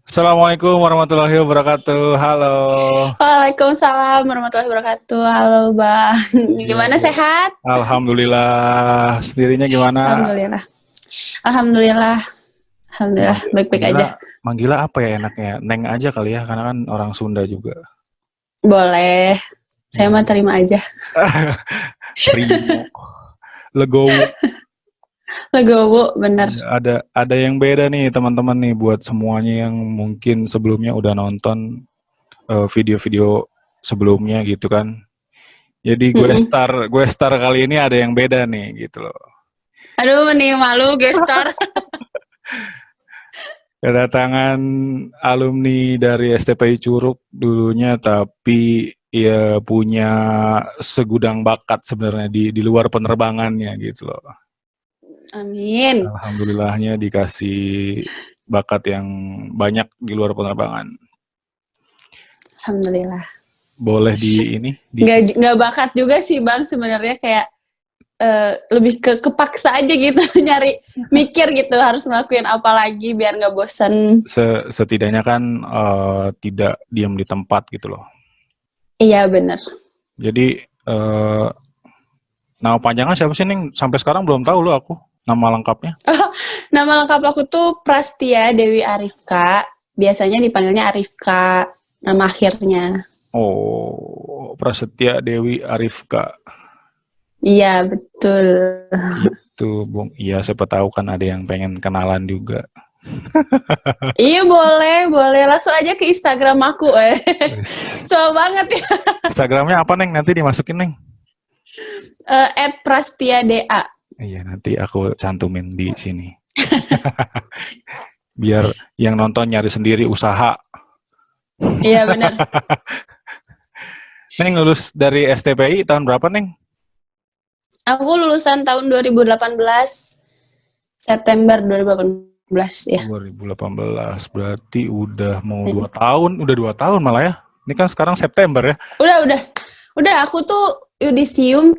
Assalamualaikum warahmatullahi wabarakatuh. Halo. Waalaikumsalam warahmatullahi wabarakatuh. Halo Bang, Iya, gimana Bu. sehat? Alhamdulillah. Sendirinya gimana? Alhamdulillah. Alhamdulillah. Alhamdulillah Manggil, baik-baik manggilnya, aja. manggilnya apa ya enaknya? Neng aja kali ya, karena kan orang Sunda juga. Boleh. Saya mah Iya. terima aja. Primo, legowo. Legowo bener. Iya, ada yang beda nih teman-teman nih buat semuanya yang mungkin sebelumnya udah nonton video-video sebelumnya gitu kan. Jadi Mm-mm. gue star kali ini ada yang beda nih gitu loh. Aduh nih malu gestar. Kedatangan alumni dari STPI Curug dulunya, tapi ya punya segudang bakat sebenarnya di luar penerbangannya gitu loh. Amin. Alhamdulillahnya dikasih bakat yang banyak di luar penerbangan. Alhamdulillah. Boleh di ini di Nggak bakat juga sih Bang sebenarnya kayak lebih kepaksa aja gitu nyari mikir gitu harus ngelakuin apa lagi biar nggak bosen. setidaknya kan tidak diam di tempat gitu loh. Iya bener. Jadi nama panjangnya siapa sih Ning? Sampai sekarang belum tahu loh aku nama lengkapnya. Nama lengkap aku tuh Prastia Dewi Arifka. Biasanya dipanggilnya Arifka. Nama akhirnya. Oh, Prasetya Dewi Arifka. Iya, betul. Itu, Bung. Iya, siapa tahu kan ada yang pengen kenalan juga. Iya, boleh. Langsung aja ke Instagram aku. So banget ya. Instagramnya apa, Neng? Nanti dimasukin, Neng. @prastiada. Iya, nanti aku cantumin di sini. Biar yang nonton nyari sendiri usaha. Iya, benar. Neng lulus dari STPI tahun berapa, Neng? Aku lulusan tahun 2018. September 2018 ya. 2018, berarti udah mau 2 tahun. Udah 2 tahun malah ya. Ini kan sekarang September ya. Udah aku tuh yudisium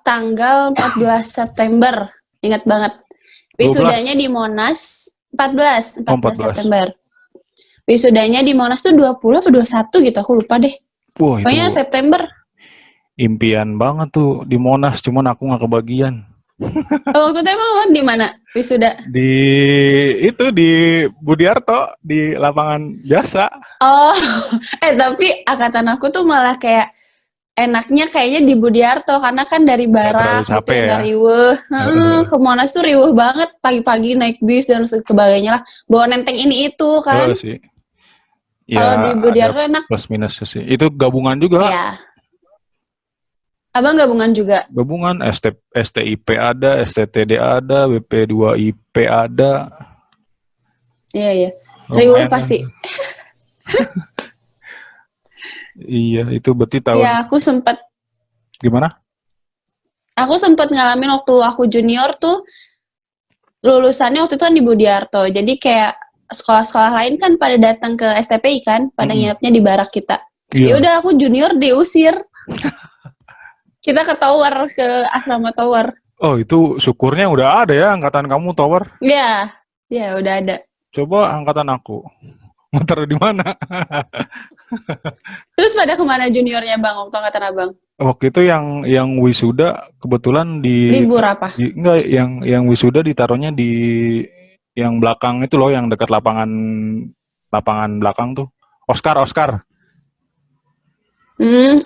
tanggal 14 September. Ingat banget. 12. Wisudanya di Monas 14 Oh, 14. September. Wisudanya di Monas tuh 20 atau 21 gitu, aku lupa deh. Wah, Pokoknya itu September. impian banget tuh di Monas, cuman aku nggak kebagian. Oh, waktu itu emang di mana wisuda? Di Budiarto di lapangan jasa. Oh, tapi angkatan aku tuh malah kayak enaknya kayaknya di Budiarto karena kan dari Nggak terlalu Barak gitu capek ya, ya. nggak riweuh. Ke Monas tuh riweuh banget pagi-pagi naik bis dan sebagainya lah. Bawa nenteng ini itu kan. Sih. Kalau Ya di ada Budiarto enak. plus minus sih. Itu gabungan juga. Ya. Abang gabungan juga. Gabungan STIP ada, STTD ada, BP2IP ada. Iya. Riweuh Lumayan kan. pasti. Iya, itu berarti tahun Iya, gimana? aku sempat ngalamin waktu aku junior tuh lulusannya waktu itu kan di Budiarto. Jadi kayak sekolah-sekolah lain kan pada datang ke STPI kan, pada nginepnya di barak kita. Ya Iya. udah aku junior diusir. Kita ke tower, ke asrama tower. Oh, itu syukurnya udah ada ya angkatan kamu tower. Iya, udah ada. Coba angkatan aku. Mau taruh di mana? Terus pada kemana juniornya Bang waktu angkatan Abang? Waktu itu yang wisuda kebetulan Libur apa? enggak, yang wisuda ditaruhnya di yang belakang itu loh, yang dekat lapangan belakang tuh. Oscar.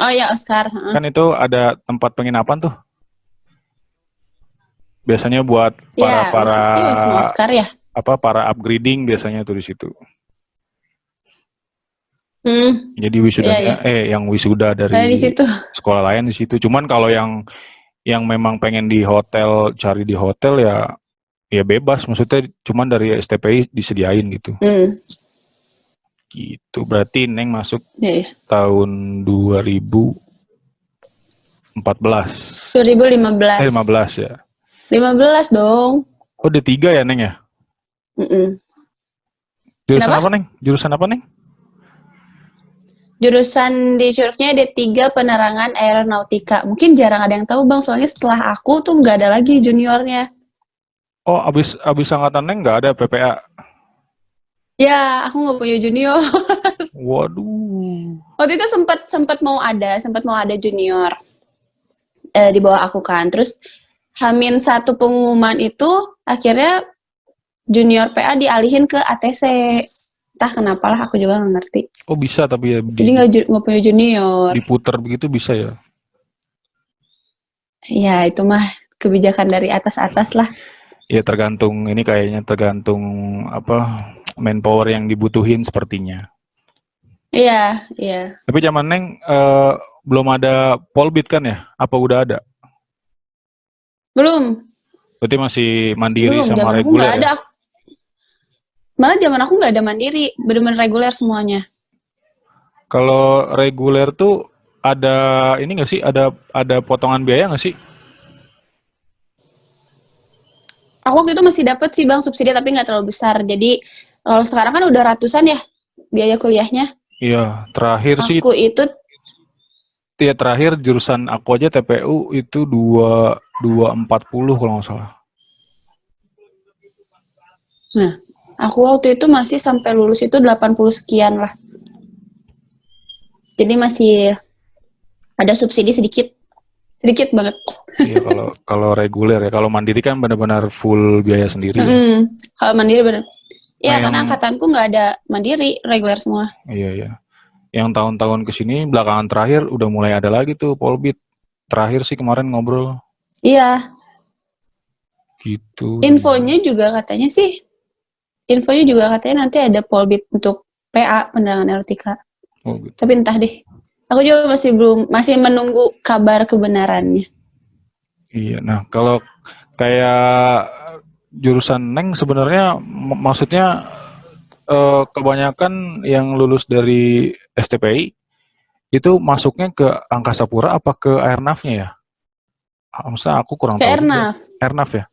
Oh ya Oscar. Kan itu ada tempat penginapan tuh. Biasanya buat Ya, Wisma Oscar ya. para upgrading biasanya tuh di situ. Jadi Iya. yang wisuda dari Di situ. sekolah lain di situ. Cuman kalau yang memang pengen cari di hotel ya bebas, maksudnya cuman dari STPI disediain gitu. Gitu. Berarti Neng masuk tahun 2014. 2015. 15 ya. 15 dong. Oh, D3 ya, Neng ya? Jurusan Kenapa? apa, Neng? Jurusan apa, Neng? Jurusan di Curugnya D3 Penerangan Aeronautika. Mungkin jarang ada yang tahu Bang, soalnya setelah aku tuh nggak ada lagi juniornya. Oh, abis angkatan Neng nggak ada PPA? Ya, aku nggak punya junior. Waduh. Waktu itu sempat mau ada junior di bawah aku kan. Terus Hamin satu pengumuman itu akhirnya junior PA dialihin ke ATC. Entah kenapa lah, aku juga nggak ngerti. Oh bisa tapi ya Jadi nggak punya junior. diputar begitu bisa ya? Ya itu mah kebijakan dari atas-atas lah. Ya tergantung ini kayaknya tergantung apa manpower yang dibutuhin sepertinya. Iya, iya. Tapi zaman Neng belum ada Polbit kan ya? Apa udah ada? Belum, Berarti masih mandiri belum. sama Zaman aku nggak reguler ya? ada. Malah zaman aku nggak ada mandiri, bener-bener reguler semuanya. Kalau reguler tuh ada ini nggak sih? Ada potongan biaya nggak sih? Aku waktu itu masih dapat sih bang subsidi tapi nggak terlalu besar. Jadi kalau sekarang kan udah ratusan ya biaya kuliahnya. Iya, terakhir sih Aku itu ya terakhir jurusan aku aja TPU itu 240 kalau nggak salah. Nah, aku waktu itu masih sampai lulus itu 80 sekian lah. Jadi masih ada subsidi sedikit. Sedikit banget. Iya kalau reguler ya, kalau mandiri kan benar-benar full biaya sendiri ya. Kalau mandiri bener. Ya, Nah, karena angkatanku nggak ada mandiri, reguler semua. Iya ya. Yang tahun-tahun kesini belakangan terakhir udah mulai ada lagi tuh Polbit. Terakhir sih kemarin ngobrol Iya, gitu. infonya juga katanya nanti ada polbit untuk PA penerangan erotika. Oh, gitu. Tapi entah deh. Aku juga masih menunggu kabar kebenarannya. Iya. Nah kalau kayak jurusan Neng sebenarnya maksudnya kebanyakan yang lulus dari STPI itu masuknya ke Angkasa Pura apa ke Airnav-nya ya? Maksudnya aku kurang Ke tahu juga. Airnav. Airnav ya?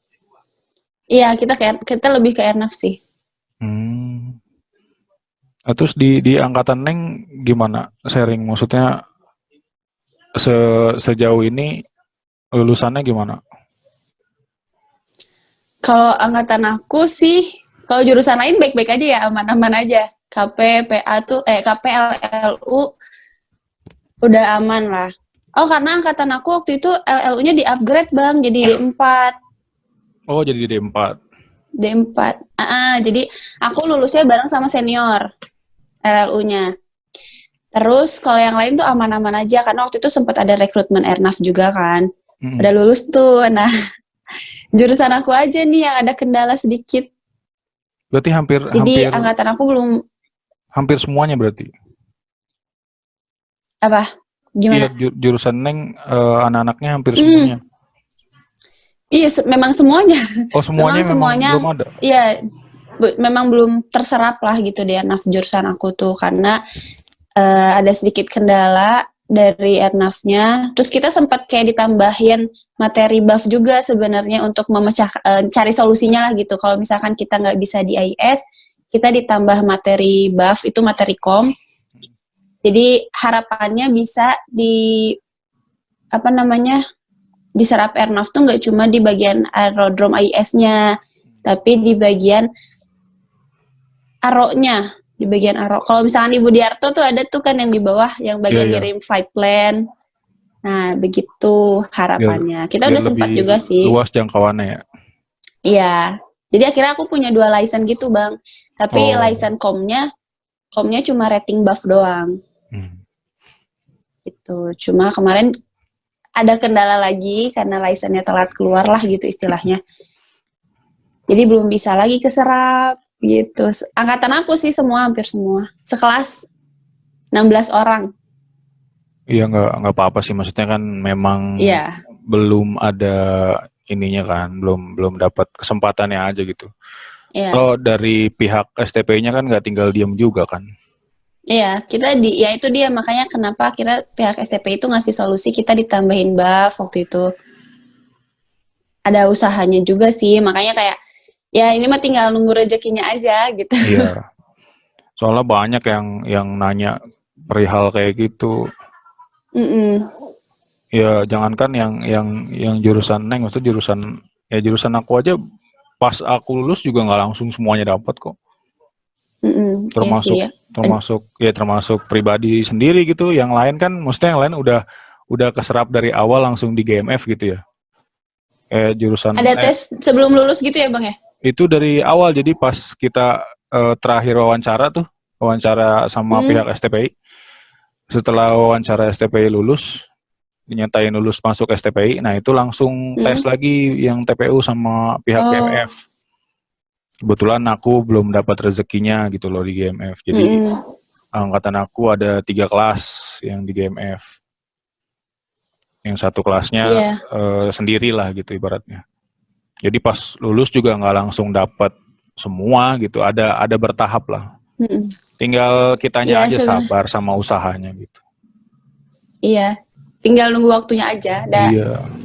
Iya, kita lebih ke Airnav sih. Nah, terus di angkatan Neng gimana sharing? Maksudnya sejauh ini lulusannya gimana? Kalau angkatan aku sih, kalau jurusan lain baik-baik aja ya, aman-aman aja. KP, LLU udah aman lah. Oh, karena angkatan aku waktu itu LLU-nya di-upgrade, Bang, jadi D4. Oh, jadi D4. D4. Jadi aku lulusnya bareng sama senior LLU-nya. Terus kalau yang lain tuh aman-aman aja, karena waktu itu sempat ada rekrutmen Airnav juga kan. Udah lulus tuh. Nah, jurusan aku aja nih yang ada kendala sedikit. Berarti Jadi angkatan aku belum. Hampir semuanya berarti. Apa? Gimana? Iya, jurusan Neng anak-anaknya hampir semuanya. Iya, memang semuanya. Oh, semuanya memang belum ada. Iya, memang belum terserap lah gitu di Airnav jurusan aku tuh karena ada sedikit kendala dari Airnav-nya. Terus kita sempat kayak ditambahin materi buff juga sebenarnya untuk memecah cari solusinya lah gitu. Kalau misalkan kita nggak bisa di AIS, kita ditambah materi buff itu materi kom. Jadi harapannya bisa diserap Airnav tuh nggak cuma di bagian aerodrome AIS-nya, tapi di bagian aro-nya. Di bagian aro. Kalau misalkan di Budiarto tuh ada tuh kan yang di bawah, yang bagian ngirim flight plan. Nah, begitu harapannya. Kita udah sempat juga sih. Luas jangkauannya ya? Iya. Jadi akhirnya aku punya 2 license gitu, Bang. Tapi license komnya cuma rating buff doang. Gitu. Cuma kemarin ada kendala lagi karena license-nya telat keluar lah gitu istilahnya. Jadi belum bisa lagi keserap gitu. Angkatan aku sih hampir semua. Sekelas 16 orang. Iya, nggak apa-apa sih. Maksudnya kan memang belum ada ininya kan, belum dapat kesempatannya aja gitu. Kalau dari pihak STPI-nya kan nggak tinggal diam juga kan. Iya, itu dia makanya kenapa akhirnya pihak STPI itu ngasih solusi kita ditambahin buff waktu itu. Ada usahanya juga sih, makanya kayak ya ini mah tinggal nunggu rezekinya aja gitu. Iya. Soalnya banyak yang nanya perihal kayak gitu. Ya jangankan yang jurusan Neng, maksudnya jurusan aku aja pas aku lulus juga nggak langsung semuanya dapat kok. termasuk iya sih, termasuk pribadi sendiri gitu. Yang lain kan, maksudnya yang lain udah keserap dari awal langsung di GMF gitu ya. Jurusan ada tes sebelum lulus gitu ya Bang ya? itu dari awal. Jadi pas kita terakhir wawancara sama pihak STPI, setelah wawancara STPI lulus, dinyatain lulus masuk STPI, nah itu langsung tes lagi yang TPU sama pihak GMF. Kebetulan aku belum dapat rezekinya gitu loh di GMF. Jadi angkatan aku ada 3 kelas yang di GMF. Yang satu kelasnya sendirilah gitu ibaratnya. Jadi pas lulus juga nggak langsung dapat semua gitu, ada bertahap lah. Tinggal kitanya aja sabar sama usahanya gitu. Iya, tinggal nunggu waktunya aja.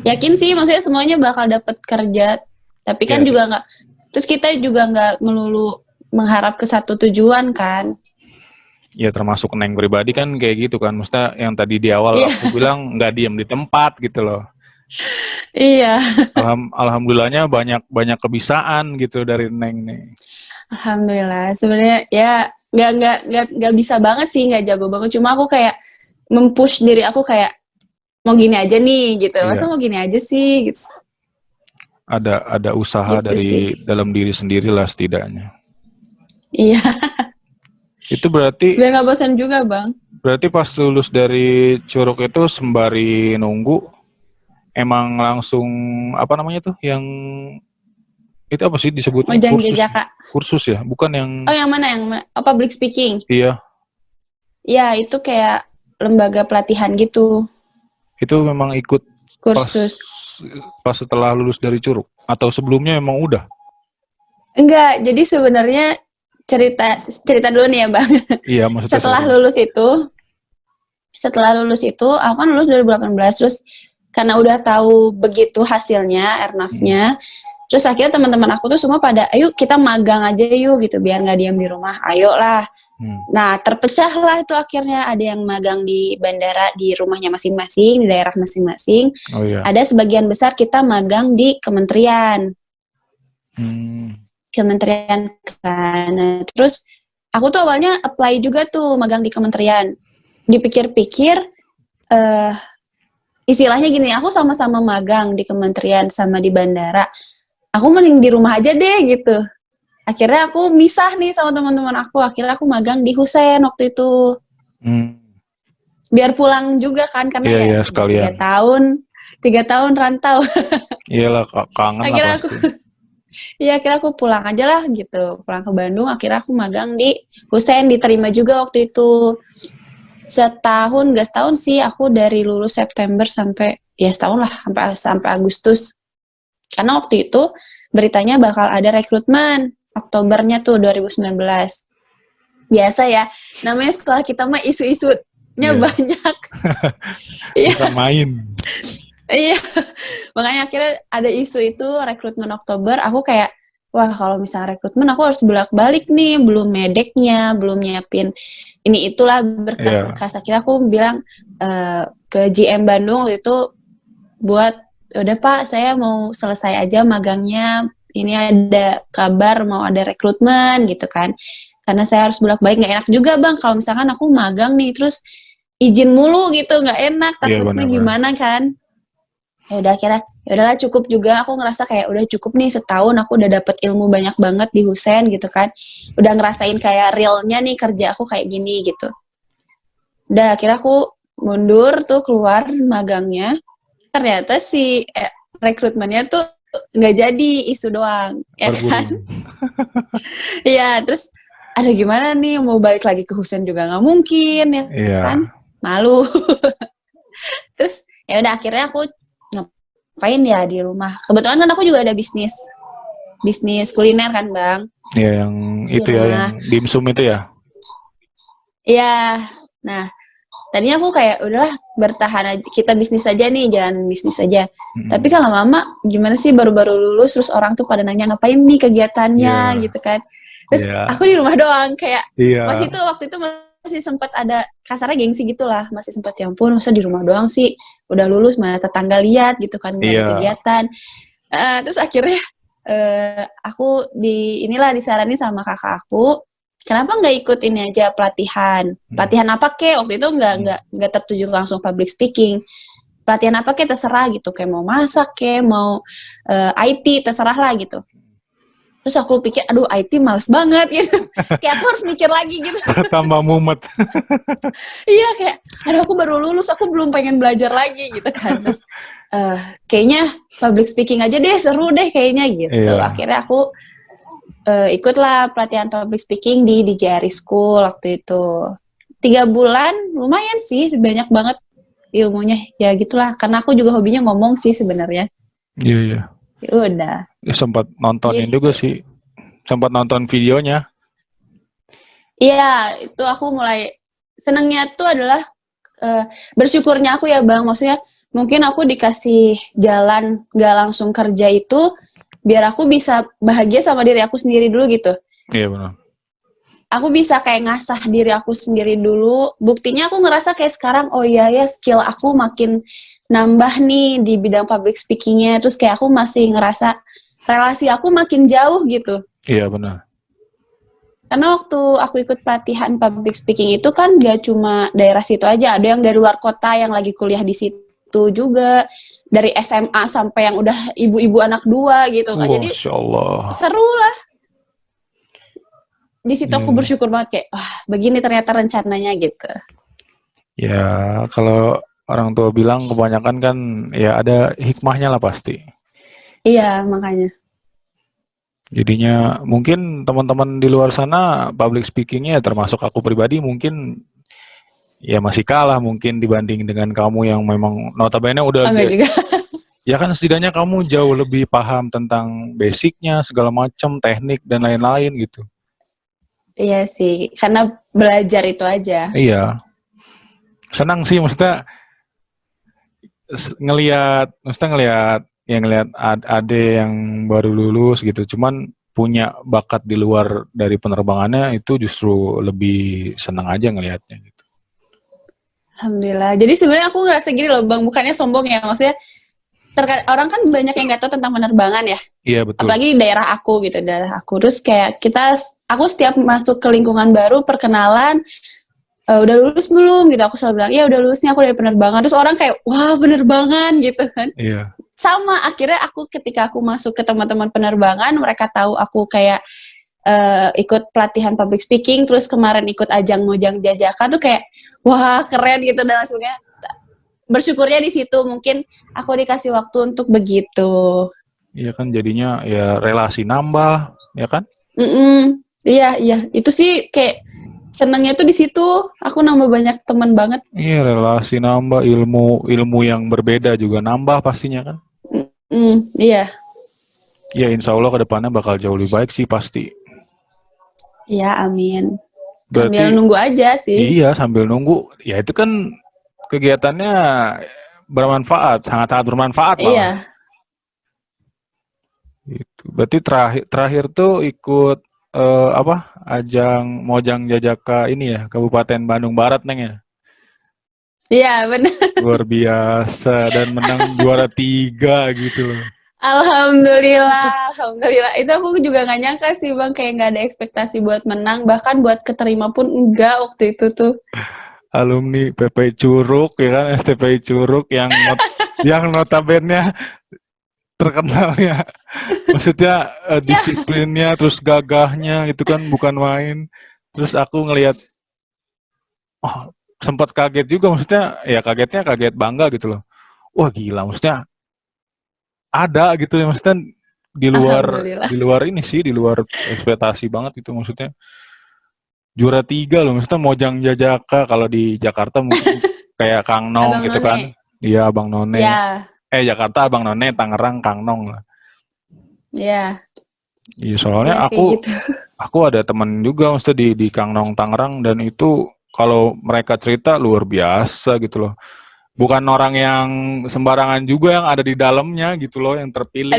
Yakin sih, maksudnya semuanya bakal dapat kerja. Tapi kan juga nggak. Terus kita juga nggak melulu mengharap ke satu tujuan kan. Ya termasuk Neng pribadi kan kayak gitu kan. Maksudnya yang tadi di awal aku bilang nggak diem di tempat gitu loh. Iya. Alhamdulillahnya banyak kebisaan gitu dari Neng nih. Alhamdulillah. Sebenarnya ya nggak bisa banget sih, nggak jago banget. Cuma aku kayak mempush diri aku kayak mau gini aja nih gitu. Masa mau gini aja sih gitu. Ada usaha gitu dari dalam diri sendiri lah setidaknya. Iya. Itu berarti biar nggak bosan juga Bang. Berarti pas lulus dari Curug itu sembari nunggu, emang langsung apa namanya tuh yang itu apa sih disebutnya? Kursus ya, bukan yang yang mana public speaking? Iya. Iya, itu kayak lembaga pelatihan gitu. Itu memang ikut kursus pas setelah lulus dari Curug atau sebelumnya emang udah? Enggak, jadi sebenarnya cerita dulu nih ya Bang. Iya, maksudnya setelah lulus itu aku kan lulus 2018, terus karena udah tahu begitu hasilnya Airnav-nya, terus akhirnya teman-teman aku tuh semua pada ayo kita magang aja yuk gitu biar nggak diam di rumah, ayo lah. Nah terpecah lah itu akhirnya, ada yang magang di bandara di rumahnya masing-masing, di daerah masing-masing. Ada sebagian besar kita magang di kementerian. Kementerian kan. Terus aku tuh awalnya apply juga tuh magang di kementerian. Dipikir-pikir istilahnya gini, aku sama-sama magang di kementerian sama di bandara. Aku mending di rumah aja deh gitu. Akhirnya aku misah nih sama teman-teman aku. Akhirnya aku magang di Husein waktu itu. Biar pulang juga kan, karena ya 3 tahun rantau. Iyalah, kangen akhirnya lah pasti. Akhirnya aku pulang aja lah gitu. Pulang ke Bandung, akhirnya aku magang di Husein, diterima juga waktu itu. Gak setahun sih, aku dari lulus September sampai, setahun lah, sampai Agustus. Karena waktu itu beritanya bakal ada rekrutmen. Oktobernya tuh 2019. Biasa ya, namanya sekolah kita mah isu-isunya banyak. Bukan main. Iya, makanya akhirnya ada isu itu rekrutmen Oktober. Aku kayak, wah kalau misalnya rekrutmen aku harus bolak-balik nih, belum medeknya, belum nyiapin ini itulah berkas-berkas. Akhirnya aku bilang ke GM Bandung itu buat, udah Pak, saya mau selesai aja magangnya, ini ada kabar mau ada rekrutmen gitu kan, karena saya harus bolak-balik, nggak enak juga Bang kalau misalkan aku magang nih terus izin mulu gitu, nggak enak, takutnya gimana kan. Udah akhirnya udahlah cukup juga, aku ngerasa kayak udah cukup nih, setahun aku udah dapet ilmu banyak banget di Husein gitu kan, udah ngerasain kayak realnya nih kerja aku kayak gini gitu. Udah akhirnya aku mundur tuh, keluar magangnya, ternyata si rekrutmennya tuh nggak jadi, isu doang ya kan. Iya, terus ada gimana nih, mau balik lagi ke Husein juga nggak mungkin ya kan, malu. Terus ya udah akhirnya aku ngapain ya di rumah. Kebetulan kan aku juga ada bisnis kuliner kan Bang. Iya, yang itu ya, yang dimsum itu ya. Iya, nah tadinya aku kayak udahlah bertahan aja, kita bisnis aja nih, jalan bisnis aja. Tapi kan lama-lama gimana sih, baru-baru lulus terus orang tuh pada nanya ngapain nih kegiatannya gitu kan. Terus aku di rumah doang kayak waktu itu masih sempat ada kasarnya gengsi gitulah, masih sempat ya ampun masa di rumah doang sih, udah lulus mana tetangga lihat gitu kan, nggak ada kegiatan. Terus akhirnya aku disarani sama kakak aku kenapa nggak ikut ini aja pelatihan apa waktu itu nggak tertuju langsung public speaking, pelatihan apa terserah gitu, kayak mau masak mau IT terserah lah gitu. Terus aku pikir, aduh IT males banget gitu. Kayak aku harus mikir lagi gitu. Tambah mumet. Iya kayak, aduh aku baru lulus, aku belum pengen belajar lagi gitu kan. Terus kayaknya public speaking aja deh, seru deh kayaknya gitu. Iya. Akhirnya aku ikutlah pelatihan public speaking di DJRI School waktu itu. 3 bulan, lumayan sih, banyak banget ilmunya. Ya gitulah, karena aku juga hobinya ngomong sih sebenarnya. Iya. Ya udah. Ya, sempat nontonin gitu juga sih. Sempat nonton videonya. Iya, itu aku mulai senangnya tuh adalah bersyukurnya aku ya Bang. Maksudnya mungkin aku dikasih jalan gak langsung kerja itu biar aku bisa bahagia sama diri aku sendiri dulu gitu. Iya benar. Aku bisa kayak ngasah diri aku sendiri dulu. Buktinya aku ngerasa kayak sekarang, oh iya ya skill aku makin nambah nih di bidang public speaking-nya. Terus kayak aku masih ngerasa relasi aku makin jauh gitu. Iya benar. Karena waktu aku ikut pelatihan public speaking itu kan gak cuma daerah situ aja, ada yang dari luar kota yang lagi kuliah di situ juga, dari SMA sampai yang udah ibu-ibu anak 2 gitu kan. Jadi Masya Allah. seru lah. Di situ aku bersyukur banget kayak, wah begini ternyata rencananya gitu. Ya kalau orang tua bilang kebanyakan kan ya ada hikmahnya lah pasti. Iya makanya. Jadinya mungkin teman-teman di luar sana public speakingnya termasuk aku pribadi mungkin ya masih kalah mungkin dibanding dengan kamu yang memang notabene udah juga. Ya kan setidaknya kamu jauh lebih paham tentang basicnya segala macam teknik dan lain-lain gitu. Iya sih, karena belajar itu aja. Iya, senang sih maksudnya ngelihat ade yang baru lulus gitu, cuman punya bakat di luar dari penerbangannya itu justru lebih senang aja ngelihatnya gitu. Alhamdulillah. Jadi sebenarnya aku ngerasa gini loh Bang, bukannya sombong ya, maksudnya orang kan banyak yang nggak tahu tentang penerbangan ya. Iya betul. Apalagi daerah aku. Terus kayak aku setiap masuk ke lingkungan baru perkenalan, udah lulus belum gitu, aku selalu bilang, ya udah lulus nih aku dari penerbangan. Terus orang kayak, wah penerbangan gitu kan. Iya. Sama, akhirnya ketika aku masuk ke teman-teman penerbangan, mereka tahu aku kayak ikut pelatihan public speaking, terus kemarin ikut ajang Mojang Jajaka tuh kayak, wah keren gitu, dan langsungnya bersyukurnya di situ mungkin aku dikasih waktu untuk begitu. Iya kan jadinya ya relasi nambah, ya kan? Iya, itu sih kayak senangnya tuh di situ, aku nambah banyak teman banget. Iya, relasi nambah, ilmu yang berbeda juga nambah pastinya kan? Iya. Ya insya Allah kedepannya bakal jauh lebih baik sih pasti. Iya, amin. Berarti, sambil nunggu aja sih. Iya, sambil nunggu. Ya itu kan kegiatannya bermanfaat, sangat-sangat bermanfaat malah. Iya. Gitu. Berarti terakhir tuh ikut ajang Mojang Jajaka ini ya, Kabupaten Bandung Barat Neng ya? Iya benar. Luar biasa dan menang juara 3 gitu loh. Alhamdulillah. Itu aku juga nggak nyangka sih Bang, kayak nggak ada ekspektasi buat menang, bahkan buat keterima pun enggak waktu itu tuh. Alumni PP Curug ya kan, STPI Curug yang notabene terkenalnya, maksudnya disiplinnya, terus gagahnya itu kan bukan main. Terus aku ngelihat, sempat kaget juga, maksudnya ya kaget bangga gitu loh. Wah gila, maksudnya ada gitu ya, maksudnya di luar ini sih, di luar ekspektasi banget itu, maksudnya juara 3 loh, maksudnya Mojang Jajaka. Kalau di Jakarta mungkin kayak Kang Nong Abang gitu None. Kan iya Abang None ya. Jakarta Abang None, Tangerang Kang Nong lah. Iya soalnya aku ada teman juga maksudnya di Kang Nong Tangerang, dan itu kalau mereka cerita luar biasa gitu loh. Bukan orang yang sembarangan juga yang ada di dalamnya gitu loh, yang terpilih.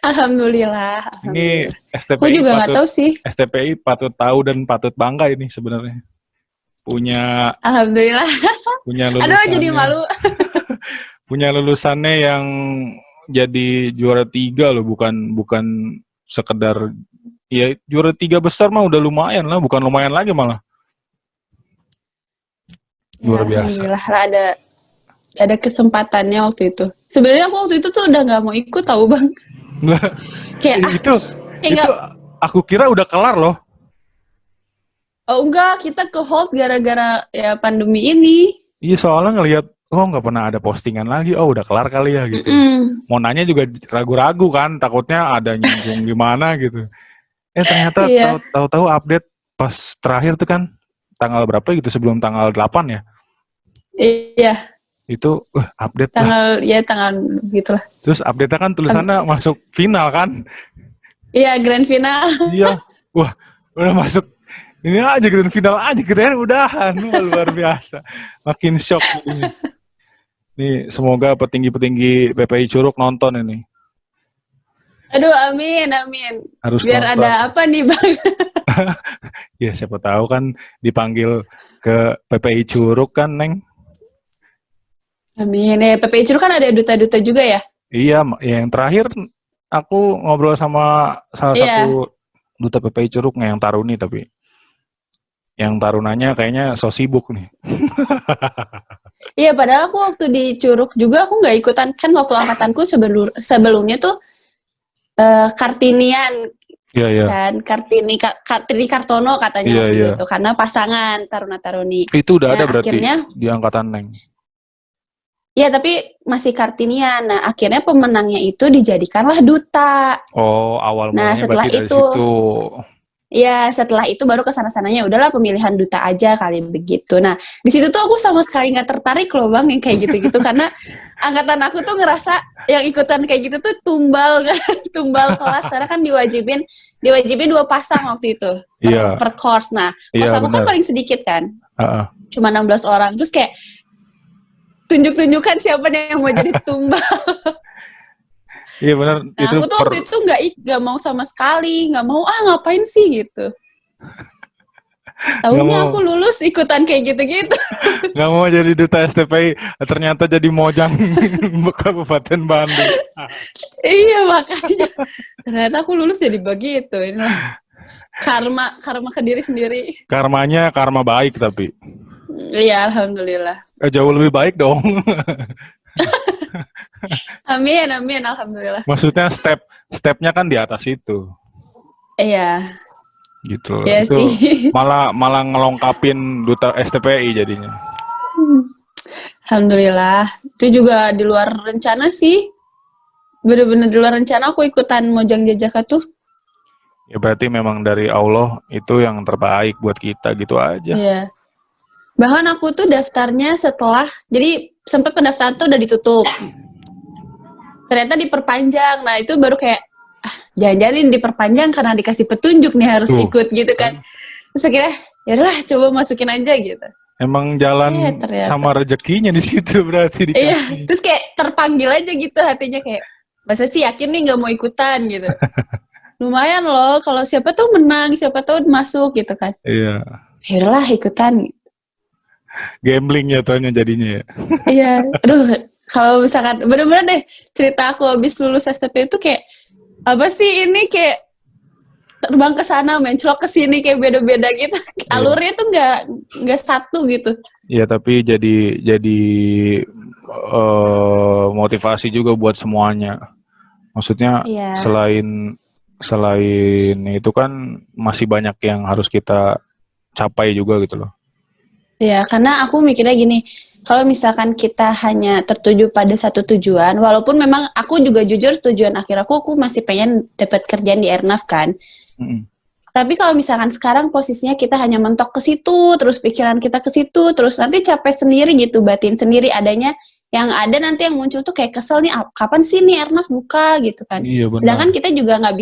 Alhamdulillah. Ini STPI aku juga nggak tahu sih. STPI patut tahu dan patut bangga ini sebenarnya. Punya. Alhamdulillah. Punya lulusannya. Aduh jadi malu. Punya lulusannya yang jadi juara 3 loh, bukan sekedar Iya, juara 3 besar mah udah lumayan lah, bukan lumayan lagi malah. Luar biasa. Alhamdulillah lah ada kesempatannya waktu itu. Sebenarnya aku waktu itu tuh udah nggak mau ikut tahu bang. Kayak itu aku kira udah kelar loh. Oh enggak, kita ke hold gara-gara ya pandemi ini. Iya soalnya ngelihat nggak pernah ada postingan lagi, udah kelar kali ya gitu. Mau nanya juga ragu-ragu kan, takutnya ada nyinggung gimana gitu. Ternyata tahu-tahu update pas terakhir tuh kan tanggal berapa gitu, sebelum tanggal 8 ya. Iya. Itu update tanggal gitulah. Terus update-nya kan tulisannya masuk final kan. Iya, grand final. Iya. Wah, udah masuk. Ini aja grand final aja, keren udahan. Luar biasa. Makin shock ini. Nih, semoga petinggi-petinggi PPI Curug nonton ini. Aduh, amin. Harus biar nonton. Ada apa nih, Bang? Ya, siapa tahu kan dipanggil ke PPI Curug kan, Neng. Amin. PPI Curug kan ada duta-duta juga ya? Iya, yang terakhir aku ngobrol sama salah satu duta PPI Curug, yang Taruni tapi. Yang Tarunanya kayaknya so sibuk nih. Iya, padahal aku waktu di Curug juga aku nggak ikutan. Kan waktu angkatanku sebelumnya tuh Kartinian. Iya. Kan Kartini Kartono katanya waktu itu karena pasangan Taruna-Taruni. Itu udah ada berarti akhirnya, di angkatan Neng. Iya, tapi masih Kartinian. Nah, akhirnya pemenangnya itu dijadikanlah duta. Oh, awal mulanya setelah berarti itu, dari situ. Iya, setelah itu baru kesana-sananya udahlah pemilihan duta aja kali begitu. Nah, di situ tuh aku sama sekali nggak tertarik loh bang yang kayak gitu-gitu karena angkatan aku tuh ngerasa yang ikutan kayak gitu tuh tumbal kelas karena kan diwajibin 2 pasang waktu itu per course. Nah, course aku kan paling sedikit kan, cuma 16 orang. Terus kayak tunjuk-tunjukkan siapa yang mau jadi tumbal. Iya benar. Nah, aku tuh waktu itu nggak mau sama sekali, nggak mau ngapain sih gitu. Tahunya aku lulus ikutan kayak gitu-gitu. Nggak mau jadi duta STPI, ternyata jadi mojang Kabupaten Bandung. Iya makanya. Ternyata aku lulus jadi begitu. Inilah karma ke diri sendiri. Karmanya karma baik tapi. Iya, alhamdulillah. Jauh lebih baik dong. Amin, alhamdulillah. Maksudnya stepnya kan di atas itu. Iya. Gitu. Iya itu sih. malah ngelongkapin duta STPI jadinya. Alhamdulillah. Itu juga di luar rencana sih. Bener-bener di luar rencana aku ikutan Mojang Jajaka tuh. Ya berarti memang dari Allah itu yang terbaik buat kita gitu aja. Iya. Bahkan aku tuh daftarnya setelah, jadi sempat pendaftaran tuh udah ditutup. Ternyata diperpanjang. Nah itu baru kayak, jangan-jangan diperpanjang karena dikasih petunjuk nih harus ikut gitu kan. Terus akhirnya, yaudah coba masukin aja gitu. Emang jalan sama rezekinya di situ berarti dikasih. Iya, terus kayak terpanggil aja gitu hatinya kayak, masa sih yakin nih gak mau ikutan gitu. Lumayan loh, kalau siapa tuh menang, siapa tuh masuk gitu kan. Iya. Yaudahlah ikutan. Gambling jatuhnya jadinya ya. Iya, aduh kalau misalkan bener-bener deh cerita aku habis lulus STP itu kayak apa sih ini kayak terbang ke sana, menclok ke sini kayak beda-beda gitu. Alurnya tuh nggak satu gitu. Iya, tapi jadi motivasi juga buat semuanya. Maksudnya selain itu kan masih banyak yang harus kita capai juga gitu loh. Ya, karena aku mikirnya gini, kalau misalkan kita hanya tertuju pada satu tujuan, walaupun memang aku juga jujur tujuan akhir aku masih pengen dapat kerjaan di Airnav kan. Tapi kalau misalkan sekarang posisinya kita hanya mentok ke situ, terus pikiran kita ke situ, terus nanti capek sendiri gitu, batin sendiri adanya, yang ada nanti yang muncul tuh kayak kesel nih, kapan sih nih Airnav buka gitu kan. Iya, sedangkan kita juga nggak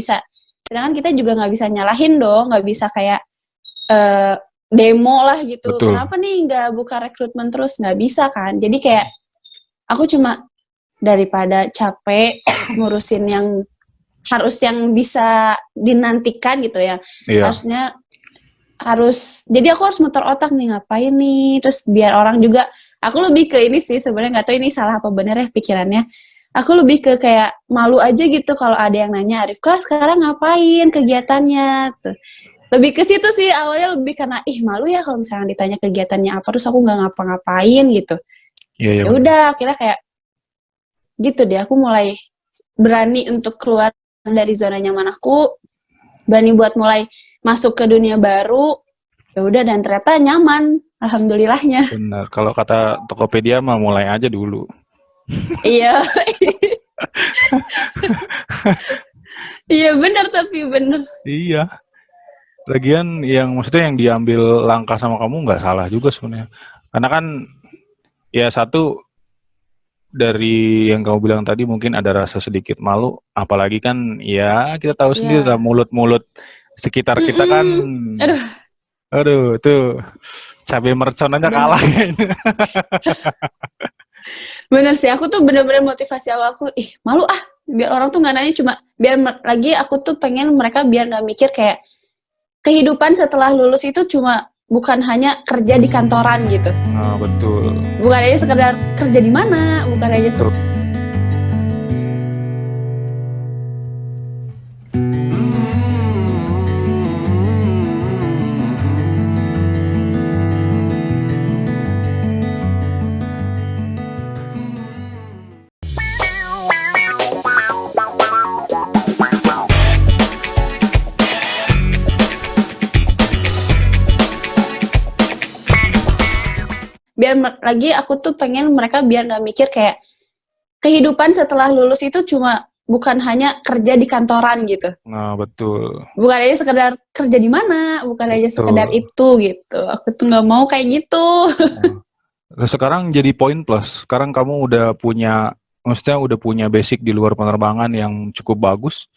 bisa nyalahin dong, nggak bisa kayak demo lah gitu. Betul. Kenapa nih nggak buka rekrutmen terus? Nggak bisa kan. Jadi kayak aku cuma daripada capek ngurusin yang bisa dinantikan gitu ya. Iya. Jadi aku harus muter otak nih ngapain nih. Terus biar orang juga, aku lebih ke ini sih sebenarnya, nggak tahu ini salah apa benar ya pikirannya. Aku lebih ke kayak malu aja gitu kalau ada yang nanya, Rifka sekarang ngapain kegiatannya tuh. Lebih ke situ sih awalnya, lebih karena malu ya kalau misalnya ditanya kegiatannya apa terus aku nggak ngapa-ngapain gitu. Iya, Ya udah akhirnya kayak gitu deh, aku mulai berani untuk keluar dari zona nyaman aku, berani buat mulai masuk ke dunia baru. Ya udah, dan ternyata nyaman, alhamdulillahnya. Benar. Kalau kata Tokopedia mah mulai aja dulu. Iya. Iya benar, tapi benar. Iya. Lagian yang maksudnya yang diambil langkah sama kamu nggak salah juga sebenarnya. Karena kan ya satu dari yang kamu bilang tadi mungkin ada rasa sedikit malu, apalagi kan ya kita tahu sendiri lah mulut-mulut sekitar kita kan. Aduh, tuh cabai mercon aja kalah kayaknya. Bener sih, aku tuh bener-bener motivasi awal aku, malu biar orang tuh nggak nanya, cuma biar lagi aku tuh pengen mereka biar nggak mikir kayak kehidupan setelah lulus itu cuma bukan hanya kerja di kantoran gitu. Nah, betul. Bukan aja sekedar kerja di mana, bukan aja biar lagi aku tuh pengen mereka biar nggak mikir kayak kehidupan setelah lulus itu cuma bukan hanya kerja di kantoran gitu. Nah, betul. Bukan aja sekedar kerja di mana, bukan aja sekedar itu gitu. Aku tuh nggak mau kayak gitu. Nah, sekarang jadi poin plus. Sekarang kamu udah punya, maksudnya udah punya basic di luar penerbangan yang cukup bagus.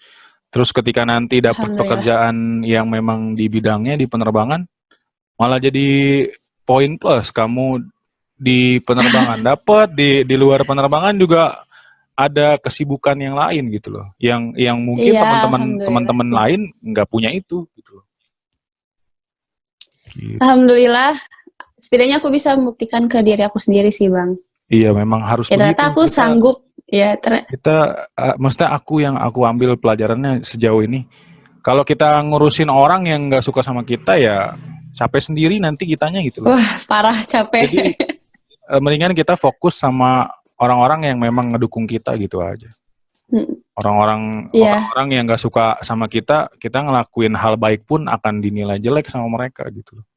Terus ketika nanti dapat pekerjaan yang memang di bidangnya di penerbangan, malah jadi poin plus. Kamu di penerbangan dapat, di luar penerbangan juga ada kesibukan yang lain gitu loh, yang mungkin teman-teman lain nggak punya itu gitu loh. Gitu. Alhamdulillah, setidaknya aku bisa membuktikan ke diri aku sendiri sih Bang. Iya, memang harus begitu. Ternyata aku sanggup. Ya, kita, maksudnya yang aku ambil pelajarannya sejauh ini, kalau kita ngurusin orang yang nggak suka sama kita ya capek sendiri nanti kitanya gitu loh. Wah, parah capek. Jadi mendingan kita fokus sama orang-orang yang memang ngedukung kita gitu aja. Orang-orang yang nggak suka sama kita ngelakuin hal baik pun akan dinilai jelek sama mereka gitu loh.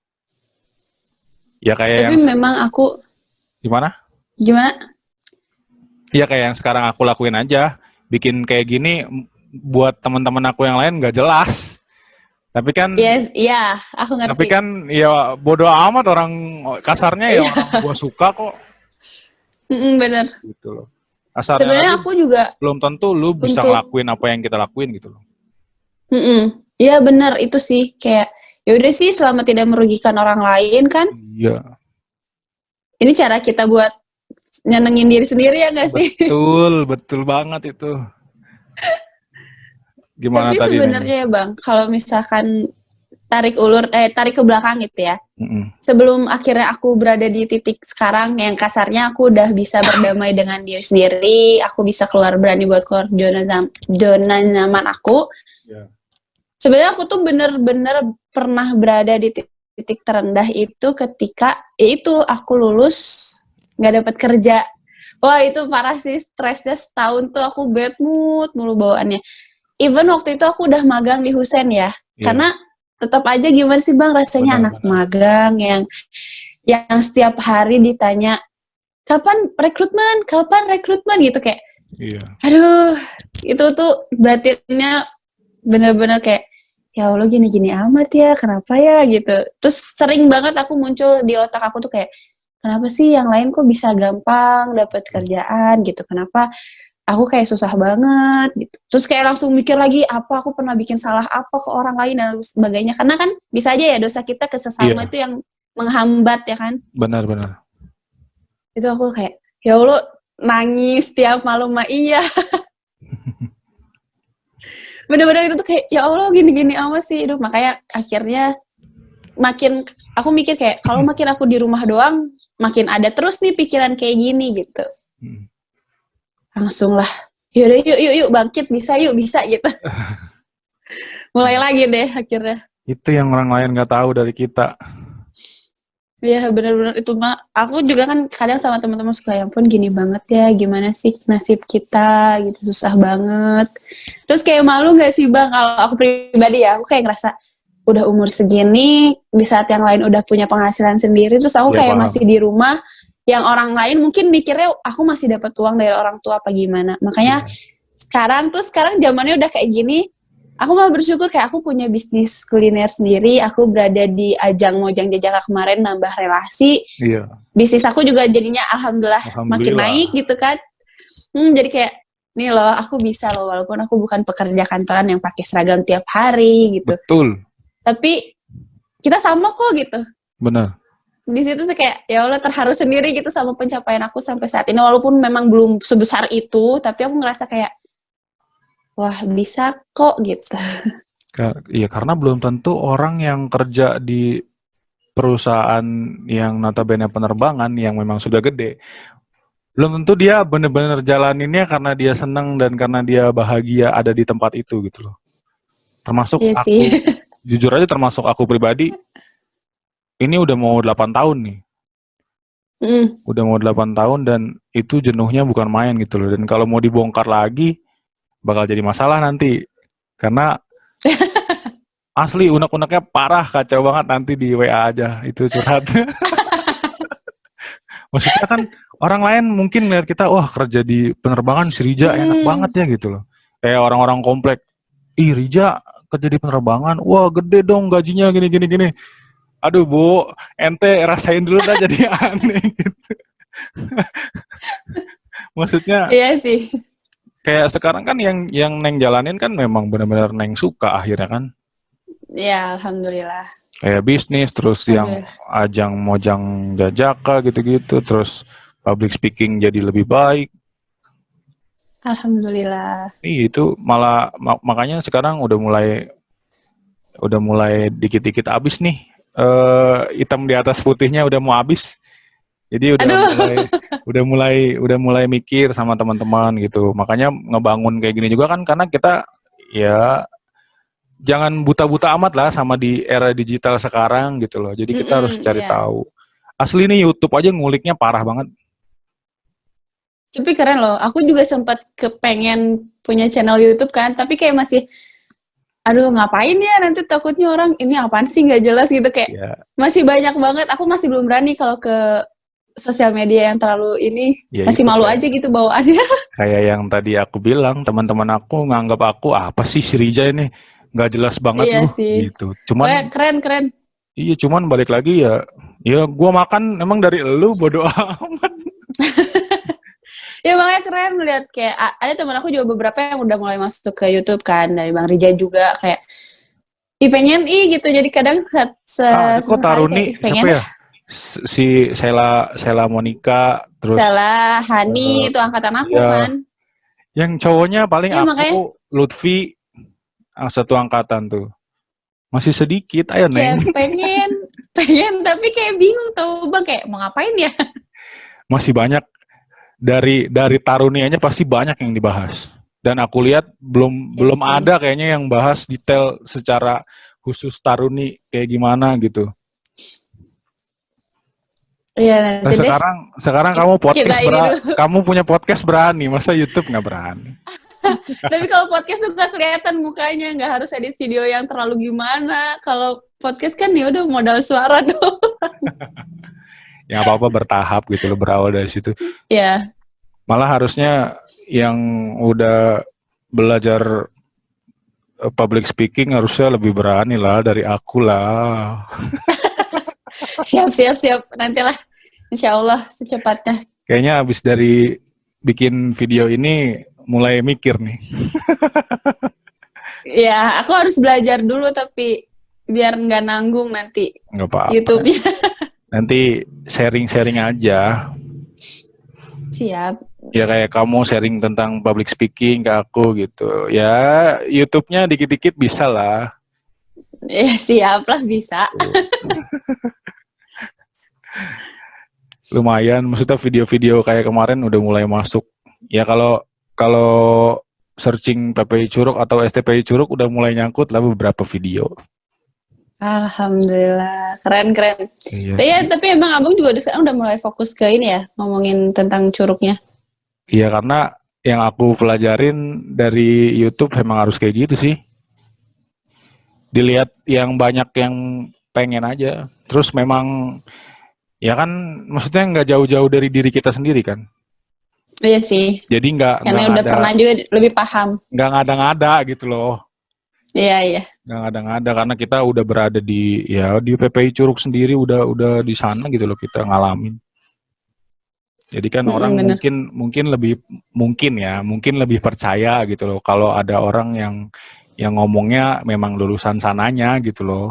Ya kayak tapi memang aku gimana? Ya kayak yang sekarang aku lakuin aja, bikin kayak gini buat teman-teman aku yang lain nggak jelas. Tapi kan aku ngerti. Tapi kan ya bodo amat, orang kasarnya ya orang gua suka kok. Bener. Gitu loh. Sebenarnya aku juga belum tentu lu bisa ngelakuin apa yang kita lakuin gitu loh. Iya benar, itu sih kayak ya udah sih selama tidak merugikan orang lain kan. Iya. Ini cara kita buat nyenengin diri sendiri ya nggak sih? Betul banget itu. Gimana tapi tadi? Tapi sebenarnya ya Bang, kalau misalkan tarik ke belakang gitu ya. Sebelum akhirnya aku berada di titik sekarang yang kasarnya aku udah bisa berdamai dengan diri sendiri, aku bisa berani buat keluar zona nyaman aku. Yeah. Sebenarnya aku tuh bener-bener pernah berada di titik terendah itu ketika aku lulus nggak dapat kerja. Wah itu parah sih, stresnya setahun tuh aku bad mood mulu bawaannya. Even waktu itu aku udah magang di Husein ya, karena tetap aja gimana sih Bang rasanya anak magang yang setiap hari ditanya kapan rekrutmen gitu kayak. Aduh, itu tuh batinnya bener-bener kayak ya Allah gini-gini amat ya, kenapa ya gitu. Terus sering banget aku muncul di otak aku tuh kayak kenapa sih yang lain kok bisa gampang dapat kerjaan gitu, kenapa aku kayak susah banget gitu. Terus kayak langsung mikir lagi apa aku pernah bikin salah apa ke orang lain dan sebagainya, karena kan bisa aja ya dosa kita ke sesama itu yang menghambat ya kan. Benar. Itu aku kayak ya Allah nangis tiap malam iya. Bener-bener itu tuh kayak ya Allah gini-gini amat sih. Aduh, makanya akhirnya makin aku mikir kayak kalau makin aku di rumah doang makin ada terus nih pikiran kayak gini gitu. langsung lah, yaudah yuk bangkit, bisa gitu. Mulai lagi deh akhirnya. Itu yang orang lain nggak tahu dari kita. Iya benar-benar itu mah. Aku juga kan kadang sama teman-teman suka, ya ampun gini banget ya, gimana sih nasib kita gitu, susah banget. Terus kayak malu nggak sih Bang, kalau aku pribadi ya, aku kayak ngerasa udah umur segini, di saat yang lain udah punya penghasilan sendiri, terus aku kayak masih di rumah, yang orang lain mungkin mikirnya aku masih dapat uang dari orang tua apa gimana. Makanya sekarang zamannya udah kayak gini, aku malah bersyukur kayak aku punya bisnis kuliner sendiri, aku berada di ajang Mojang Jajaka kemarin, nambah relasi. Iya. Bisnis aku juga jadinya alhamdulillah makin naik gitu kan. Jadi kayak, nih loh, aku bisa loh, walaupun aku bukan pekerja kantoran yang pakai seragam tiap hari gitu. Betul. Tapi kita sama kok gitu. Benar. Di situ sih kayak, ya Allah terharu sendiri gitu sama pencapaian aku sampai saat ini, walaupun memang belum sebesar itu, tapi aku ngerasa kayak, wah bisa kok gitu. Iya, karena belum tentu orang yang kerja di perusahaan yang notabene penerbangan yang memang sudah gede, belum tentu dia benar-benar jalaninnya karena dia senang dan karena dia bahagia ada di tempat itu gitu loh. Termasuk iya aku, jujur aja termasuk aku pribadi, ini udah mau 8 tahun nih. Udah mau 8 tahun dan itu jenuhnya bukan main gitu loh. Dan kalau mau dibongkar lagi, bakal jadi masalah nanti. Karena asli unek-uneknya parah, kacau banget, nanti di WA aja itu curhat. Maksudnya kan orang lain mungkin lihat kita, wah kerja di penerbangan si Rija enak banget ya gitu loh. Kayak orang-orang komplek, ih Rija kerja di penerbangan, wah gede dong gajinya gini. Aduh Bu, ente rasain dulu dah jadi aneh gitu. Maksudnya iya sih. Kayak sekarang kan yang Neng jalanin kan memang benar-benar Neng suka akhirnya kan. Ya alhamdulillah. Kayak bisnis, terus yang ajang Mojang Jajaka gitu-gitu, terus public speaking jadi lebih baik. Alhamdulillah. Itu malah makanya sekarang udah mulai dikit-dikit habis nih. Hitam di atas putihnya udah mau habis. Jadi udah mulai mikir sama teman-teman gitu. Makanya ngebangun kayak gini juga kan karena kita ya jangan buta-buta amat lah sama di era digital sekarang gitu loh. Jadi kita harus cari tahu. Asli nih YouTube aja nguliknya parah banget. Tapi keren loh. Aku juga sempat kepengen punya channel YouTube kan, tapi kayak masih aduh ngapain ya, nanti takutnya orang ini apaan sih nggak jelas gitu, kayak masih banyak banget. Aku masih belum berani kalau ke sosial media yang terlalu ini, masih malu aja gitu bawaannya. Kayak yang tadi aku bilang, teman-teman aku nganggap aku apa sih si Rija ini nggak jelas banget iya loh sih. gitu. Cuman keren. Iya, cuman balik lagi ya gua makan emang dari elu, bodo amat. Ya makanya keren melihat kayak ada teman aku juga beberapa yang udah mulai masuk ke YouTube kan, dari Bang Rija juga kayak pengen gitu. Jadi kadang kok Taruni siapa ya? Si Sela Monica, terus Sela Hani itu angkatan aku kan. Yang cowoknya paling aku makanya, Lutfi, satu angkatan tuh. Masih sedikit, ayo Neng. Pengen tapi kayak bingung tuh Bang, kayak mau ngapain ya? Masih banyak dari Tarunianya pasti banyak yang dibahas. Dan aku lihat belum ada kayaknya yang bahas detail secara khusus Taruni kayak gimana gitu. Iya, nah, sekarang kamu punya podcast berani, masa YouTube nggak berani? Tapi kalau podcast tuh nggak kelihatan mukanya, nggak harus edit video yang terlalu gimana. Kalau podcast kan ya udah modal suara doang. Ya apa-apa bertahap gitu loh, berawal dari situ. Iya. Malah harusnya yang udah belajar public speaking harusnya lebih berani lah dari aku lah. Siap. Nantilah. Insya Allah secepatnya. Kayaknya abis dari bikin video ini mulai mikir nih. Ya, aku harus belajar dulu tapi biar nggak nanggung nanti. Nggak apa-apa. YouTube-nya. Nanti sharing-sharing aja. Siap. Ya kayak kamu sharing tentang public speaking ke aku gitu. Ya YouTube-nya dikit-dikit bisa lah. Ya siap lah, bisa. Lumayan, maksudnya video-video kayak kemarin udah mulai masuk Ya kalau searching PPI Curug atau STPI Curug udah mulai nyangkut lah beberapa video. Alhamdulillah, keren. Iya. Tapi emang abang juga sekarang udah mulai fokus ke ini ya, ngomongin tentang curugnya. Iya, karena yang aku pelajarin dari YouTube emang harus kayak gitu sih. Dilihat yang banyak yang pengen aja. Terus memang ya kan, maksudnya nggak jauh-jauh dari diri kita sendiri kan. Iya sih. Jadi karena udah pernah juga lebih paham. Nggak ngada-ngada gitu loh. Iya. Nggak ngada-ngada karena kita udah berada di PPI Curug sendiri, udah di sana gitu loh, kita ngalamin. Jadi kan orang bener. mungkin lebih percaya gitu loh kalau ada orang yang ngomongnya memang lulusan sananya gitu loh.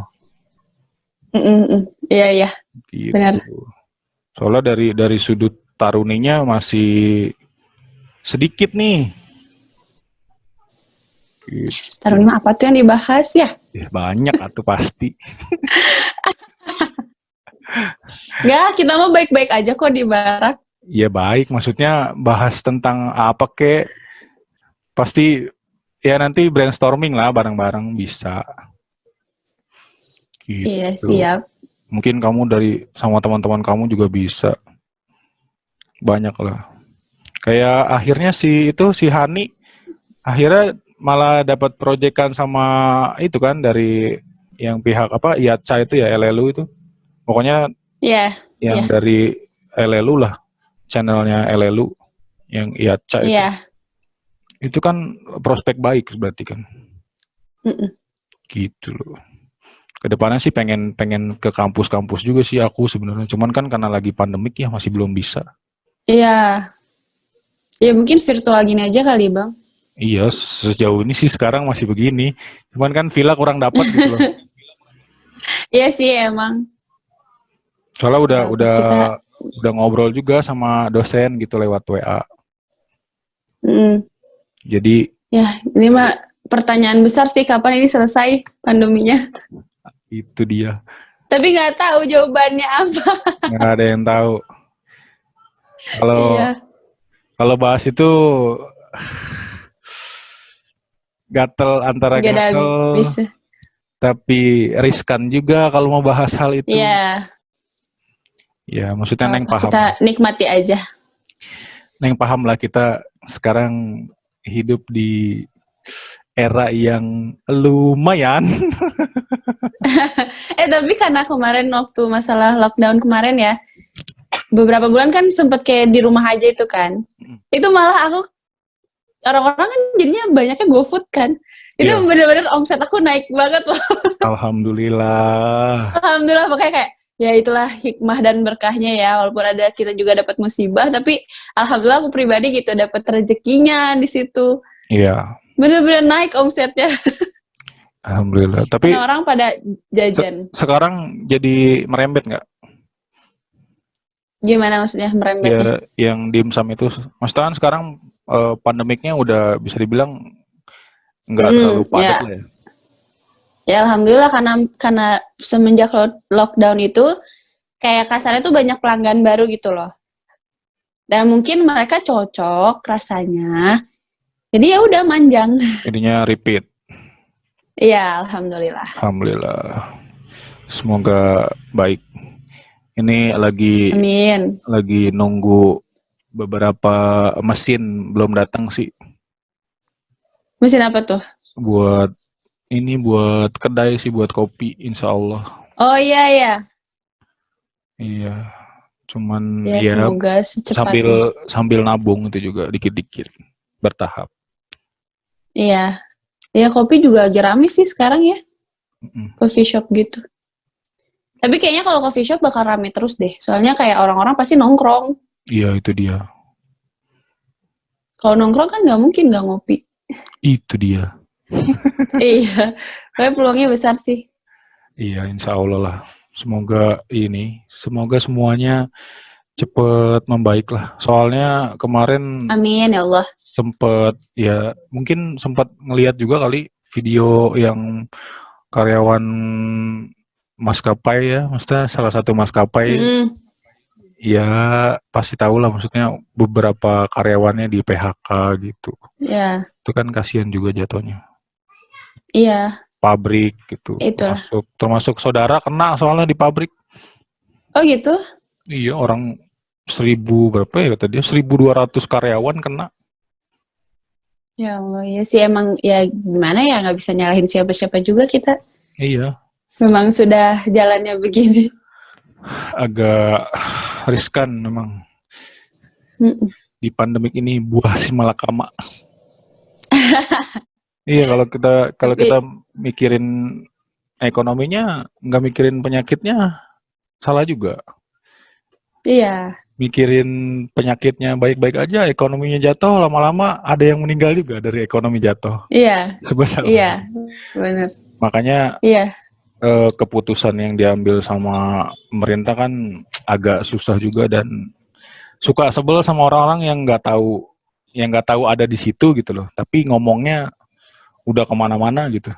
Iya. Gitu. Benar. Soalnya dari sudut taruninya masih sedikit nih. Gitu. Taruni apa tuh yang dibahas ya? Banyak atuh pasti. Nggak, kita mah baik-baik aja kok di barak. Iya baik, maksudnya bahas tentang apa kek, pasti ya nanti brainstorming lah bareng-bareng bisa. Gitu. Iya, siap. Mungkin kamu sama teman-teman kamu juga bisa. Banyak lah. Kayak akhirnya si Hani akhirnya malah dapat proyekan sama itu kan dari yang pihak IATSA itu ya, LLU itu. Pokoknya yang dari LLU lah, channelnya LLU yang IATSA itu. Itu kan prospek baik berarti kan. Gitu loh. Kedepannya sih pengen ke kampus-kampus juga sih aku sebenarnya. Cuman kan karena lagi pandemik ya masih belum bisa. Iya. Ya mungkin virtual gini aja kali Bang. Iya, sejauh ini sih sekarang masih begini. Cuman kan villa kurang dapat gitu loh. Iya sih emang. Soalnya udah ngobrol juga sama dosen gitu lewat WA. Jadi ya ini mah pertanyaan besar sih, kapan ini selesai pandeminya. Itu dia. Tapi nggak tahu jawabannya apa. Nggak ada yang tahu. Kalau bahas itu antara gatel, tapi riskan juga kalau mau bahas hal itu. Iya. Ya, maksudnya Neng paham. Kita nikmati aja. Neng paham lah, kita sekarang hidup di era yang lumayan. Tapi karena kemarin waktu masalah lockdown kemarin ya, beberapa bulan kan sempet kayak di rumah aja itu kan. Itu malah orang-orang kan jadinya banyaknya GoFood kan. Itu bener-bener omset aku naik banget loh. Alhamdulillah. Alhamdulillah, makanya kayak ya itulah hikmah dan berkahnya ya, walaupun ada kita juga dapat musibah, tapi alhamdulillah aku pribadi gitu dapat rezekinya di situ. Iya. Bener-bener naik omsetnya. Alhamdulillah. Tapi karena orang pada jajan. Sekarang jadi merembet nggak? Gimana maksudnya merembetnya? Ya, yang dimsum itu, maksudnya kan sekarang pandemiknya udah bisa dibilang nggak terlalu padat lah ya. Ya alhamdulillah, karena semenjak lockdown itu kayak kasarnya tuh banyak pelanggan baru gitu loh. Dan mungkin mereka cocok rasanya. Jadi ya udah manjang. Jadinya repeat. Iya, alhamdulillah. Alhamdulillah. Semoga baik. Ini lagi nunggu beberapa mesin belum datang sih. Mesin apa tuh? Buat kedai sih, buat kopi, insya Allah. Oh iya. Iya, cuman ya semoga secepatnya. sambil nabung itu juga dikit-dikit, bertahap. Iya, ya kopi juga lagi rame sih sekarang ya, coffee shop gitu. Tapi kayaknya kalau coffee shop bakal rame terus deh, soalnya kayak orang-orang pasti nongkrong. Iya, itu dia. Kalau nongkrong kan nggak mungkin nggak ngopi. Itu dia. Iya, kayak peluangnya besar sih. Iya, insya Allah lah. Semoga semuanya cepet membaik lah. Soalnya kemarin. Amin ya Allah. Mungkin sempat ngelihat juga kali video yang karyawan maskapai ya, maksudnya salah satu maskapai Ya pasti tahu lah, maksudnya beberapa karyawannya di PHK gitu. Ya. Itu kan kasihan juga jatuhnya. Iya. Pabrik gitu. Itulah. Termasuk saudara kena soalnya di pabrik. Oh gitu? Iya, orang 1000 berapa ya kata dia, 1.200 karyawan kena. Ya Allah, ya sih emang ya gimana ya, nggak bisa nyalahin siapa-siapa juga kita. Iya. Memang sudah jalannya begini. Agak riskan memang. Di pandemik ini buah si malakama. Iya, kalau kita mikirin ekonominya, nggak mikirin penyakitnya, salah juga. Iya. Mikirin penyakitnya baik-baik aja, ekonominya jatuh, lama-lama ada yang meninggal juga dari ekonomi jatuh. Iya. Sebesar. Iya, benar. Makanya iya. Keputusan yang diambil sama pemerintah kan agak susah juga, dan suka sebel sama orang-orang yang nggak tahu ada di situ gitu loh, tapi ngomongnya udah kemana-mana gitu.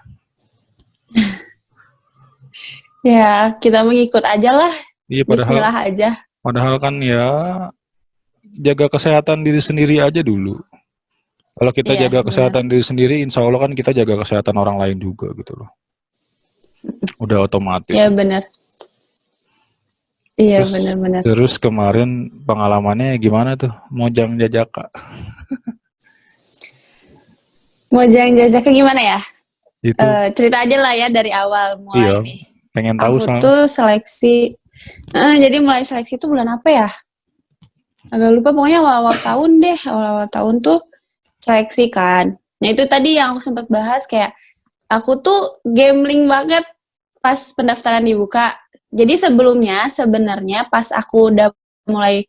Ya, kita mengikut aja lah. Iya, Bismillah aja. Padahal kan ya jaga kesehatan diri sendiri aja dulu. Kalau kita jaga kesehatan diri sendiri, insya Allah kan kita jaga kesehatan orang lain juga gitu loh. Udah otomatis. Ya benar. Iya benar-benar. Terus kemarin pengalamannya gimana tuh? Mojang Jajaka. Mojang Jajaka gimana ya? Itu. Cerita aja lah ya dari awal mulai nih. Pengen tahu aku tuh seleksi. Jadi mulai seleksi itu bulan apa ya? Agak lupa, pokoknya awal-awal tahun deh. Awal-awal tahun tuh seleksi kan. Nah itu tadi yang aku sempat bahas, kayak aku tuh gambling banget pas pendaftaran dibuka. Jadi sebelumnya sebenarnya pas aku udah mulai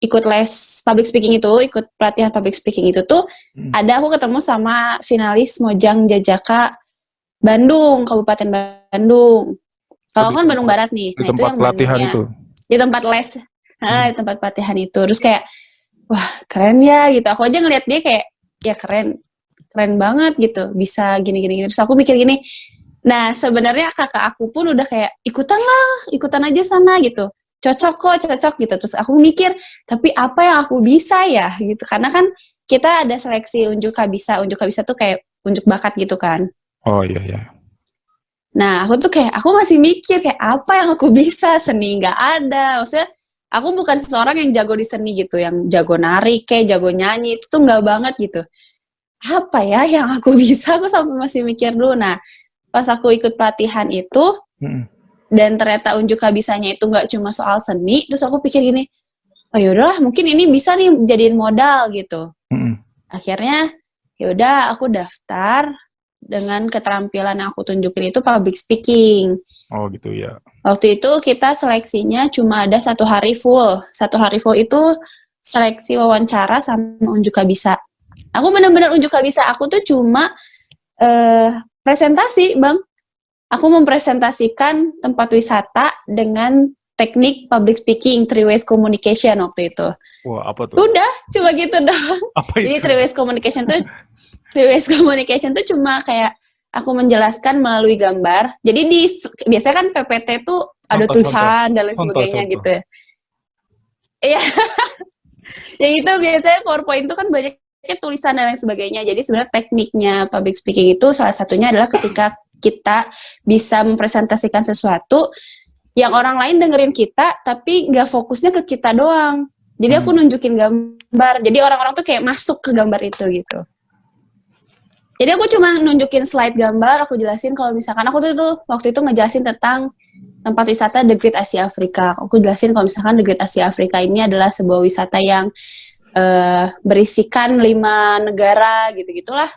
ikut les public speaking itu, ikut pelatihan public speaking itu tuh, ada aku ketemu sama finalis Mojang Jajaka Bandung, Kabupaten Bandung. Kalau kan Bandung Barat nih, nah itu yang pelatihan itu. Di tempat les, di tempat pelatihan itu. Terus kayak, wah keren ya gitu. Aku aja ngeliat dia kayak, ya keren banget gitu. Bisa gini. Terus aku mikir gini, nah sebenarnya kakak aku pun udah kayak ikutan aja sana gitu. Cocok gitu. Terus aku mikir, tapi apa yang aku bisa ya gitu. Karena kan kita ada seleksi unjuk kabisa tuh kayak unjuk bakat gitu kan. Oh iya. Nah, aku masih mikir kayak apa yang aku bisa, seni nggak ada. Maksudnya, aku bukan seseorang yang jago di seni gitu, yang jago nari, kayak jago nyanyi, itu tuh nggak banget gitu. Apa ya yang aku bisa, aku sampai masih mikir dulu. Nah, pas aku ikut pelatihan itu, dan ternyata unjuk kabisanya itu nggak cuma soal seni, terus aku pikir gini, oh yaudahlah, mungkin ini bisa nih jadiin modal gitu. Akhirnya, yaudah aku daftar, dengan keterampilan yang aku tunjukin itu public speaking. Oh gitu ya. Waktu itu kita seleksinya cuma ada 1 hari full. 1 hari full itu seleksi wawancara sama unjuk kabisa. Aku benar-benar unjuk kabisa. Aku tuh cuma presentasi, Bang. Aku mempresentasikan tempat wisata dengan teknik public speaking, 3 ways communication waktu itu. Wah, apa tuh? Udah, cuma gitu doang. Jadi 3 ways communication tuh cuma kayak aku menjelaskan melalui gambar. Jadi biasanya kan PPT tuh ada tulisan dan lain sebagainya gitu ya. Iya. Ya itu biasanya PowerPoint itu kan banyak tulisan dan lain sebagainya. Jadi sebenarnya tekniknya public speaking itu salah satunya adalah ketika kita bisa mempresentasikan sesuatu yang orang lain dengerin kita, tapi nggak fokusnya ke kita doang. Jadi aku nunjukin gambar. Jadi orang-orang tuh kayak masuk ke gambar itu gitu. Jadi aku cuma nunjukin slide gambar, aku jelasin kalau misalkan aku tuh waktu itu ngejelasin tentang tempat wisata The Great Asia Afrika. Aku jelasin kalau misalkan The Great Asia Afrika ini adalah sebuah wisata yang berisikan 5 negara gitu-gitulah.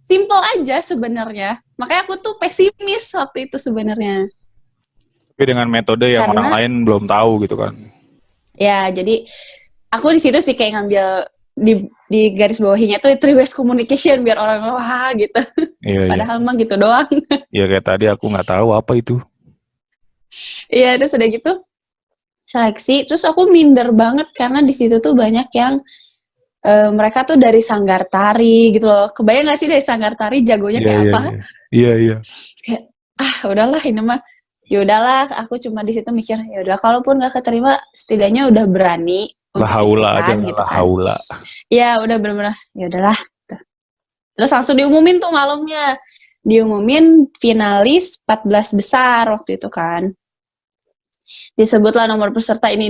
Simple aja sebenarnya. Makanya aku tuh pesimis waktu itu sebenarnya. Tapi dengan metode yang orang lain belum tahu gitu kan. Ya, jadi aku di situ sih kayak ngambil di garis bawahinya tuh 3 ways communication biar orang wah gitu. Iya, padahal mah gitu doang. Iya kayak tadi aku nggak tahu apa itu. Iya, terus udah gitu seleksi, terus aku minder banget karena di situ tuh banyak yang mereka tuh dari sanggar tari gitu loh. Kebayang gak sih dari sanggar tari jagonya kayak apa? Iya. Kayak udahlah ini mah ya udahlah, aku cuma di situ mikir, ya udah kalaupun nggak keterima, setidaknya udah berani untuk ikutan gitu kan. Ya udah benar-benar, ya udahlah. Gitu. Terus langsung diumumin tuh malamnya, diumumin finalis 14 besar waktu itu kan. Disebutlah nomor peserta ini.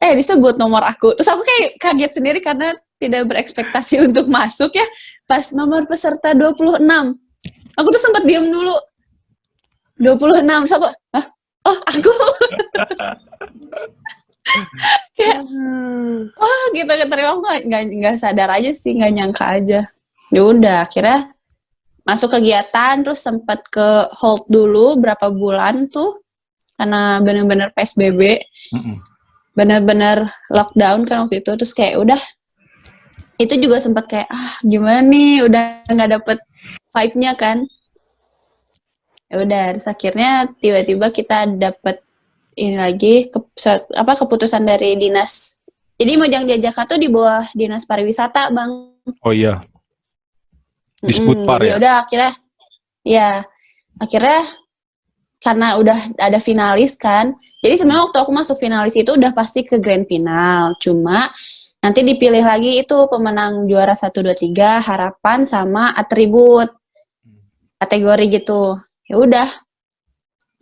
Disebut nomor aku. Terus aku kayak kaget sendiri karena tidak berekspektasi untuk masuk ya. Pas nomor peserta 26. Aku tuh sempat diem dulu. 26, siapa? Hah? Oh, aku. Kayak, wah gitu keterima. Aku nggak sadar aja sih, nggak nyangka aja. Ya udah, akhirnya masuk kegiatan, terus sempat ke hold dulu berapa bulan tuh, karena benar-benar PSBB. Benar-benar lockdown kan waktu itu. Terus kayak udah, itu juga sempat kayak, gimana nih, udah nggak dapet vibe-nya kan. Ya udah, terus akhirnya tiba-tiba kita dapet ini lagi keputusan dari dinas. Jadi Mojang Jajaka tuh di bawah dinas pariwisata, Bang. Oh iya. Disebut par ya. Udah akhirnya karena udah ada finalis kan. Jadi sebenarnya waktu aku masuk finalis itu udah pasti ke grand final. Cuma nanti dipilih lagi itu pemenang juara 1 2 3, harapan sama atribut. Kategori gitu. Ya udah,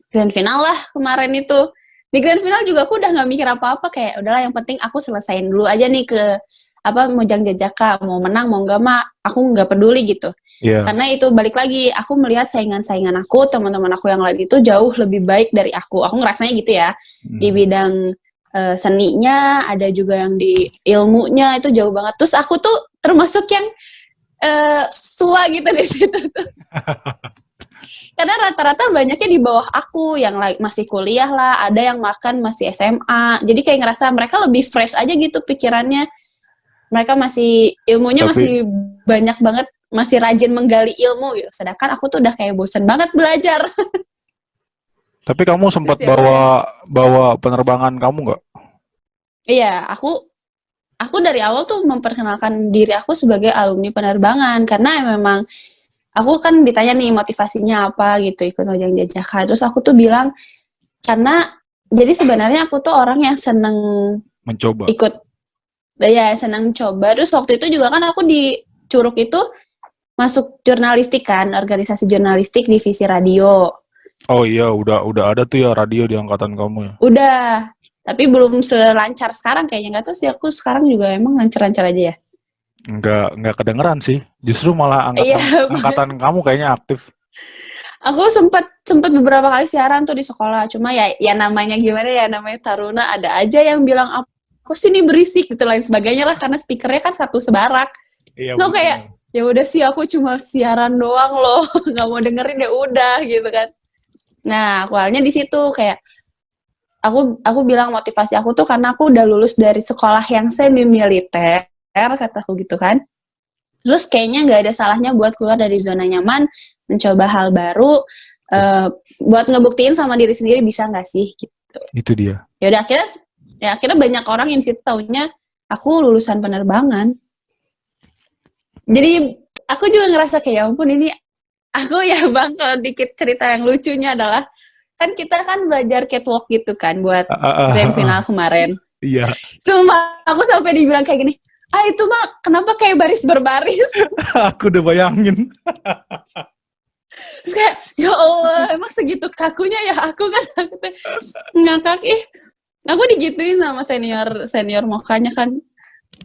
grand final lah kemarin itu. Di grand final juga aku udah nggak mikir apa-apa, kayak udahlah yang penting aku selesain dulu aja nih ke Mojang Jajaka, mau menang mau nggak mah aku nggak peduli gitu. Karena itu balik lagi, aku melihat saingan-saingan aku, teman-teman aku yang lain itu jauh lebih baik dari aku. Aku ngerasanya gitu ya. Di bidang seninya, ada juga yang di ilmunya itu jauh banget. Terus aku tuh termasuk yang tua gitu di situ tuh. Karena rata-rata banyaknya di bawah aku, yang masih kuliah lah, ada yang masih SMA. Jadi kayak ngerasa mereka lebih fresh aja gitu pikirannya. Mereka masih, ilmunya masih banyak banget, masih rajin menggali ilmu gitu. Sedangkan aku tuh udah kayak bosen banget belajar. Tapi kamu sempat bawa penerbangan kamu nggak? Iya, aku dari awal tuh memperkenalkan diri aku sebagai alumni penerbangan. Karena memang aku kan ditanya nih motivasinya apa gitu ikut Mojang Jajaka. Terus aku tuh bilang, karena jadi sebenarnya aku tuh orang yang seneng mencoba. Seneng coba. Terus waktu itu juga kan aku di Curug itu masuk jurnalistik kan, organisasi jurnalistik divisi radio. Oh iya, udah ada tuh ya radio di angkatan kamu ya? Udah, tapi belum selancar sekarang kayaknya. Nggak tahu sih, aku sekarang juga emang lancar-lancar aja ya. Nggak kedengeran sih, justru malah angkatan kamu kayaknya aktif. Aku sempat beberapa kali siaran tuh di sekolah, cuma ya namanya gimana ya, namanya taruna, ada aja yang bilang apa sih ini berisik gitu lain sebagainya lah, karena speakernya kan satu sebarak. Iya, so kayak ya udah sih, aku cuma siaran doang loh, nggak mau dengerin ya udah gitu kan. Nah awalnya di situ kayak aku bilang motivasi aku tuh karena aku udah lulus dari sekolah yang semi militer, kataku gitu kan. Terus kayaknya nggak ada salahnya buat keluar dari zona nyaman, mencoba hal baru, buat ngebuktiin sama diri sendiri bisa nggak sih gitu. Itu dia. Ya udah akhirnya banyak orang yang di situ taunya aku lulusan penerbangan. Jadi aku juga ngerasa kayak ya ampun ini aku ya Bang, kalau dikit cerita yang lucunya adalah kan kita kan belajar catwalk gitu kan buat grand final kemarin. Iya. Cuma aku sampai dibilang kayak gini, itu mah kenapa kayak baris berbaris? Aku udah bayangin. Terus kayak, ya Allah, emang segitu kakunya ya aku kan ngakak. Aku digituin sama senior mukanya kan,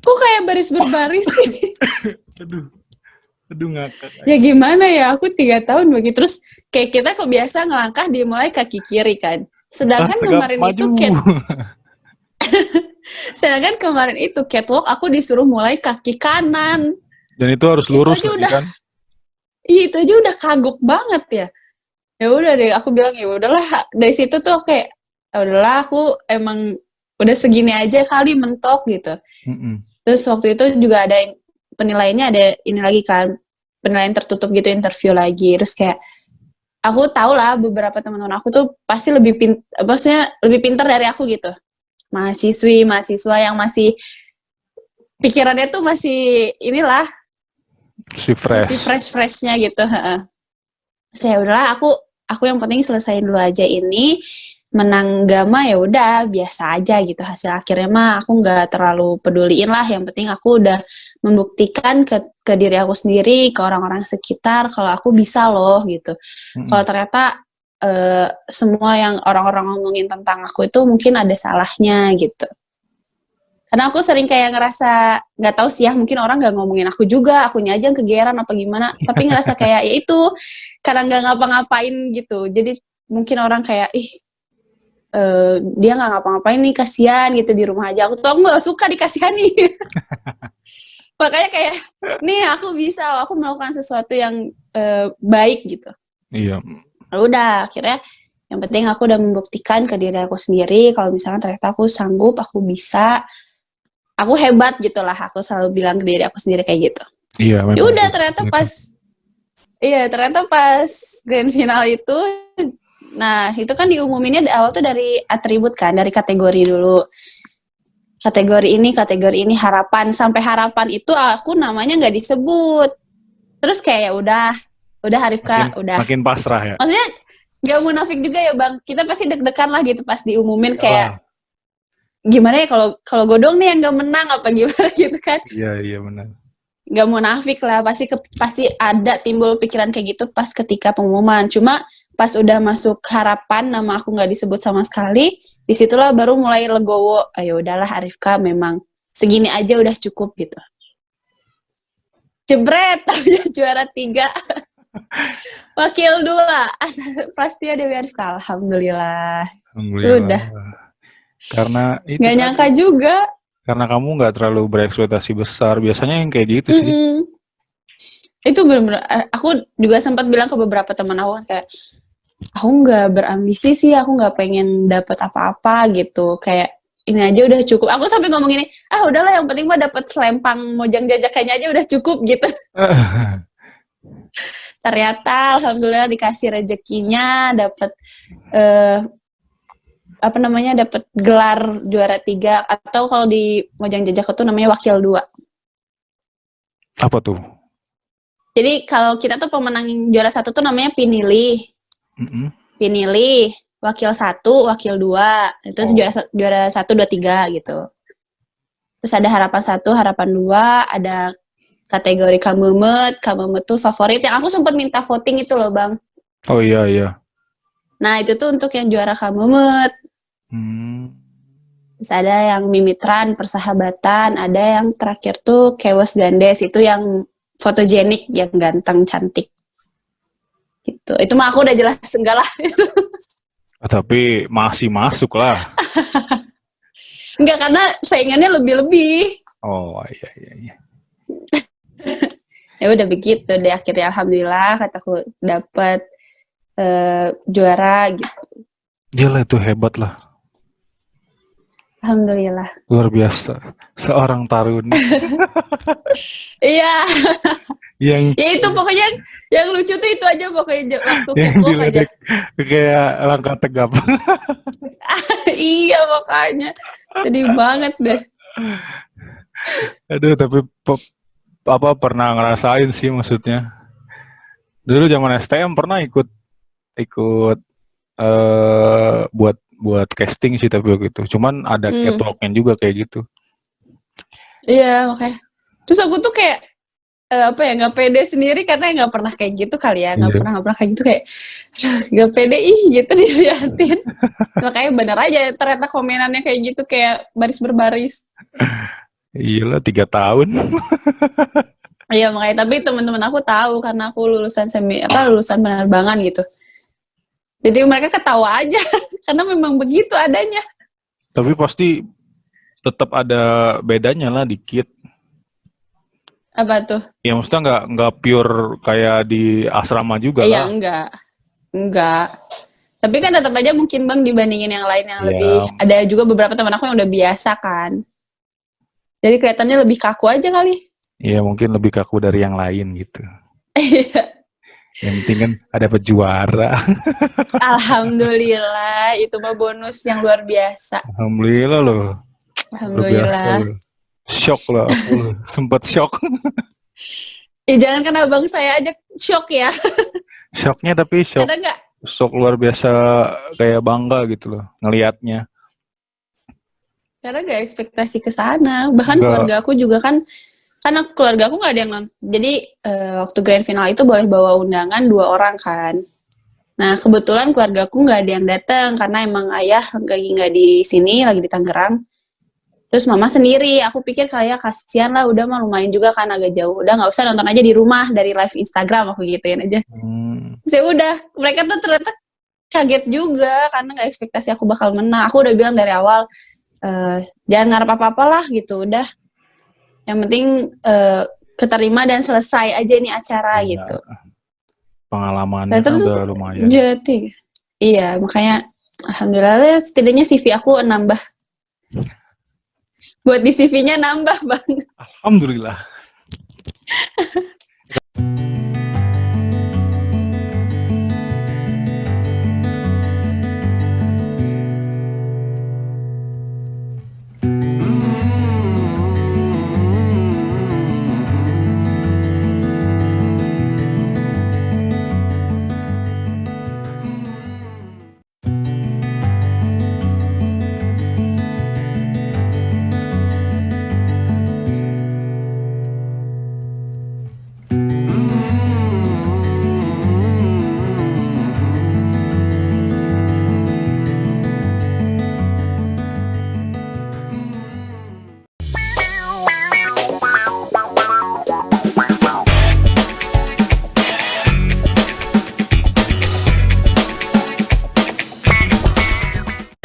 kok kayak baris berbaris sih? Aduh ngakak. Ya gimana ya, aku 3 tahun begitu. Terus kayak kita kebiasa ngelangkah dimulai kaki kiri kan. Sedangkan kemarin itu sedangkan kemarin itu catwalk aku disuruh mulai kaki kanan. Dan itu harus lurus lagi kan? Iya, itu aja udah kagok banget ya. Ya udah deh, aku bilang ya udahlah, dari situ tuh kayak ya udahlah, aku emang udah segini aja kali mentok gitu. Terus waktu itu juga ada penilaiannya, ada ini lagi kan, penilaian tertutup gitu, interview lagi. Terus kayak aku tahu lah beberapa teman-teman aku tuh pasti lebih pintar dari aku gitu. Mahasiswa yang masih pikirannya tuh masih masih fresh-freshnya gitu. Saya udahlah, aku aku yang penting selesaiin dulu aja ini, menang gak mah ya udah biasa aja gitu, hasil akhirnya mah aku nggak terlalu peduliin lah, yang penting aku udah membuktikan ke diri aku sendiri, ke orang-orang sekitar kalau aku bisa loh gitu. Kalau ternyata semua yang orang-orang ngomongin tentang aku itu mungkin ada salahnya gitu. Karena aku sering kayak ngerasa, nggak tahu sih ya, mungkin orang nggak ngomongin aku juga, akunya aja yang kegeeran apa gimana, tapi ngerasa kayak ya itu karena nggak ngapa-ngapain gitu, jadi mungkin orang kayak dia nggak ngapa-ngapain nih, kasihan gitu di rumah aja. Aku tuh nggak suka dikasihani. Makanya kayak nih aku bisa, aku melakukan sesuatu yang baik gitu. Iya. Udah akhirnya yang penting aku udah membuktikan ke diri aku sendiri kalau misalkan ternyata aku sanggup, aku bisa, aku hebat gitulah, aku selalu bilang ke diri aku sendiri kayak gitu. Iya. Ya udah ternyata pas grand final itu, nah itu kan diumuminnya di awal tuh dari atribut kan, dari kategori dulu. Kategori ini harapan, sampai harapan itu aku namanya nggak disebut. Terus kayak udah Harifka udah. Makin pasrah ya. Maksudnya nggak munafik juga ya Bang. Kita pasti deg-degan lah gitu pas diumumin kayak gimana ya kalau gue dong nih yang nggak menang apa gimana gitu kan. Iya benar. Nggak munafik lah, pasti ada timbul pikiran kayak gitu pas ketika pengumuman. Cuma pas udah masuk harapan, nama aku nggak disebut sama sekali, disitulah baru mulai legowo. Ayo udahlah Arifka, memang segini aja udah cukup gitu. Jebret, tapi juara 3. Wakil 2. Pasti ada Arifka, alhamdulillah. Udah. Karena itu nggak nyangka juga. Karena kamu nggak terlalu berekspektasi besar. Biasanya yang kayak gitu sih. Itu benar-benar. Aku juga sempat bilang ke beberapa teman aku kayak, aku nggak berambisi sih, aku nggak pengen dapat apa-apa gitu. Kayak ini aja udah cukup. Aku sampai ngomong gini, udahlah yang penting mah dapat selempang mojang jajakannya aja udah cukup gitu. Ternyata alhamdulillah dikasih rezekinya, dapat dapat gelar juara 3, atau kalau di Mojang Jajak itu namanya wakil 2. Apa tuh? Jadi kalau kita tuh pemenang juara 1 tuh namanya pinilih. Pinilih, wakil 1, wakil 2. Itu juara 1, 2, 3 gitu. Terus ada harapan 1, harapan 2, ada kategori kamemet tuh favorit. Yang aku sempat minta voting itu loh, Bang. Oh iya. Nah, itu tuh untuk yang juara kamemet. Terus ada yang mimitran, persahabatan, ada yang terakhir tuh Kewas Gandes, itu yang fotogenik, yang ganteng, cantik. Gitu. Itu mah aku udah jelas enggak lah. Tapi masih masuk lah. Enggak, karena saingannya lebih-lebih. Oh iya. Ya udah begitu deh, akhirnya alhamdulillah kataku dapat juara gitu. Iyalah, itu hebat lah. Alhamdulillah. Luar biasa. Seorang taruna. Iya. Ya itu pokoknya yang lucu tuh itu aja pokoknya waktu catwalk aja. Kayak langkah tegap. Iya makanya. Sedih banget deh. Aduh, tapi pernah ngerasain sih, maksudnya. Dulu zaman STM pernah ikut buat casting sih, tapi begitu. Cuman ada catwalknya juga kayak gitu. Iya makanya. Terus aku tuh kayak nggak pede sendiri karena nggak pernah kayak gitu kali ya, nggak pernah kayak gitu, kayak nggak pede gitu diliatin. Makanya bener aja ternyata komenannya kayak gitu, kayak baris berbaris. Iyalah, 3 tahun. Iya makanya, tapi teman-teman aku tahu karena aku lulusan penerbangan gitu. Jadi mereka ketawa aja karena memang begitu adanya. Tapi pasti tetap ada bedanya lah dikit. Apa tuh? Ya maksudnya nggak pure kayak di asrama juga lah. Iya enggak. Tapi kan tetap aja mungkin Bang dibandingin yang lain yang lebih. Ada juga beberapa teman aku yang udah biasa kan. Jadi kelihatannya lebih kaku aja kali. Iya, mungkin lebih kaku dari yang lain gitu. Iya. Yang penting kan ada pejuara. Alhamdulillah, itu mah bonus yang luar biasa. Alhamdulillah loh. Alhamdulillah. Shock lah, aku sempat shock. Ya jangan karena abang saya aja shock ya. Shocknya tapi shock sok luar biasa kayak bangga gitu loh ngelihatnya. Karena gak ekspektasi ke sana. Bahkan keluarga aku juga kan, karena keluarga aku gak ada yang nonton. Jadi waktu grand final itu boleh bawa undangan 2 orang kan. Nah kebetulan keluarga aku gak ada yang datang karena emang ayah lagi gak di sini, lagi di Tangerang. Terus mama sendiri, aku pikir kayak kasihan lah, udah mah lumayan juga kan agak jauh. Udah gak usah nonton aja di rumah dari live Instagram, aku gituin aja. Terus ya udah, mereka tuh ternyata kaget juga karena gak ekspektasi aku bakal menang. Aku udah bilang dari awal, jangan ngarep apa-apa lah gitu, udah yang penting keterima dan selesai aja nih acara gitu. Pengalamannya kan udah lumayan. Jadi, iya makanya alhamdulillah setidaknya CV aku nambah. Buat di CV-nya nambah banget. Alhamdulillah.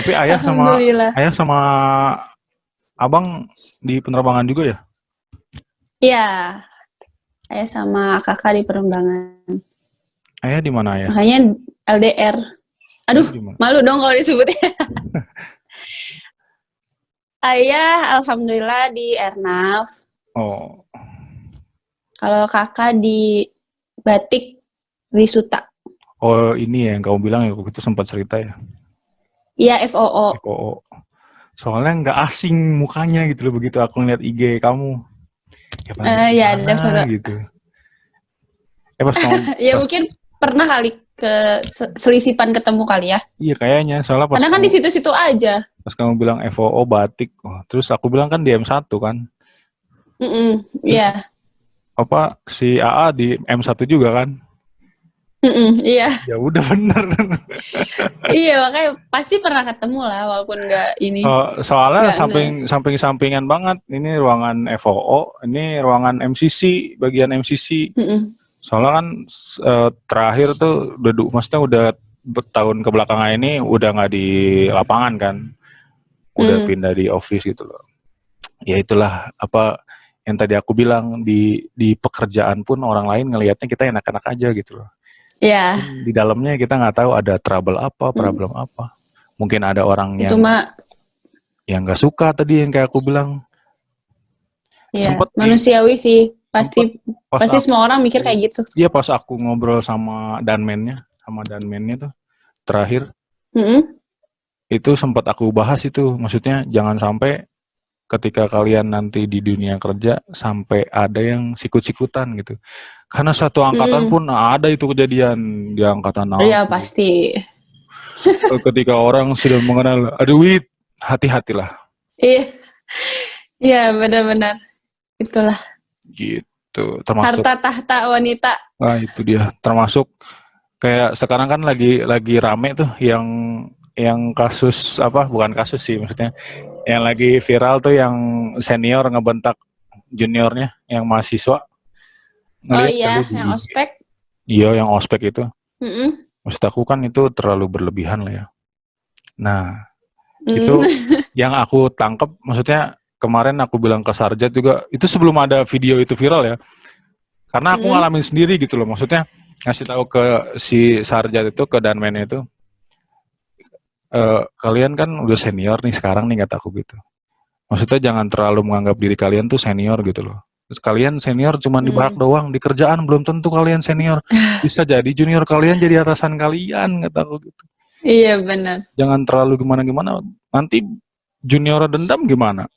Tapi ayah sama abang di penerbangan juga ya? Iya, ayah sama kakak di penerbangan. Ayah di mana ayah? Makanya LDR. Aduh, malu dong kalau disebutnya. Ayah alhamdulillah di Airnav. Oh. Kalau kakak di Batik di Suta. Oh ini ya yang kamu bilang ya, waktu itu sempat cerita ya? Iya, FOO. FOO. Soalnya nggak asing mukanya gitu loh begitu aku ngeliat IG kamu. Ya ada foto. Gitu. Pas ya mungkin pernah kali ke selisipan ketemu kali ya. Iya kayaknya soalnya pas. Karena kan di situ-situ aja. Pas kamu bilang FOO Batik, terus aku bilang kan di M1 kan. Iya. Apa si AA di M1 juga kan? Iya. Ya udah bener. Iya makanya pasti pernah ketemu lah walaupun nggak ini. Soalnya samping-sampingan banget. Ini ruangan FOO, ini ruangan MCC, bagian MCC. Soalnya kan terakhir tuh maksudnya udah tahun kebelakangan ini udah nggak di lapangan kan, udah pindah di office gitu loh. Ya itulah apa yang tadi aku bilang di pekerjaan pun orang lain ngelihatnya kita enak-enak aja gitu loh. Iya. Di dalamnya kita nggak tahu ada trouble apa, problem apa. Mungkin ada orang yang nggak suka tadi yang kayak aku bilang. Iya. Manusiawi sih. Pasti semua orang mikir kayak gitu. Iya pas aku ngobrol sama danmennya tuh terakhir. Itu sempat aku bahas itu, maksudnya jangan sampai ketika kalian nanti di dunia kerja sampai ada yang sikut-sikutan gitu. Karena satu angkatan pun ada itu kejadian di angkatan aku. Iya pasti. Ketika orang sudah mengenal, aduh hati-hatilah. Iya. Iya benar-benar. Itulah. Gitu. Termasuk harta tahta wanita. Nah itu dia. Termasuk kayak sekarang kan lagi rame tuh yang kasus apa? Bukan kasus sih maksudnya. Yang lagi viral tuh yang senior ngebentak juniornya yang mahasiswa. Iya, yang ospek. Iya, yang ospek itu. Maksud aku kan itu terlalu berlebihan lah ya. Nah, itu yang aku tangkap, maksudnya kemarin aku bilang ke Sarjat juga, itu sebelum ada video itu viral ya. Karena aku ngalamin sendiri gitu loh, maksudnya ngasih tahu ke si Sarjat itu, ke Danmen itu, kalian kan udah senior nih sekarang nih kata aku gitu. Maksudnya jangan terlalu menganggap diri kalian tuh senior gitu loh. Terus kalian senior cuma di barak doang, di kerjaan belum tentu kalian senior. Bisa jadi junior kalian jadi atasan kalian kata aku gitu. Iya benar. Jangan terlalu gimana-gimana. Nanti junior dendam gimana?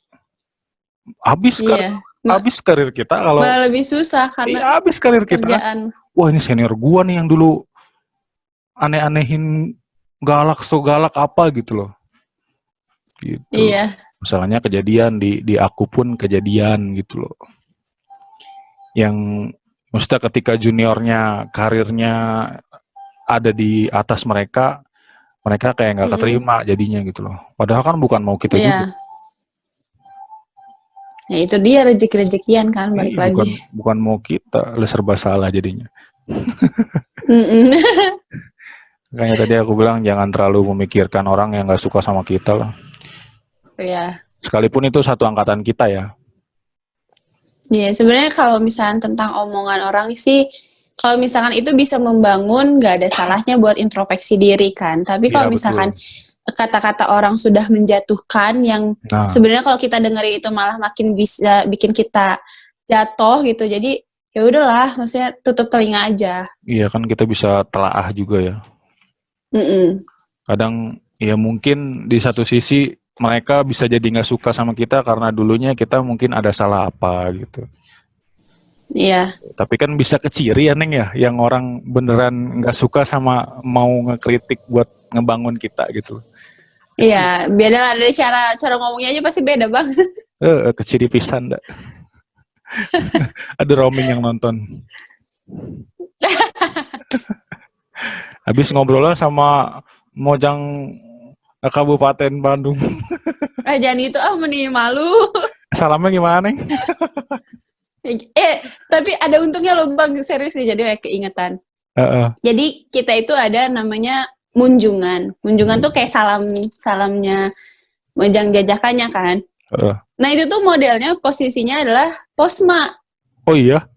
Habis karir kita kalau malah lebih susah karena habis karir kerjaan. Kita. Wah ini senior gua nih yang dulu aneh-anehin galak apa gitu loh. Gitu. Iya. Masalahnya kejadian di aku pun kejadian gitu loh. Yang maksudnya ketika juniornya karirnya ada di atas mereka kayak nggak keterima jadinya gitu loh. Padahal kan bukan mau kita juga. Ya itu dia rezeki-rezekian kan balik lagi. Bukan mau kita, serba salah jadinya. Makanya tadi aku bilang jangan terlalu memikirkan orang yang nggak suka sama kita lah. Iya. Sekalipun itu satu angkatan kita ya. Iya, sebenarnya kalau misalnya tentang omongan orang sih, kalau misalkan itu bisa membangun, nggak ada salahnya buat introspeksi diri kan. Tapi kalau misalkan kata-kata orang sudah menjatuhkan, yang sebenarnya kalau kita dengerin itu malah makin bisa bikin kita jatuh gitu. Jadi ya udahlah, maksudnya tutup telinga aja. Iya kan kita bisa telaah juga ya. Kadang ya mungkin di satu sisi mereka bisa jadi nggak suka sama kita karena dulunya kita mungkin ada salah apa gitu. Iya. Tapi kan bisa keciri ya Neng ya, yang orang beneran nggak suka sama mau ngekritik buat ngebangun kita gitu. Iya, beda lah dari cara ngomongnya aja pasti beda bang. Keciri pisan dah. Ada roaming yang nonton. Habis ngobrolnya sama Mojang Kabupaten Bandung. Jangan itu meni malu. Salamnya gimana Neng? Tapi ada untungnya loh bang, serius nih, jadi kayak keingetan. Jadi kita itu ada namanya munjungan. Munjungan tuh kayak salamnya Mojang Jajakannya kan. Nah itu tuh modelnya posisinya adalah posma. Oh iya?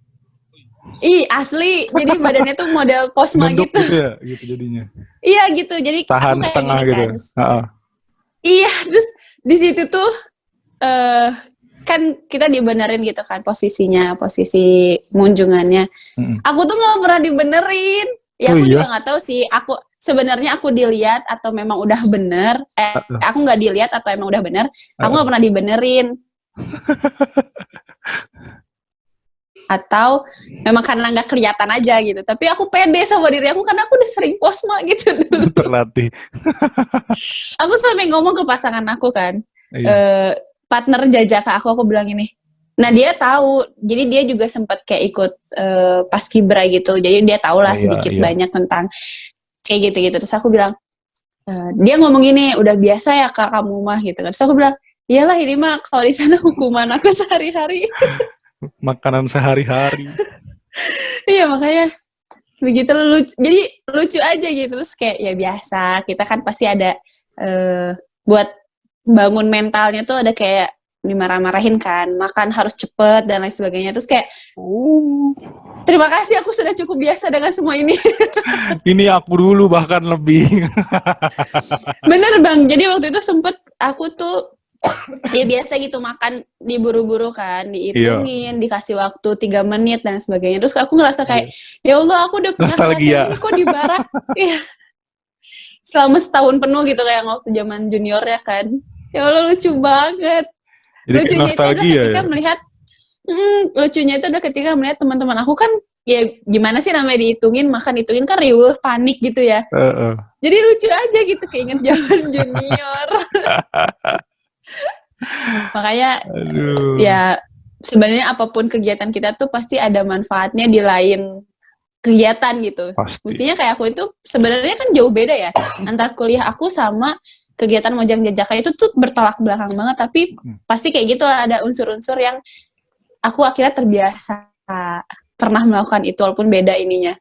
Asli, jadi badannya tuh model posma gitu. Gitu ya, gitu jadinya. Iya gitu, jadi tahan setengah gitu. Kan. Iya, terus di situ tuh kan kita dibenerin gitu kan posisi munjungannya. Aku tuh nggak pernah dibenerin. Ya aku juga nggak tahu sih. Aku sebenarnya aku dilihat atau memang udah bener. Aku nggak dilihat atau emang udah bener. Aku nggak pernah dibenerin. Atau memang karena nggak kelihatan aja gitu. Tapi aku pede sama diri aku karena aku udah sering posma gitu dulu. Terlatih. Aku sampai ngomong ke pasangan aku kan, partner Jajaka aku bilang ini. Nah dia tahu, jadi dia juga sempat kayak ikut paskibra gitu. Jadi dia tahu lah sedikit banyak tentang kayak gitu-gitu. Terus aku bilang, dia ngomong ini udah biasa ya kak kamu mah gitu kan. Terus aku bilang, iyalah ini mah kalau di sana hukuman aku sehari-hari. Makanan sehari-hari. Iya makanya begitu jadi lucu aja gitu. Terus kayak ya biasa, kita kan pasti ada buat bangun mentalnya tuh ada kayak dimarah-marahin kan, makan harus cepet dan lain sebagainya. Terus kayak terima kasih, aku sudah cukup biasa dengan semua ini. Ini aku dulu bahkan lebih. Bener bang, jadi waktu itu sempet aku tuh ya biasa gitu makan diburu-buru kan, dihitungin, dikasih waktu 3 menit dan sebagainya. Terus aku ngerasa kayak ya Allah aku udah pernah ngerasain ini kok di barak. Iya. Selama setahun penuh gitu kayak waktu zaman junior ya kan. Ya Allah lucu banget. Jadi lucunya itu adalah ketika melihat lucunya itu adalah ketika melihat teman-teman aku kan ya gimana sih namanya ditungin kan riuh panik gitu ya. Jadi lucu aja gitu keinget zaman junior. Makanya ya sebenarnya apapun kegiatan kita tuh pasti ada manfaatnya di lain kegiatan gitu. Buktinya kayak aku itu sebenarnya kan jauh beda ya antara kuliah aku sama kegiatan Mojang Jajaka itu tuh bertolak belakang banget, tapi pasti kayak gitu lah, ada unsur-unsur yang aku akhirnya terbiasa pernah melakukan itu walaupun beda ininya.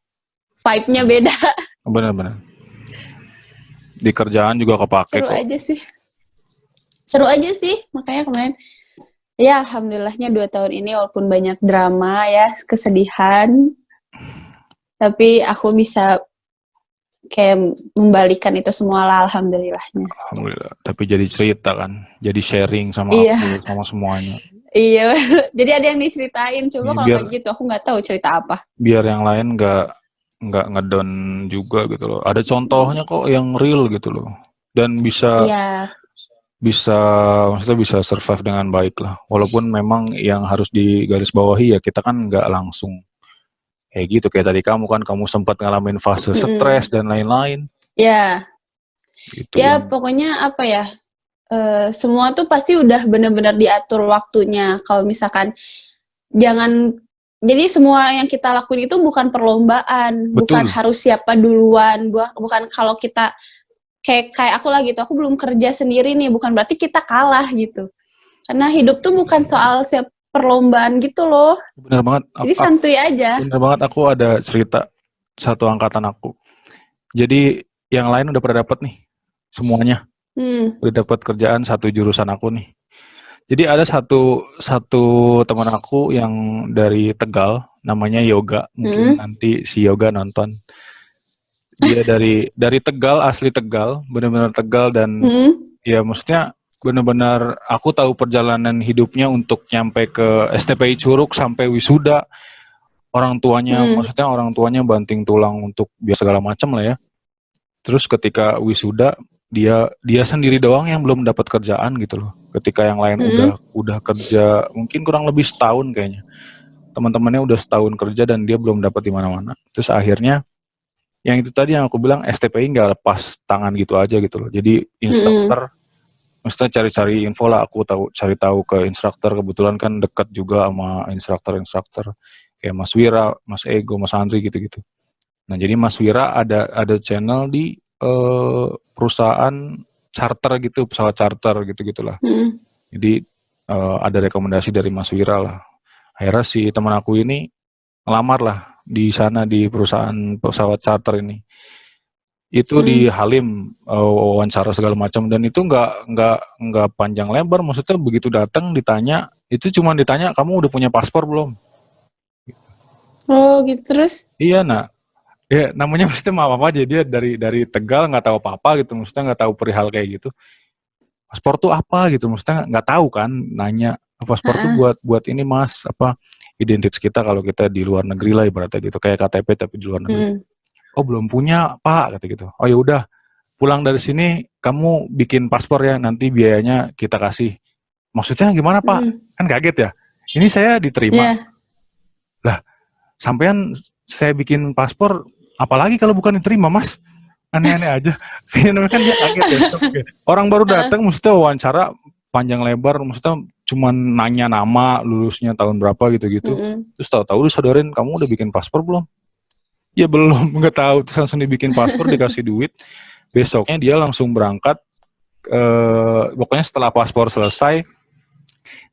Vibe-nya beda. Benar-benar. Di kerjaan juga kepake kok. Seru aja sih, makanya kemarin ya alhamdulillahnya 2 tahun ini walaupun banyak drama ya, kesedihan, tapi aku bisa kayak membalikan itu semua lah alhamdulillahnya. Alhamdulillah, tapi jadi cerita kan, jadi sharing sama aku, sama semuanya. Iya, jadi ada yang diceritain, coba kalau kayak gitu aku nggak tahu cerita apa. Biar yang lain nggak ngedown juga gitu loh. Ada contohnya kok yang real gitu loh, dan maksudnya bisa survive dengan baik lah. Walaupun memang yang harus digarisbawahi ya kita kan nggak langsung kayak gitu, kayak tadi kamu kan, kamu sempat ngalamin fase stres dan lain-lain. Ya. Gitu Ya kan. pokoknya apa ya, semua tuh pasti udah benar-benar diatur waktunya. Kalau misalkan jangan, jadi semua yang kita lakuin itu bukan perlombaan, Betul. bukan harus siapa duluan, bukan kalau kita kayak aku lah gitu, aku belum kerja sendiri nih, bukan berarti kita kalah gitu. Karena hidup tuh bukan soal siap perlombaan gitu loh. Bener banget. Jadi santuy aja. Bener banget, aku ada cerita satu angkatan aku. Jadi yang lain udah pada dapat nih semuanya. Udah dapat kerjaan satu jurusan aku nih. Jadi ada satu teman aku yang dari Tegal, namanya Yoga. Mungkin nanti si Yoga nonton. Dia dari Tegal, asli Tegal, benar-benar Tegal, dan ya maksudnya benar-benar aku tahu perjalanan hidupnya untuk nyampe ke STPI Curug sampai wisuda. Orang tuanya banting tulang untuk biar segala macam lah ya. Terus ketika wisuda dia sendiri doang yang belum dapat kerjaan gitu loh. Ketika yang lain udah kerja mungkin kurang lebih setahun kayaknya. Teman-temannya udah setahun kerja dan dia belum dapat di mana-mana. Terus akhirnya yang itu tadi yang aku bilang, STPI nggak lepas tangan gitu aja gitu loh. Jadi instruktur, mesti cari-cari info lah, aku cari tahu ke instruktur, kebetulan kan dekat juga sama instruktur kayak Mas Wira, Mas Ego, Mas Andri gitu-gitu. Nah jadi Mas Wira ada channel di perusahaan charter gitu, pesawat charter gitu-gitulah. Jadi ada rekomendasi dari Mas Wira lah. Akhirnya si teman aku ini ngelamar lah di sana di perusahaan pesawat charter ini. Itu di Halim, wawancara segala macam, dan itu nggak panjang lebar, maksudnya begitu datang ditanya, itu cuma ditanya kamu udah punya paspor belum? Oh gitu. Terus? Iya, nah ya namanya mesti maaf apa aja, dia dari Tegal nggak tahu apa-apa gitu, maksudnya nggak tahu perihal kayak gitu. Paspor tuh apa gitu, maksudnya nggak tahu kan, nanya paspor tuh buat ini mas, apa identitas kita kalau kita di luar negeri lah ibaratnya gitu, kayak KTP tapi di luar negeri. Oh belum punya pak, kata gitu. Oh ya udah, pulang dari sini kamu bikin paspor ya, nanti biayanya kita kasih. Maksudnya gimana pak? Kan kaget ya. Ini saya diterima. Lah, sampean saya bikin paspor, apalagi kalau bukan diterima mas? Aneh-aneh aja. Kan dia kaget ya. Orang baru datang, maksudnya wawancara panjang lebar, maksudnya cuma nanya nama, lulusnya tahun berapa gitu-gitu. Terus tahu-tahu disodorin, kamu udah bikin paspor belum? Ya belum, nggak tahu. Terus langsung dibikin paspor, dikasih duit. Besoknya dia langsung berangkat. Pokoknya setelah paspor selesai,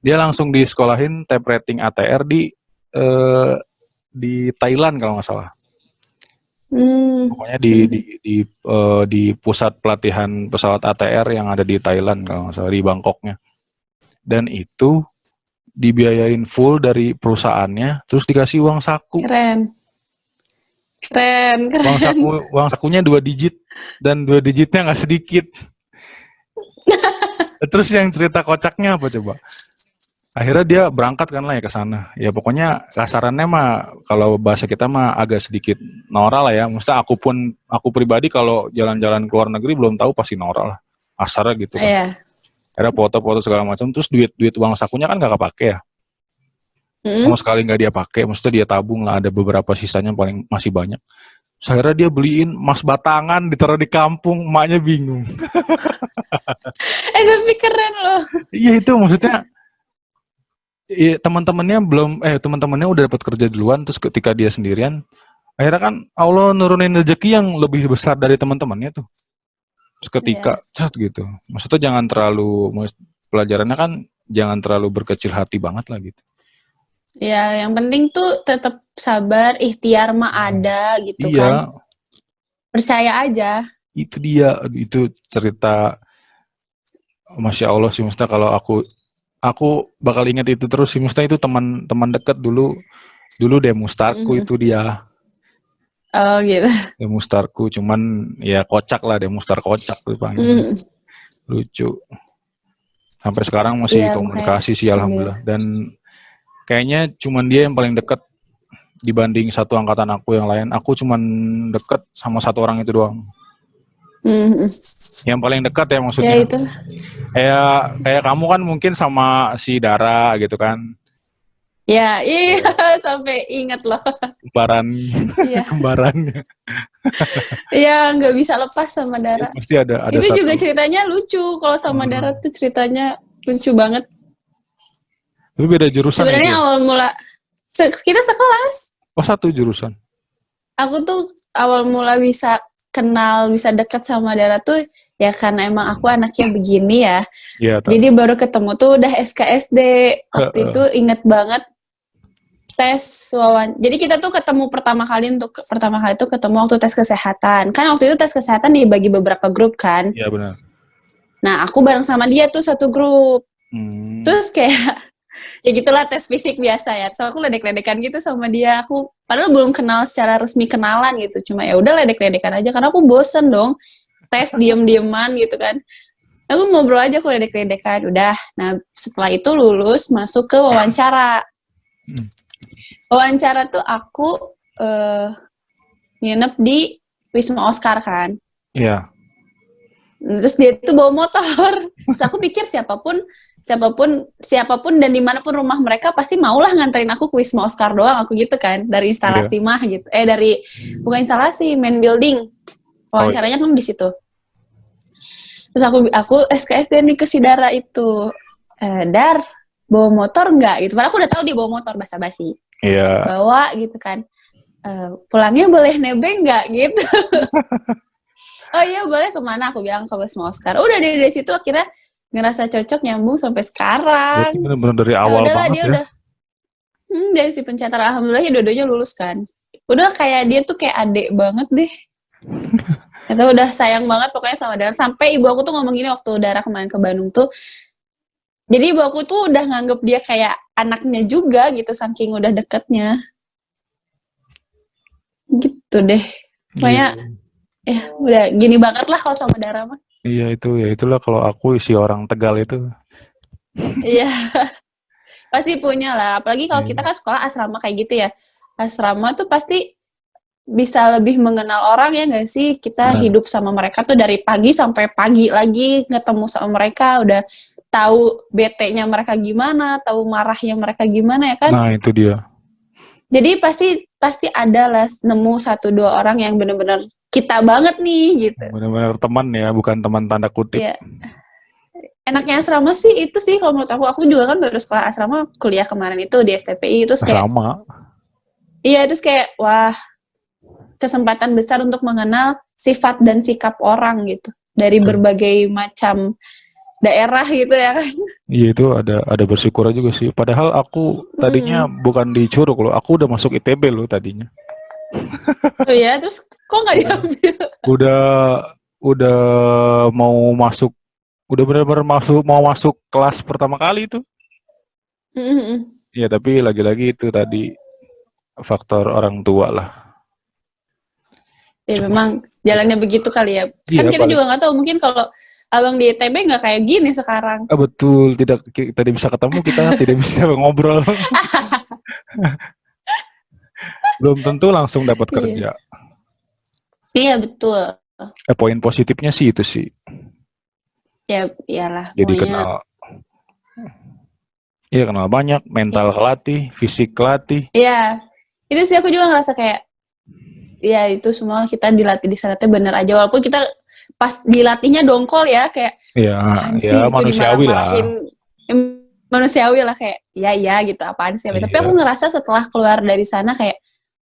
dia langsung disekolahin type rating ATR di Thailand kalau nggak salah. Pokoknya di pusat pelatihan pesawat ATR yang ada di Thailand kalau nggak salah, di Bangkoknya. Dan itu dibiayain full dari perusahaannya, terus dikasih uang saku. Keren. Uang sakunya 2 digit, dan 2 digitnya nggak sedikit. Terus yang cerita kocaknya apa coba? Akhirnya dia berangkat kan lah ya ke sana. Ya pokoknya kasarannya mah kalau bahasa kita mah agak sedikit norak lah ya. Maksudnya aku pribadi kalau jalan-jalan ke luar negeri belum tahu pasti norak lah. Asarnya gitu kan. Akhirnya foto-foto segala macam, terus duit uang sakunya kan nggak kepake ya. Sama sekali nggak dia pakai, maksudnya dia tabung lah, ada beberapa sisanya paling masih banyak. Terus akhirnya dia beliin emas batangan, ditaruh di kampung, emaknya bingung. Tapi keren loh. Iya itu maksudnya, teman-temannya udah dapat kerja duluan, terus ketika dia sendirian, akhirnya kan Allah nurunin rezeki yang lebih besar dari teman-temannya tuh. Terus ketika gitu, maksudnya jangan terlalu, pelajarannya kan jangan terlalu berkecil hati banget lah gitu. Ya, yang penting tuh tetap sabar, ikhtiar mah ada gitu kan. Percaya aja. Itu dia, itu cerita, Masya Allah sih, Musta, kalau aku bakal ingat itu terus sih, Musta. Itu teman dekat dulu Demustarku itu dia. Oh gitu. Demustarku, cuman ya kocak lah, Demustar kocak dipanggil. Lucu. Sampai sekarang masih komunikasi sih alhamdulillah. Dan kayaknya cuman dia yang paling dekat dibanding satu angkatan aku yang lain. Aku cuman dekat sama satu orang itu doang. Yang paling dekat ya maksudnya. Ya itu. Kayak kamu kan mungkin sama si Dara gitu kan. Ya, iya sampai inget loh. Kembaran, kembarannya. Iya, nggak bisa lepas sama Dara. Pasti ada itu satu. juga ceritanya lucu. Kalau sama Dara tuh ceritanya lucu banget. Tapi beda jurusan. Sebenarnya awal mula kita sekelas. Oh, satu jurusan. Aku tuh awal mula bisa kenal, bisa dekat sama Dara tuh ya karena emang aku anaknya begini ya. Jadi baru ketemu tuh udah SKSD. Waktu itu inget banget tes jadi kita tuh ketemu pertama kali tuh ketemu waktu tes kesehatan. Kan waktu itu tes kesehatan dibagi beberapa grup kan. Iya benar. Nah, aku bareng sama dia tuh satu grup. Terus kayak ya gitulah tes fisik biasa ya. So aku ledek-ledekan gitu sama dia. Aku padahal belum kenal secara resmi kenalan gitu. Cuma ya udah ledek-ledekan aja karena aku bosen dong tes diem-dieman gitu kan. Aku ngobrol aja, aku ledek-ledekan. Udah. Nah, setelah itu lulus masuk ke wawancara. Wawancara tuh aku nginep di Wisma Oscar kan. Iya. Terus dia tuh bawa motor. Terus aku pikir siapapun dan dimanapun rumah mereka pasti maulah nganterin aku ke Wisma Oscar doang. Aku gitu kan dari instalasi mah gitu. Dari bukan instalasi, main building. Wawancaranya kan di situ. Terus aku SKSD nih ke si Dara itu. Dar, bawa motor nggak gitu. Padahal aku udah tahu dia bawa motor basa-basi. Iya. Bawa gitu kan. Pulangnya boleh nebeng nggak gitu. Oh iya boleh, kemana? Aku bilang ke Wisma Oscar. Udah dari situ akhirnya ngerasa cocok, nyambung sampai sekarang. Bener-bener dari awal banget dia ya. Udah, dari si pencetak alhamdulillah ya dua-duanya lulus kan. Udah kayak dia tuh kayak adik banget deh. Itu udah sayang banget pokoknya sama Dara. Sampai ibu aku tuh ngomong gini waktu Dara kemarin ke Bandung tuh. Jadi ibu aku tuh udah nganggep dia kayak anaknya juga gitu, saking udah deketnya. Gitu deh. Pokoknya ya udah gini banget lah kalau sama Dara mah. Iya itu ya, itulah kalau aku isi orang Tegal itu. Iya. Pasti punya lah, apalagi kalau kita kan sekolah asrama kayak gitu ya. Asrama tuh pasti bisa lebih mengenal orang ya nggak sih? Kita hidup sama mereka tuh dari pagi sampai pagi lagi, ketemu sama mereka, udah tahu bete-nya mereka gimana, tahu marahnya mereka gimana ya kan? Nah itu dia. Jadi pasti ada lah nemu 1-2 orang yang benar-benar kita banget nih gitu. Benar-benar teman ya, bukan teman tanda kutip. Iya. Enaknya asrama sih itu sih kalau menurut aku juga kan baru sekolah asrama kuliah kemarin itu di STPI terus kayak asrama. Iya terus kayak wah kesempatan besar untuk mengenal sifat dan sikap orang gitu dari berbagai macam daerah gitu ya kan. Iya itu ada bersyukur juga sih. Padahal aku tadinya bukan di Curug loh, aku udah masuk ITB loh tadinya. Oh ya, terus kok nggak diambil? Udah mau masuk, udah benar-benar mau masuk kelas pertama kali itu. Ya tapi lagi-lagi itu tadi faktor orang tua lah. Ya memang jalannya begitu kali ya. Kan kita juga nggak tahu, mungkin kalau abang di ITB nggak kayak gini sekarang. Betul, tidak bisa ketemu, kita tidak bisa ngobrol. Belum tentu langsung dapat kerja. Iya betul. Poin positifnya sih itu sih. Ya iyalah. Jadi kenal banyak, mental kelatih, fisik kelatih. Iya, itu sih aku juga ngerasa kayak, ya itu semua kita dilatih di sana bener aja, walaupun kita pas dilatihnya dongkol ya kayak, ya manusiawi lah. Manusiawi lah kayak, ya gitu apaan sih. Tapi aku ngerasa setelah keluar dari sana kayak,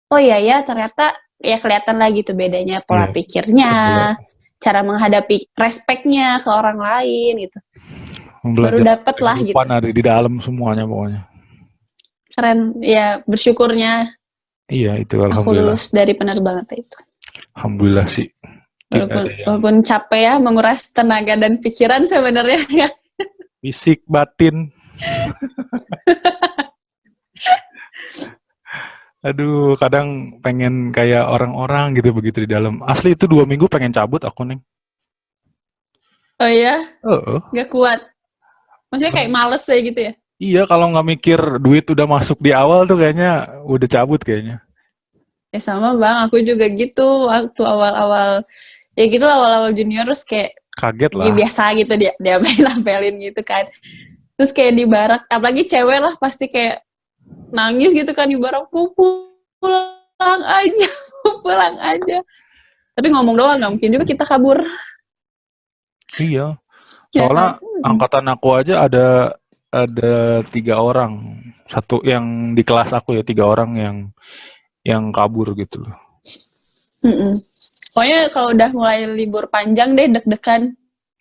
oh ya ternyata ya kelihatan lah gitu bedanya pola pikirnya, cara menghadapi respectnya ke orang lain gitu. Baru dapet lah gitu. Ada di dalam semuanya pokoknya. Keren ya, bersyukurnya. Iya itu alhamdulillah. Aku lulus dari penerbangan itu. Alhamdulillah sih. Walaupun capek ya, menguras tenaga dan pikiran sebenarnya. Fisik, batin. Aduh, kadang pengen kayak orang-orang gitu begitu di dalam. Asli itu 2 minggu pengen cabut aku nih. Oh iya? Gak kuat. Maksudnya kayak males ya gitu ya? Iya, kalau nggak mikir duit udah masuk di awal tuh kayaknya udah cabut kayaknya. Ya sama bang, aku juga gitu waktu awal-awal. Ya gitu lah awal-awal junior terus kayak kaget lah. Ya biasa gitu dia apelin gitu kan. Terus kayak di barak, apalagi cewek lah pasti kayak nangis gitu kan, ibarat pulang aja, pulang aja. Tapi ngomong doang, nggak mungkin juga kita kabur. Iya, soalnya angkatan aku aja ada 3 orang, satu yang di kelas aku ya 3 orang yang kabur gitu loh. Pokoknya kalau udah mulai libur panjang deh deg-degan.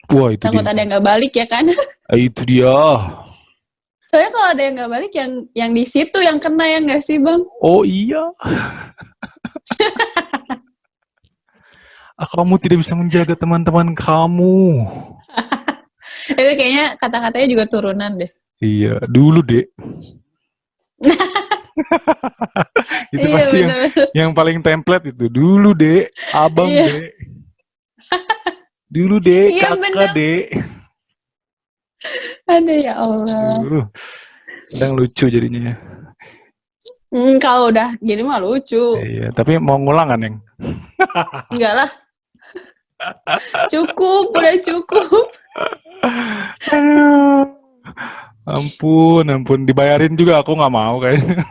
Wah itu takut dia. ada yang nggak balik ya kan? Itu dia. Soalnya kalau ada yang nggak balik, yang di situ yang kena, ya nggak sih Bang? Oh iya. Kamu tidak bisa menjaga teman-teman kamu. Itu kayaknya kata-katanya juga turunan deh. Iya, dulu Dek. Itu iya, pasti yang paling template itu. Dulu Dek, abang iya. Dek. Dulu Dek, iya, kakak Dek. Aduh ya Allah. Sedang lucu jadinya. Kalau udah gini mah lucu. Iya, tapi mau ngulang kan, Neng? Enggak lah. Cukup, udah cukup. Ampun, dibayarin juga aku nggak mau kayaknya.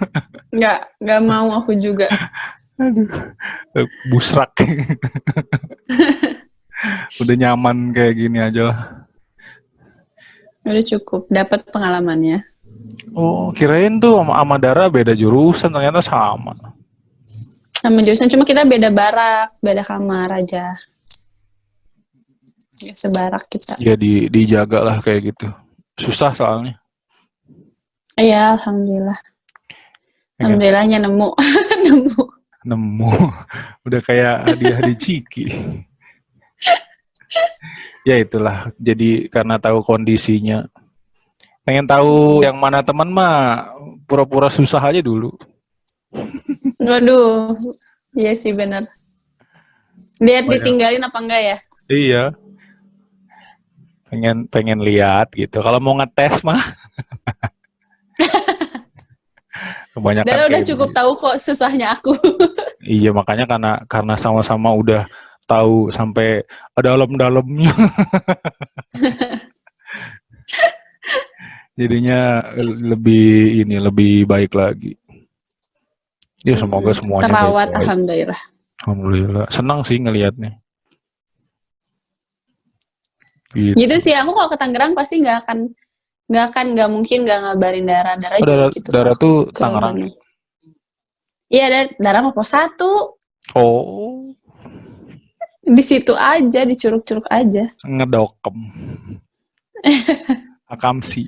Nggak mau aku juga. Aduh, busrak. Udah nyaman kayak gini aja lah. Udah cukup, dapat pengalamannya. Oh, kirain tuh sama Dara beda jurusan, ternyata sama. Sama jurusan, cuma kita beda barak, beda kamar aja. Ya, sebarak kita. Ya dijaga lah kayak gitu. Susah soalnya. Iya, alhamdulillah. Alhamdulillahnya nemu. Nemu. Udah kayak hadiah di Ciki. Ya itulah. Jadi karena tahu kondisinya. Pengen tahu yang mana teman mah pura-pura susah aja dulu. Waduh. Iya sih benar. Lihat ditinggalin apa enggak ya? Iya. Pengen lihat gitu. Kalau mau ngetes mah kebanyakan. Dan udah cukup tahu kok susahnya aku. Iya, makanya karena sama-sama udah tahu sampai dalam-dalamnya. Jadinya lebih baik lagi. Ya semoga semuanya terawat baik-baik. Alhamdulillah. Alhamdulillah. Senang sih ngelihatnya. Gitu sih, aku kalau ke Tangerang pasti nggak mungkin nggak ngabarin Dara gitu. Dara tuh Tangerang. Iya, Dara mau pos 1. Oh. Di situ aja, di curug-curug aja. Ngedokem. Akamsi.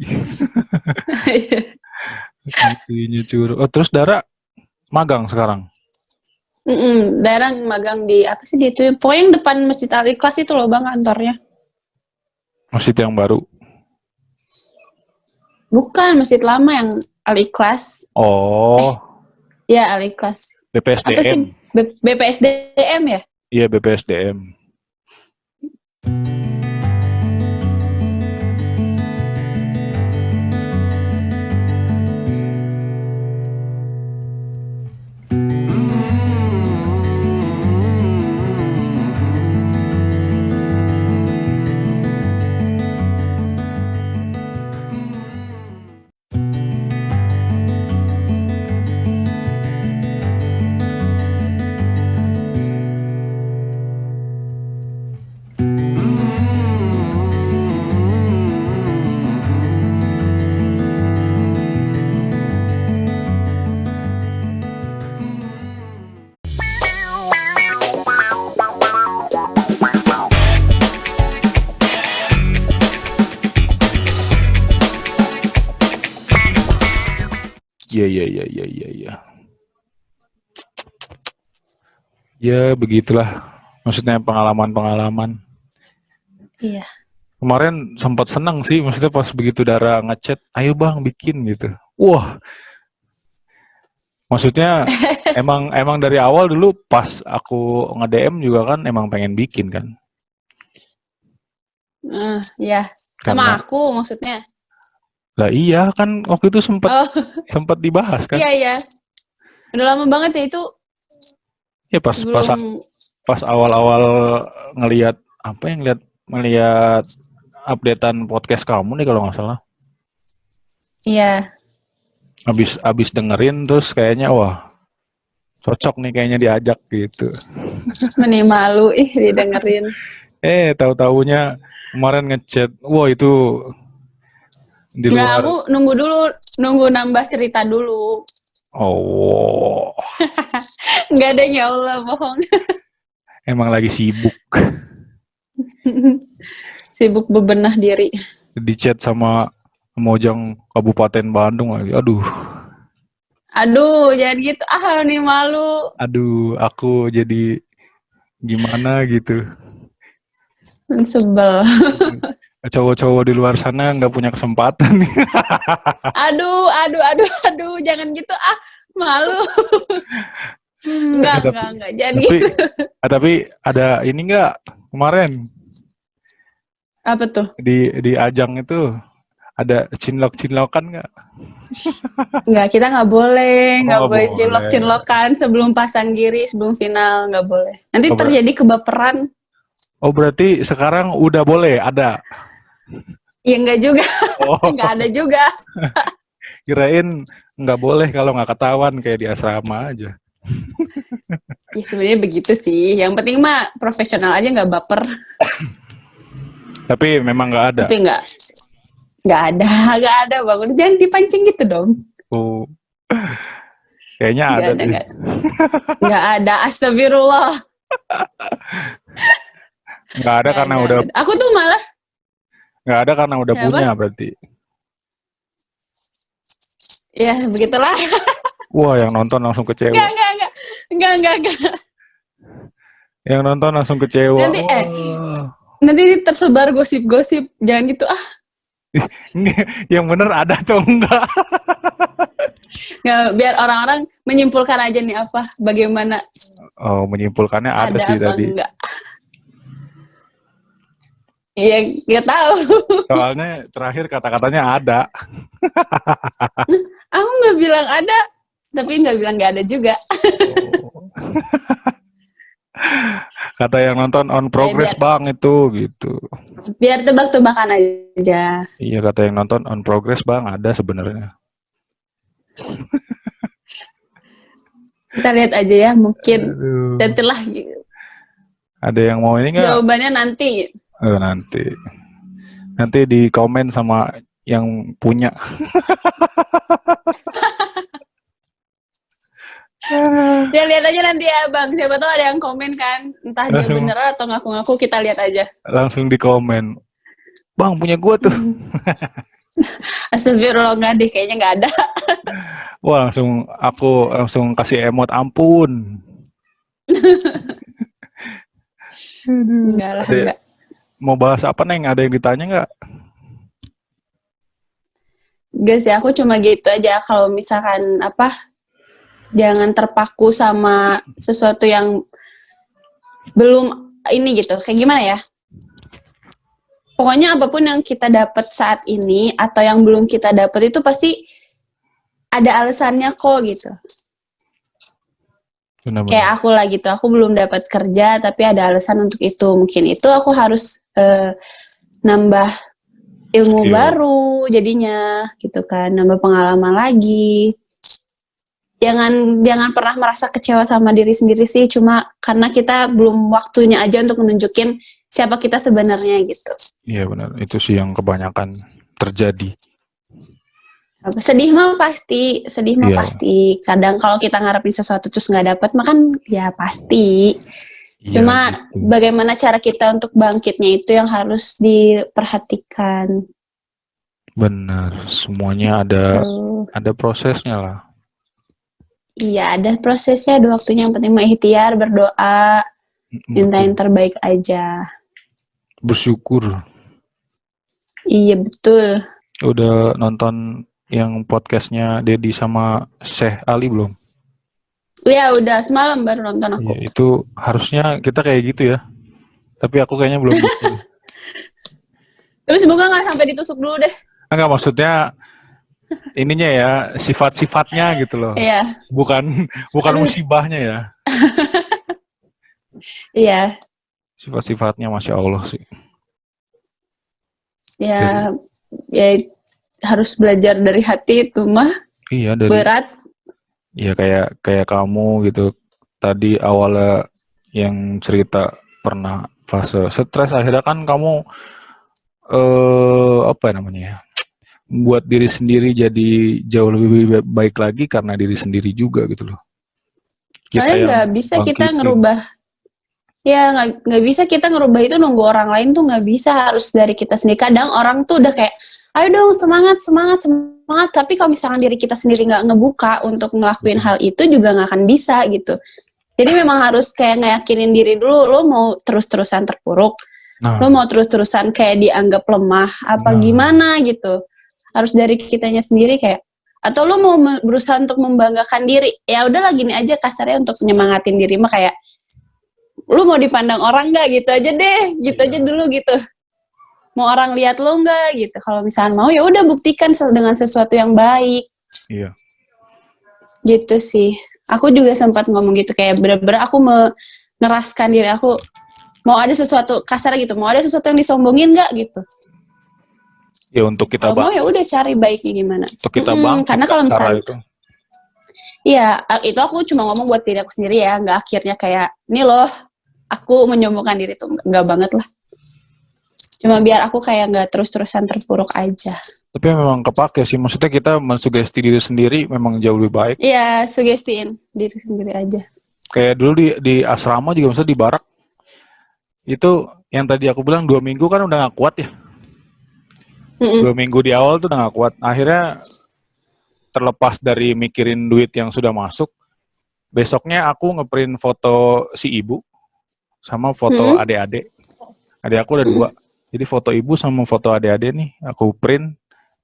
Akamsinya curug. Oh, terus Dara magang sekarang? Dara magang di apa sih di itu? Pokoknya yang depan Masjid Al-Ikhlas itu loh Bang, kantornya. Masjid yang baru? Bukan, masjid lama yang Al-Ikhlas. Oh. Ya, Al-Ikhlas. BPSDM. Apa sih? BPSDM ya? Iya, BPSDM. Iya. Ya begitulah, maksudnya pengalaman. Iya. Kemarin sempat senang sih, maksudnya pas begitu Dara ngechat, ayo Bang bikin gitu. Wah, maksudnya emang dari awal dulu pas aku nge-DM juga kan emang pengen bikin kan. Iya. Sama aku maksudnya. Lah iya kan waktu itu sempat dibahas kan. Iya. Udah lama banget ya itu. Ya pas awal-awal ngelihat updatean podcast kamu nih kalau nggak salah. Iya. Abis dengerin terus kayaknya wah cocok nih kayaknya diajak gitu. Meni malu didengerin. Tahu-taunya kemarin ngechat, wah itu di Nggak, luar. aku nunggu nambah cerita dulu. Oh. Nggak ada, ya Allah, bohong. Emang lagi sibuk. Sibuk bebenah diri. Di chat sama Mojang Kabupaten Bandung lagi. Aduh, Jangan gitu. Nih malu. aku jadi gimana gitu. Sebel. Cowok-cowok di luar sana nggak punya kesempatan. Jangan gitu. Malu. Enggak. Jadi. Tapi ada ini nggak kemarin? Apa tuh? Di ajang itu ada cinlok-cinlokan nggak? Nggak, kita nggak boleh boleh. cinlok-cinlokan sebelum pasang diri, sebelum final, nggak boleh. Nanti terjadi kebaperan. Oh, berarti sekarang udah boleh ada? Ya nggak juga, nggak ada juga. Kirain nggak boleh kalau nggak ketahuan kayak di asrama aja. Ya sebenarnya begitu sih. Yang penting mah profesional aja, nggak baper. Tapi memang nggak ada. Tapi nggak ada Bang. Jangan dipancing gitu dong. Oh, kayaknya ada. Nggak ada. Astagfirullah. Nggak ada karena udah. Aku tuh malah. Nggak ada karena udah punya berarti. Ya begitulah. Wah, yang nonton langsung kecewa. Enggak. Yang nonton langsung kecewa. Nanti tersebar gosip-gosip. Jangan gitu Yang bener ada atau enggak? Nggak, biar orang-orang menyimpulkan aja nih bagaimana. Oh, menyimpulkannya ada sih apa tadi. Enggak. Iya, nggak tahu. Soalnya terakhir kata-katanya ada. Aku nggak bilang ada, tapi nggak bilang nggak ada juga. Kata yang nonton on progress bang itu gitu. Biar tebak-tebakan aja. Iya, kata yang nonton on progress bang ada sebenarnya. Kita lihat aja ya, mungkin nantilah gitu. Ada yang mau ini nggak? Jawabannya nanti. Nanti di komen sama yang punya. Ya lihat aja nanti ya bang, siapa tahu ada yang komen kan, entah dia bener atau ngaku-ngaku, kita lihat aja. Langsung di komen, bang punya gua tuh. Astagfirullah, nggak deh, kayaknya nggak ada. Wah, aku langsung kasih emot ampun. Enggak lah, enggak. Mau bahas apa Neng? Ada yang ditanya nggak? Enggak sih, aku cuma gitu aja. Kalau misalkan jangan terpaku sama sesuatu yang belum ini gitu. Kayak gimana ya? Pokoknya apapun yang kita dapat saat ini atau yang belum kita dapat itu pasti ada alasannya kok gitu. Benar-benar. Kayak aku lah gitu, aku belum dapat kerja tapi ada alasan untuk itu. Mungkin itu aku harus nambah ilmu baru jadinya gitu kan, nambah pengalaman lagi. Jangan pernah merasa kecewa sama diri sendiri sih, cuma karena kita belum waktunya aja untuk menunjukin siapa kita sebenarnya gitu. Iya benar, itu sih yang kebanyakan terjadi. Sedih mah pasti. Kadang kalau kita ngarepin sesuatu terus nggak dapet, makan ya pasti. Cuma gitu. Bagaimana cara kita untuk bangkitnya itu yang harus diperhatikan. Benar, semuanya ada prosesnya lah. Iya, ada prosesnya, ada waktunya. Yang penting mah ikhtiar, berdoa, minta yang terbaik aja. Bersyukur. Iya betul. Udah nonton yang podcastnya Dedi sama Syekh Ali belum? Iya udah, semalam baru nonton aku. Ya, itu harusnya kita kayak gitu ya. Tapi aku kayaknya belum gitu. Tapi semoga gak sampai ditusuk dulu deh. Enggak, maksudnya ininya ya, sifat-sifatnya gitu loh. Iya. Bukan musibahnya ya. Iya. Sifat-sifatnya Masya Allah sih. Ya harus belajar dari hati itu mah. Iya dari. Berat. Iya kayak kamu gitu. Tadi awalnya yang cerita pernah fase stres, akhirnya kan kamu apa namanya ya? Buat diri sendiri jadi jauh lebih baik lagi karena diri sendiri juga gitu loh. Soalnya nggak bisa kita ngerubah, ya nggak bisa kita ngerubah itu nunggu orang lain tuh nggak bisa, harus dari kita sendiri. Kadang orang tuh udah kayak, ayo dong semangat, tapi kalau misalkan diri kita sendiri nggak ngebuka untuk ngelakuin hal itu juga nggak akan bisa gitu. Jadi memang harus kayak ngeyakinin diri dulu, lo mau terus-terusan terpuruk, lo mau terus-terusan kayak dianggap lemah, apa gimana gitu. Harus dari kitanya sendiri kayak, atau lo mau berusaha untuk membanggakan diri, ya udahlah gini aja kasarnya untuk nyemangatin diri mah kayak, lo mau dipandang orang nggak gitu aja deh, gitu aja dulu gitu. Mau orang lihat lo nggak gitu. Kalau misalnya mau ya udah buktikan dengan sesuatu yang baik. Iya. Gitu sih. Aku juga sempat ngomong gitu kayak bener-bener aku mengeraskan diri aku, mau ada sesuatu kasar gitu, mau ada sesuatu yang disombongin nggak gitu. Ya untuk kita mau ya udah cari baiknya gimana. Untuk kita bangkit, karena kalau misalnya itu. Iya, itu aku cuma ngomong buat diri aku sendiri ya, nggak akhirnya kayak ini loh, aku menyombongkan diri tuh nggak banget lah. Cuma biar aku kayak nggak terus-terusan terpuruk aja. Tapi memang kepake sih, maksudnya kita mensugesti diri sendiri memang jauh lebih baik. Iya, sugestiin diri sendiri aja. Kayak dulu di asrama juga, maksudnya di barak itu yang tadi aku bilang 2 minggu kan udah gak kuat ya. 2 minggu di awal tuh udah gak kuat. Akhirnya terlepas dari mikirin duit yang sudah masuk, besoknya aku ngeprint foto si ibu sama foto adik-adik. Adik aku ada 2. Jadi foto ibu sama foto adik-adik nih aku print,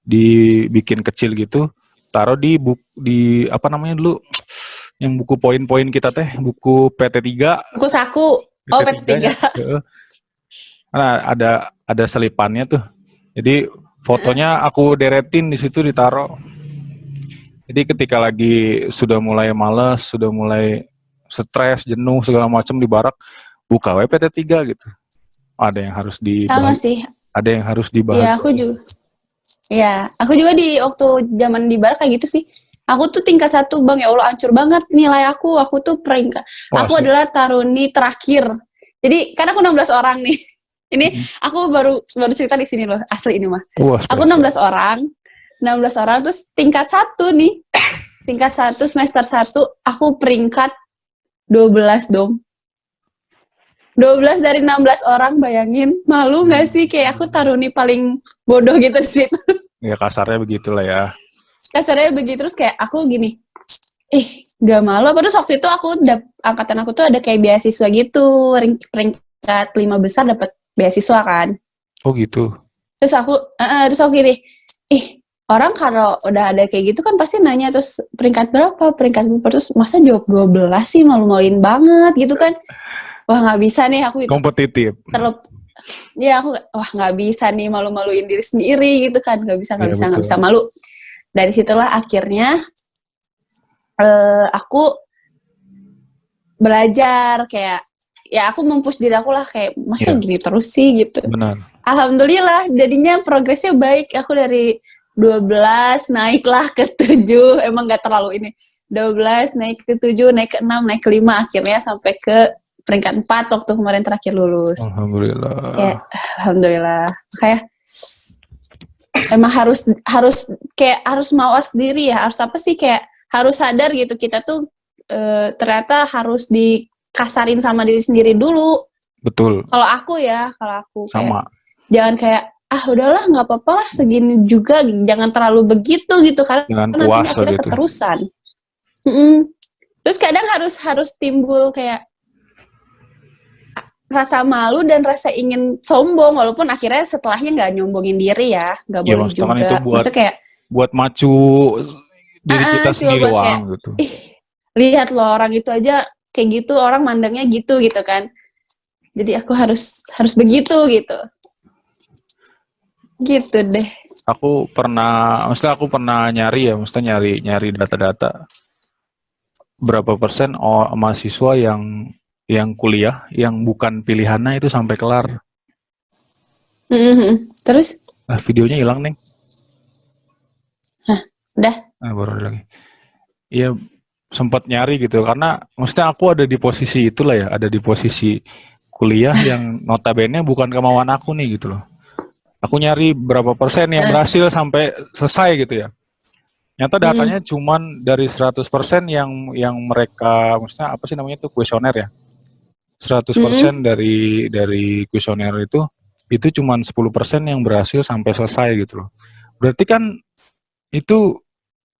dibikin kecil gitu, taruh di di apa namanya dulu yang buku poin-poin kita teh, buku PT3. Buku saku. Oh, PT3. Nah, ada selipannya tuh. Jadi fotonya aku deretin di situ, ditaruh. Jadi ketika lagi sudah mulai malas, sudah mulai stres, jenuh segala macam di barak, buka PT3 gitu. Ada yang harus dibahas. Sama sih. Ada yang harus dibahas. Iya, aku juga. Iya, aku juga di waktu zaman di barak kayak gitu sih. Aku tuh tingkat 1, Bang, ya Allah hancur banget nilai aku. Aku tuh peringkat. Aku adalah taruni terakhir. Jadi kan aku 16 orang nih. Ini aku baru cerita di sini loh, asli ini mah. Aku 16 orang terus tingkat 1 nih. Tingkat 1 semester 1 aku peringkat 12 dong. 12 dari 16 orang, bayangin. Malu gak sih? Kayak aku taruni paling bodoh gitu di situ. Ya kasarnya begitulah ya. Kasarnya begitu, terus kayak aku gini, gak malu apa. Terus waktu itu aku angkatan aku tuh ada kayak beasiswa gitu, peringkat 5 besar dapat beasiswa kan. Oh gitu. Terus aku gini, orang kalau udah ada kayak gitu kan pasti nanya, terus peringkat berapa, terus masa jawab 12 sih, malu-maluin banget gitu kan. Wah nggak bisa nih aku itu. Kompetitif. Ya aku nggak bisa nih malu-maluin diri sendiri gitu kan, nggak bisa malu. Dari situlah akhirnya aku belajar kayak, ya aku mempush diri aku lah kayak masa gini terus sih gitu. Benar. Alhamdulillah jadinya progresnya baik. Aku dari 12 naiklah ke 7, emang nggak terlalu ini. 12 naik ke 7, naik ke 6, naik ke 5, akhirnya sampai ke peringkat 4 waktu kemarin terakhir lulus. Alhamdulillah. Kayak, alhamdulillah. Kayak emang harus mawas diri ya. Harus apa sih, kayak harus sadar gitu kita tuh ternyata harus dikasarin sama diri sendiri dulu. Betul. Kalau aku sama. Kayak, jangan kayak udahlah nggak apa-apa lah segini juga, jangan terlalu begitu gitu karena nanti akhirnya gitu. Keterusan. Terus kadang harus timbul kayak rasa malu dan rasa ingin sombong, walaupun akhirnya setelahnya nggak nyombongin diri ya, nggak boleh juga. Kan itu buat macu diri kita sendiri gitu. Lihat loh orang itu aja kayak gitu, orang mandangnya gitu kan. Jadi aku harus begitu gitu. Gitu deh. Aku pernah nyari ya, nyari data-data berapa persen mahasiswa yang kuliah yang bukan pilihannya itu sampai kelar. Terus? Nah, videonya hilang, Neng. Hah, udah? baru ada lagi. Iya, sempat nyari gitu karena maksudnya aku ada di posisi itulah ya, ada di posisi kuliah yang notabene bukan kemauan aku nih gitu loh. Aku nyari berapa persen yang berhasil sampai selesai gitu ya. Nyata datanya cuman dari 100% yang mereka, maksudnya apa sih namanya tuh, kuesioner ya. 100% dari kuesioner itu cuman 10% yang berhasil sampai selesai gitu loh. Berarti kan itu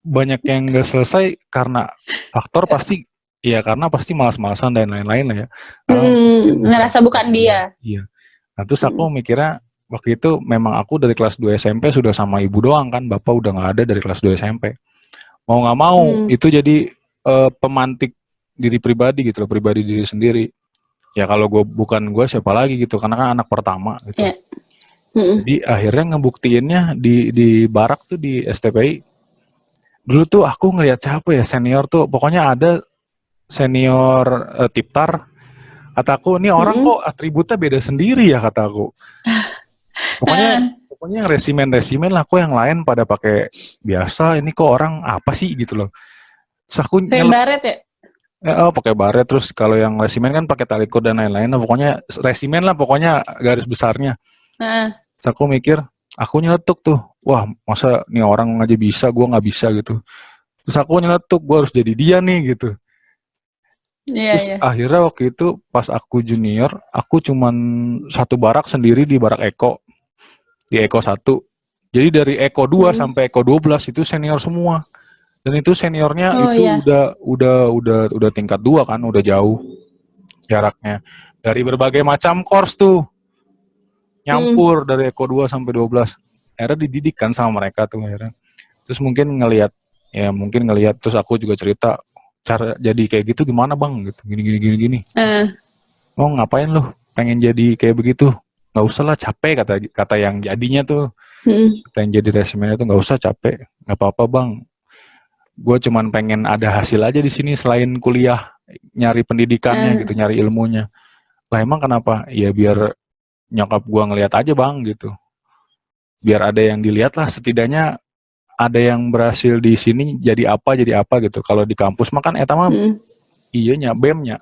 banyak yang nggak selesai karena faktor pasti, ya karena pasti malas-malasan dan lain-lain lah ya. Ngerasa bukan dia. Iya. Nah terus aku mikirnya waktu itu memang aku dari kelas 2 SMP sudah sama ibu doang kan, bapak udah nggak ada dari kelas 2 SMP. Mau nggak mau itu jadi pemantik diri pribadi gitu loh, pribadi diri sendiri. Ya kalau bukan gue siapa lagi gitu, karena kan anak pertama gitu. Yeah. Jadi akhirnya ngebuktiinnya di barak tuh di STPI. Dulu tuh aku ngelihat siapa ya senior tuh, pokoknya ada senior Tiptar. Kataku ini orang kok atributnya beda sendiri ya kataku. Pokoknya yang resimen lah, kok yang lain pada pakai biasa, ini kok orang apa sih gitu loh. Terus aku baret ya? Pakai baret, terus kalau yang resimen kan pakai talikot dan lain-lain lah, pokoknya resimen lah pokoknya garis besarnya. Terus aku mikir, aku nyeletuk tuh, wah masa nih orang aja bisa, gue nggak bisa gitu. Terus aku nyeletuk, gue harus jadi dia nih gitu. Terus akhirnya waktu itu pas aku junior, aku cuman satu barak sendiri di barak Eko, di Eko 1. Jadi dari Eko 2 sampai Eko 12 itu senior semua. Dan itu seniornya udah tingkat 2 kan, udah jauh jaraknya. Dari berbagai macam course tuh. Nyampur dari Eko 2 sampai 12. Akhirnya dididik kan sama mereka tuh akhirnya. Terus mungkin ngelihat terus aku juga cerita cara jadi kayak gitu gimana bang gitu, gini. Oh ngapain lu pengen jadi kayak begitu? Nggak usah lah, capek kata yang jadinya tuh. Kata yang jadi resimennya tuh, nggak usah capek, nggak apa-apa bang. Gue cuman pengen ada hasil aja di sini selain kuliah, nyari pendidikannya gitu, nyari ilmunya. Lah emang kenapa? Ya biar nyokap gue ngelihat aja bang gitu. Biar ada yang dilihat lah, setidaknya ada yang berhasil di sini jadi apa gitu. Kalau di kampus mah kan eta mah iyanya BEM-nya.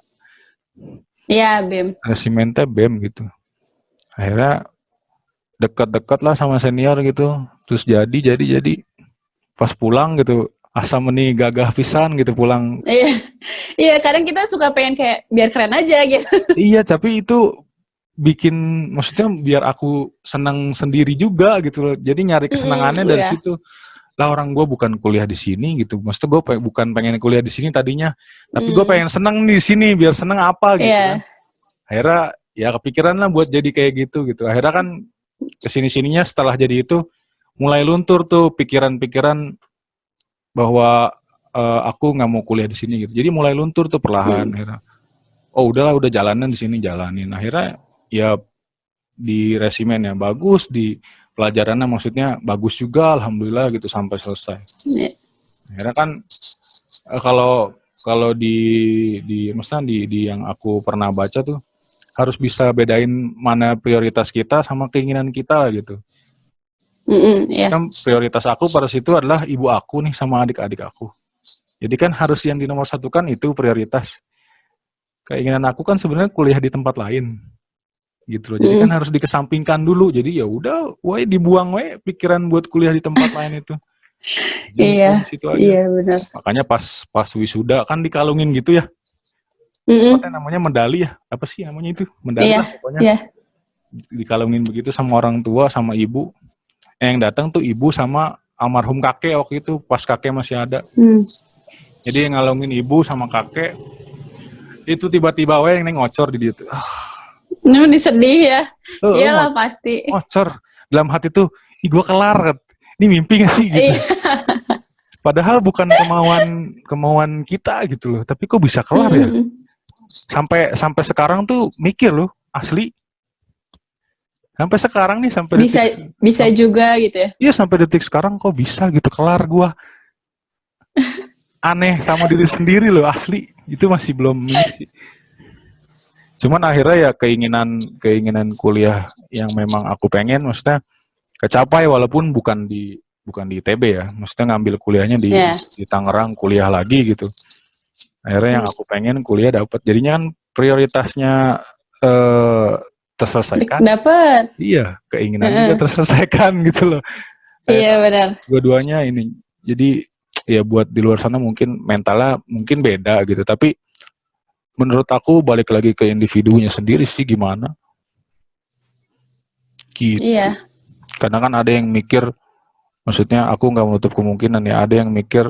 Iya, BEM. Resimennya BEM gitu. Akhirnya dekat-dekat lah sama senior gitu. Terus jadi pas pulang gitu, asa meni gagah pisan gitu pulang. Iya, kadang kita suka pengen kayak biar keren aja gitu. Iya, tapi itu bikin, maksudnya biar aku senang sendiri juga gitu loh. Jadi nyari kesenangannya dari situ. Lah orang gue bukan kuliah di sini gitu. Maksudnya gue bukan pengen kuliah di sini tadinya, tapi gue pengen senang di sini, biar senang apa gitu kan. Akhirnya ya kepikiran lah buat jadi kayak gitu. Akhirnya kan kesini-sininya setelah jadi itu mulai luntur tuh pikiran-pikiran bahwa aku nggak mau kuliah di sini gitu. Jadi mulai luntur tuh perlahan. Akhirnya, oh udahlah, udah jalanin di sini, jalanin. Akhirnya ya di resimen ya bagus, di pelajarannya maksudnya bagus juga, alhamdulillah gitu sampai selesai. Akhirnya kan kalau maksudnya di yang aku pernah baca tuh harus bisa bedain mana prioritas kita sama keinginan kita lah gitu. Kan prioritas aku pada situ adalah ibu aku nih sama adik-adik aku. Jadi kan harus yang di nomor 1 kan itu prioritas. Keinginan aku kan sebenarnya kuliah di tempat lain. Gitu loh. Jadi kan harus dikesampingkan dulu. Jadi ya udah, dibuang pikiran buat kuliah di tempat lain itu. Iya. Iya benar. Makanya pas wisuda kan dikalungin gitu ya. Apa namanya, medali ya? Apa sih namanya itu? Medali lah pokoknya. Iya. Dikalungin begitu sama orang tua, sama ibu. Yang datang tuh ibu sama almarhum kakek waktu itu pas kakek masih ada. Jadi yang ngalungin ibu sama kakek itu tiba-tiba yang ngocor di dia tuh. Ini sedih ya. Iyalah pasti. Ngocor. Dalam hati tuh, gue kelar. Ini mimpi gak sih gitu. Padahal bukan kemauan kita gitu loh. Tapi kok bisa kelar ya? Sampai sekarang tuh mikir loh, asli. Sampai sekarang nih, bisa juga gitu ya. Iya, sampai detik sekarang kok bisa gitu kelar gue. Aneh sama diri sendiri loh, asli. Itu masih belum misi. Cuman akhirnya ya keinginan kuliah yang memang aku pengen, maksudnya kecapai walaupun bukan di bukan di ITB ya, maksudnya ngambil kuliahnya di Tangerang, kuliah lagi gitu. Akhirnya yang aku pengen kuliah dapat, jadinya kan prioritasnya terselesaikan. Dapat. Iya, keinginan juga terselesaikan gitu loh. Iya benar. Dua-duanya ini, jadi ya buat di luar sana mungkin mentalnya mungkin beda gitu, tapi menurut aku balik lagi ke individunya sendiri sih gimana. Gitu. Iya. Karena kan ada yang mikir, maksudnya aku nggak menutup kemungkinan ya, ada yang mikir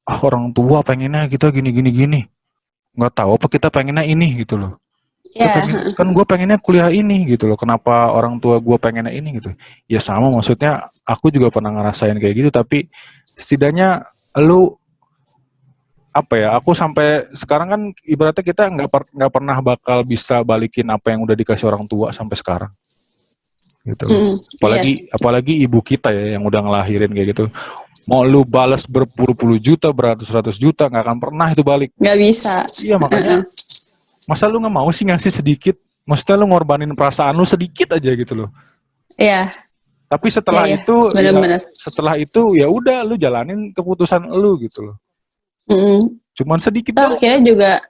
orang tua pengennya kita gini, nggak tahu apa kita pengennya ini gitu loh. Yeah. Kan gue pengennya kuliah ini gitu loh, kenapa orang tua gue pengennya ini gitu. Ya sama, maksudnya aku juga pernah ngerasain kayak gitu, tapi setidaknya lu apa ya, aku sampai sekarang kan ibaratnya kita nggak pernah bakal bisa balikin apa yang udah dikasih orang tua sampai sekarang gitu. Apalagi ibu kita ya yang udah ngelahirin kayak gitu. Mau lu balas berpuluh-puluh juta, beratus-ratus juta, nggak akan pernah itu balik. Nggak bisa. Iya, makanya masa lu nggak mau sih ngasih sedikit? Maksudnya lu ngorbanin perasaan lu sedikit aja gitu loh. Iya. Tapi setelah itu, setelah itu ya udah lu jalanin keputusan lu gitu loh. Cuman sedikit. Akhirnya juga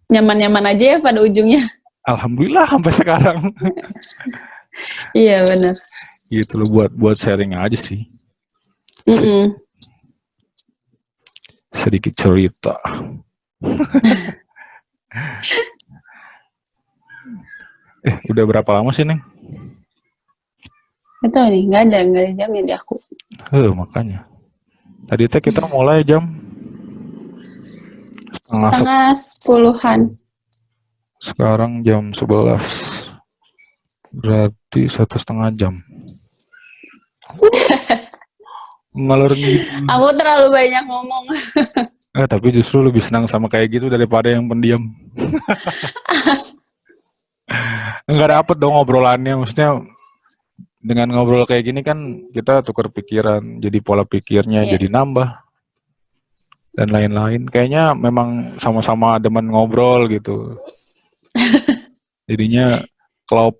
nyaman-nyaman aja ya pada ujungnya. Alhamdulillah sampai sekarang. Iya benar. Gitu loh, buat sharing aja sih. Sedikit cerita. Udah berapa lama sih, Neng? Itu nih, nggak ada jamnya di aku. Makanya. Tadi kita mulai jam setengah 10-an. Sekarang jam 11. Berarti 1,5 jam. Ngalor gitu. Aku terlalu banyak ngomong. Tapi justru lebih senang sama kayak gitu daripada yang pendiam. Nggak dapet dong obrolannya, maksudnya dengan ngobrol kayak gini kan kita tukar pikiran, jadi pola pikirnya jadi nambah dan lain-lain. Kayaknya memang sama-sama demen ngobrol gitu. Jadinya klop.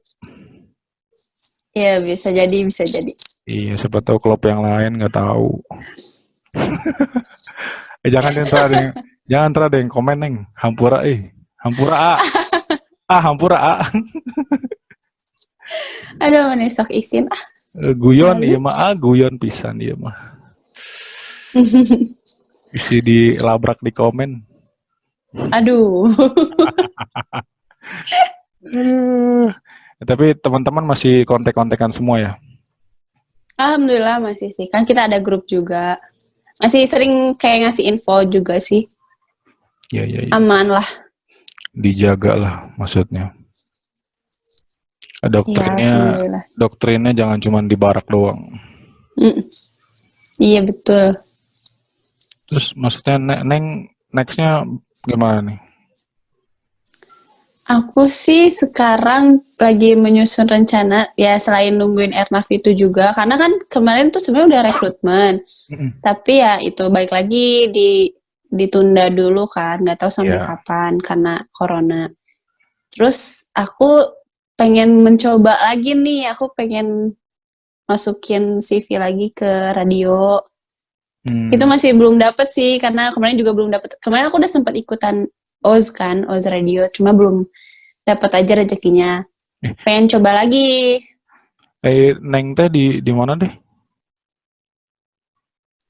Iya bisa jadi. Iya, siapa tahu klop yang lain nggak tahu. Jangan ada yang komen, Neng. Hampura A. Hampura A. Aduh, mana sok isin guyon iya mah, guyon pisan iya mah. Isi dilabrak di komen. Aduh. Tapi teman-teman masih kontek-kontekan semua ya? Alhamdulillah masih sih. Kan kita ada grup juga. Masih sering kayak ngasih info juga sih. Iya. Aman lah. Dijaga lah maksudnya. Doktrinnya jangan cuma di barak doang. Iya betul. Terus maksudnya Neng nextnya gimana nih? Aku sih sekarang lagi menyusun rencana ya, selain nungguin Airnav itu juga, karena kan kemarin tuh sebenarnya udah rekrutmen, tapi ya itu balik lagi ditunda dulu kan, nggak tahu sampai kapan karena corona. Terus aku pengen mencoba lagi nih, aku pengen masukin CV lagi ke radio. Itu masih belum dapet sih, karena kemarin juga belum dapet. Kemarin aku udah sempat ikutan OZ radio, cuma belum dapat aja rezekinya. Pengen coba lagi. Neng teh di mana deh?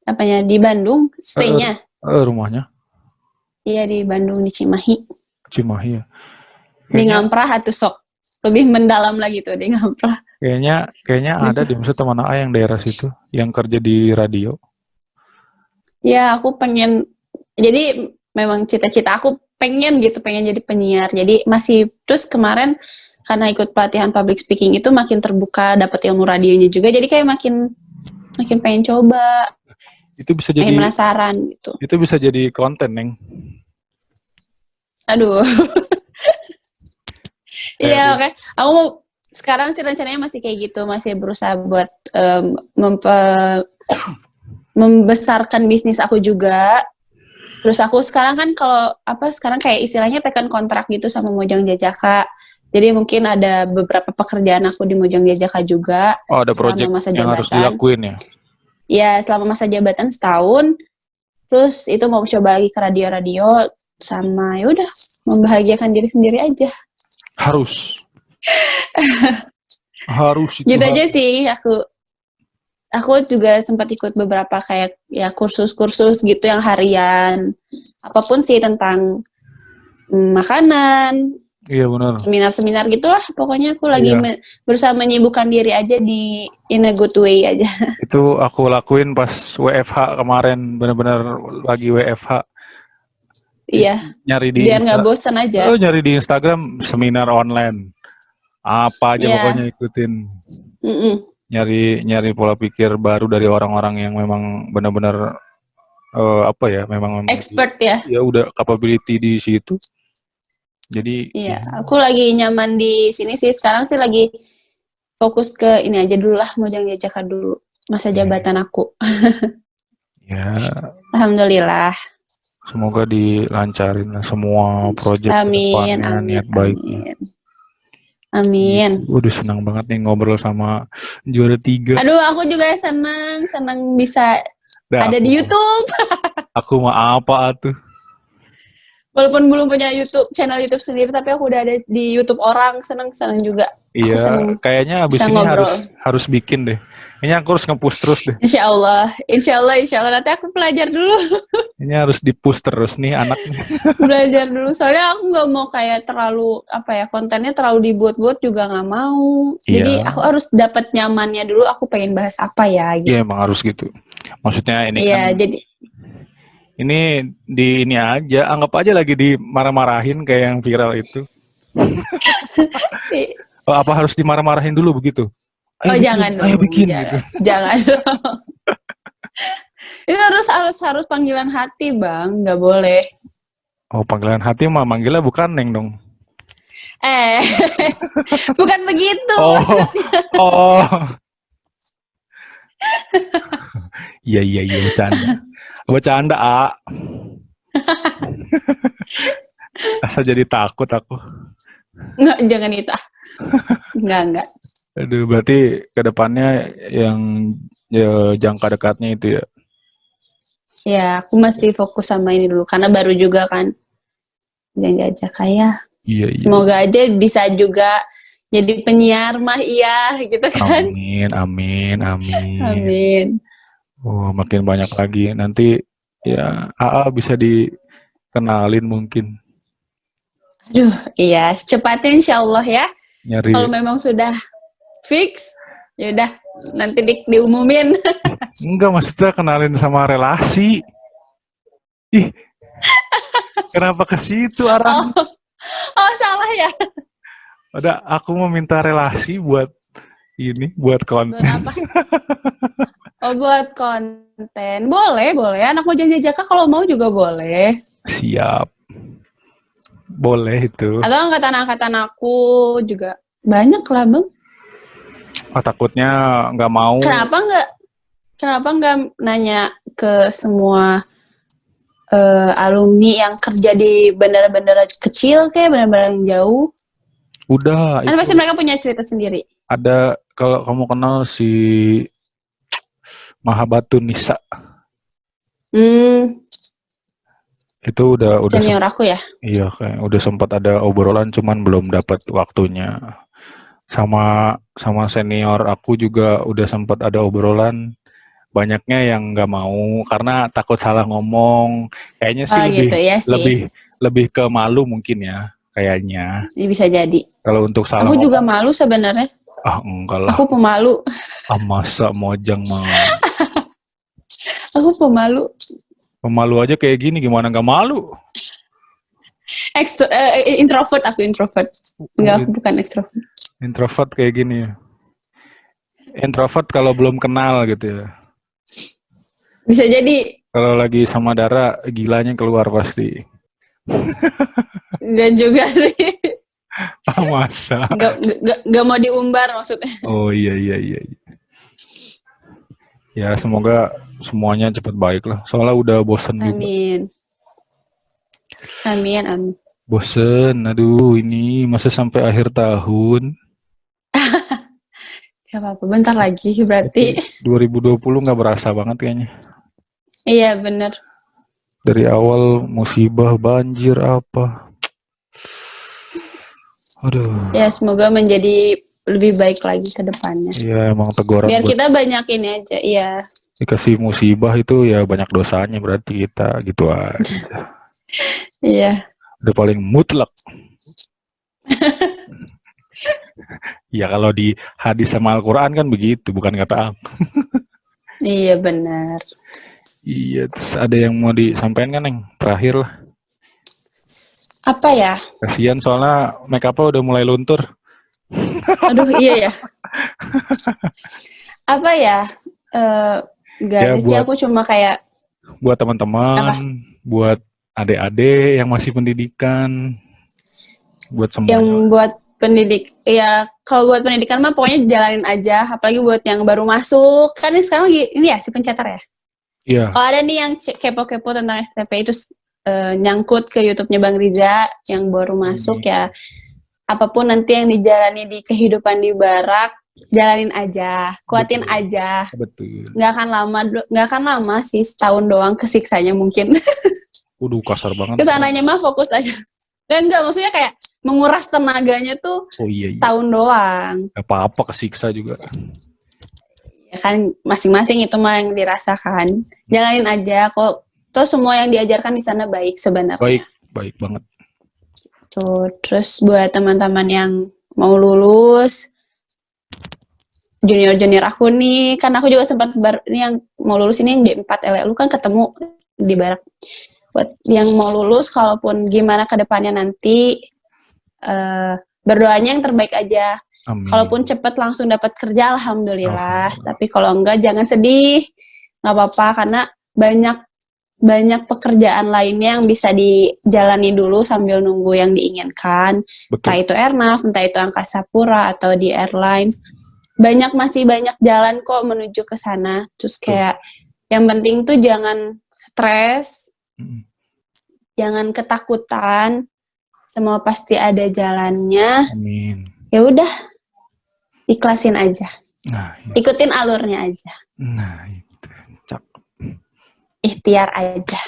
Apanya? Di Bandung, stay-nya. Rumahnya? Iya, di Bandung, di Cimahi. Cimahi ya. Di Ngamprah atau sok. Lebih mendalam lagi tuh di Ngamprah. Kayaknya ada di maksud teman A yang daerah situ yang kerja di radio. Ya, aku pengen, jadi memang cita-cita aku pengen jadi penyiar. Jadi masih, terus kemarin karena ikut pelatihan public speaking itu makin terbuka, dapat ilmu radionya juga. Jadi kayak makin pengen coba. Itu bisa jadi penasaran gitu. Itu bisa jadi konten, Neng. Aduh. Iya, oke. Aku mau sekarang sih rencananya masih kayak gitu, masih berusaha buat membesarkan bisnis aku juga. Terus aku sekarang kan sekarang kayak istilahnya tekan kontrak gitu sama Mojang Jajaka. Jadi mungkin ada beberapa pekerjaan aku di Mojang Jajaka juga. Oh, ada proyek yang harus dilakuin ya? ya selama masa jabatan setahun, terus itu mau coba lagi ke radio-radio, sama ya udah membahagiakan diri sendiri aja. Harus itu gitu aja sih. Aku juga sempat ikut beberapa kayak ya kursus-kursus gitu yang harian, apapun sih tentang makanan. Iya benar. Seminar-seminar gitulah. Pokoknya aku lagi berusaha menyibukkan diri aja in a good way aja. Itu aku lakuin pas WFH kemarin, benar-benar lagi WFH. Iya. Nyari biar nggak bosan aja. Nyari di Instagram seminar online. Apa aja pokoknya ikutin. Nyari pola pikir baru dari orang-orang yang memang benar-benar memang expert ya. Ya udah capability di situ. Jadi iya, aku lagi nyaman di sini sih. Sekarang sih lagi fokus ke ini aja dulu lah, Mojang Jajaka dulu masa jabatan aku. Ya. Alhamdulillah. Semoga dilancarin lah semua proyek kedepannya, niat baiknya. Amin. Udah senang banget nih ngobrol sama juara 3. Aduh, aku juga senang bisa ada di YouTube. Aku mah apa tuh? Walaupun belum punya channel YouTube sendiri, tapi aku udah ada di YouTube orang, senang juga. Iya, kayaknya abis ini harus bikin deh. Kayaknya aku harus nge-push terus deh. Insya Allah nanti aku belajar dulu. Ini harus di-push terus nih anaknya. Belajar dulu, soalnya aku nggak mau kayak terlalu kontennya terlalu dibuat-buat juga nggak mau. Jadi aku harus dapat nyamannya dulu. Aku pengen bahas apa ya? Gitu. Iya emang harus gitu. Maksudnya ini kan. Jadi. Ini aja, anggap aja lagi dimarah-marahin kayak yang viral itu. Apa harus dimarah-marahin dulu begitu? Jangan dong. Ayo bikin gitu. Jangan dong. Itu harus panggilan hati, Bang, nggak boleh. Oh, panggilan hati mah manggilnya bukan Neng dong. Bukan begitu. Iya bercanda Asa jadi takut aku. Nggak, jangan itu. Enggak. Aduh, berarti kedepannya yang jangka dekatnya itu ya? Ya, aku masih fokus sama ini dulu karena baru juga kan. Jangan aja kayak. Iya. Semoga aja bisa juga jadi penyiar mah gitu kan. Amin. Oh, makin banyak lagi nanti ya AA bisa dikenalin mungkin. Aduh, iya, secepatnya insyaallah ya. Kalau memang sudah fix, yaudah nanti diumumin. Enggak, maksudnya kenalin sama relasi. Ih, kenapa ke situ arahnya? Oh, salah ya. Udah, aku mau minta relasi buat konten. Buat apa? Buat konten. Boleh. Anak Mojang Jajaka kalau mau juga boleh. Siap. Boleh itu. Atau angkatan aku juga banyak lah, Bang. Takutnya nggak mau. Kenapa nggak nanya ke semua alumni yang kerja di bandara-bandara kecil kayak bandara-bandara yang jauh? Udah. Kan pasti mereka punya cerita sendiri. Ada, kalau kamu kenal si Mahabatu Nisa. Itu udah senior aku ya? Iya, kayak udah sempat ada obrolan cuman belum dapat waktunya. Sama senior aku juga udah sempat ada obrolan, banyaknya yang nggak mau karena takut salah ngomong. Kayaknya sih lebih ke malu mungkin ya, kayaknya. Ini bisa jadi. Kalau untuk salah aku juga malu sebenarnya. Enggak lah. Aku pemalu. Masa Mojang mah. Aku pemalu. Pemalu aja kayak gini, gimana nggak malu? Introvert, aku introvert. Enggak, aku bukan extrovert. Introvert kayak gini ya. Introvert kalau belum kenal gitu ya. Bisa jadi. Kalau lagi sama Dara, gilanya keluar pasti. Enggak juga sih. Masa? Enggak mau diumbar maksudnya. Oh iya. Ya semoga semuanya cepat baik lah. Soalnya udah bosen juga. Amin. Bosen, aduh ini masa sampai akhir tahun. Gak apa-apa, bentar lagi berarti. 2020 nggak berasa banget kayaknya. Iya, bener. Dari awal musibah, banjir, apa. Aduh. Ya, semoga menjadi lebih baik lagi ke depannya. Iya, emang teguran. Biar kita banyak ini aja, iya. Dikasih musibah itu ya banyak dosanya berarti kita gitu aja. Iya. Udah paling mutlak. Ya kalau di hadis sama Al-Quran kan begitu, bukan kata aku. Iya benar. Iya, terus ada yang mau disampaikan kan, Neng? Terakhir lah. Apa ya? Kasian soalnya make up-nya udah mulai luntur. Aduh, iya ya. Apa ya? Gak Ya, ada sih, aku cuma kayak... Buat teman-teman, buat adik-adik yang masih pendidikan, buat semua. Yang buat pendidik, ya kalau buat pendidikan mah pokoknya jalanin aja. Apalagi buat yang baru masuk, kan ini sekarang lagi ini ya si pencetar ya. Iya. Kalau ada nih yang kepo-kepo tentang STP itu nyangkut ke YouTube-nya Bang Riza yang baru masuk ya. Apapun nanti yang dijalani di kehidupan di barak, jalanin aja, kuatin aja. Betul. Nggak akan lama sih, setahun doang kesiksanya mungkin. Waduh, kasar banget. Kesananya mah fokus aja. Enggak, maksudnya kayak menguras tenaganya tuh setahun doang. Gak apa-apa kesiksa juga. Ya kan masing-masing itu mah yang dirasakan. Jalanin aja kok. Tuh semua yang diajarkan di sana baik sebenarnya. Baik banget. Tuh, terus buat teman-teman yang mau lulus, junior aku nih, kan aku juga sempat ini yang mau lulus ini yang D4 LLU kan ketemu di barak. Buat yang mau lulus, kalaupun gimana ke depannya nanti, berdoanya yang terbaik aja. Amin. Kalaupun cepet langsung dapat kerja, alhamdulillah. Tapi kalau enggak, jangan sedih. Nggak apa-apa, karena banyak pekerjaan lainnya yang bisa dijalani dulu sambil nunggu yang diinginkan. Betul. Entah itu Airnav, entah itu Angkasa Pura, atau di airlines. Masih banyak jalan kok menuju ke sana. Terus kayak, yang penting tuh jangan stres, jangan ketakutan, semua pasti ada jalannya. Amin. Ya udah, ikhlasin aja. Nah, ikutin alurnya aja. Nah, itu cakep. Ikhtiar aja.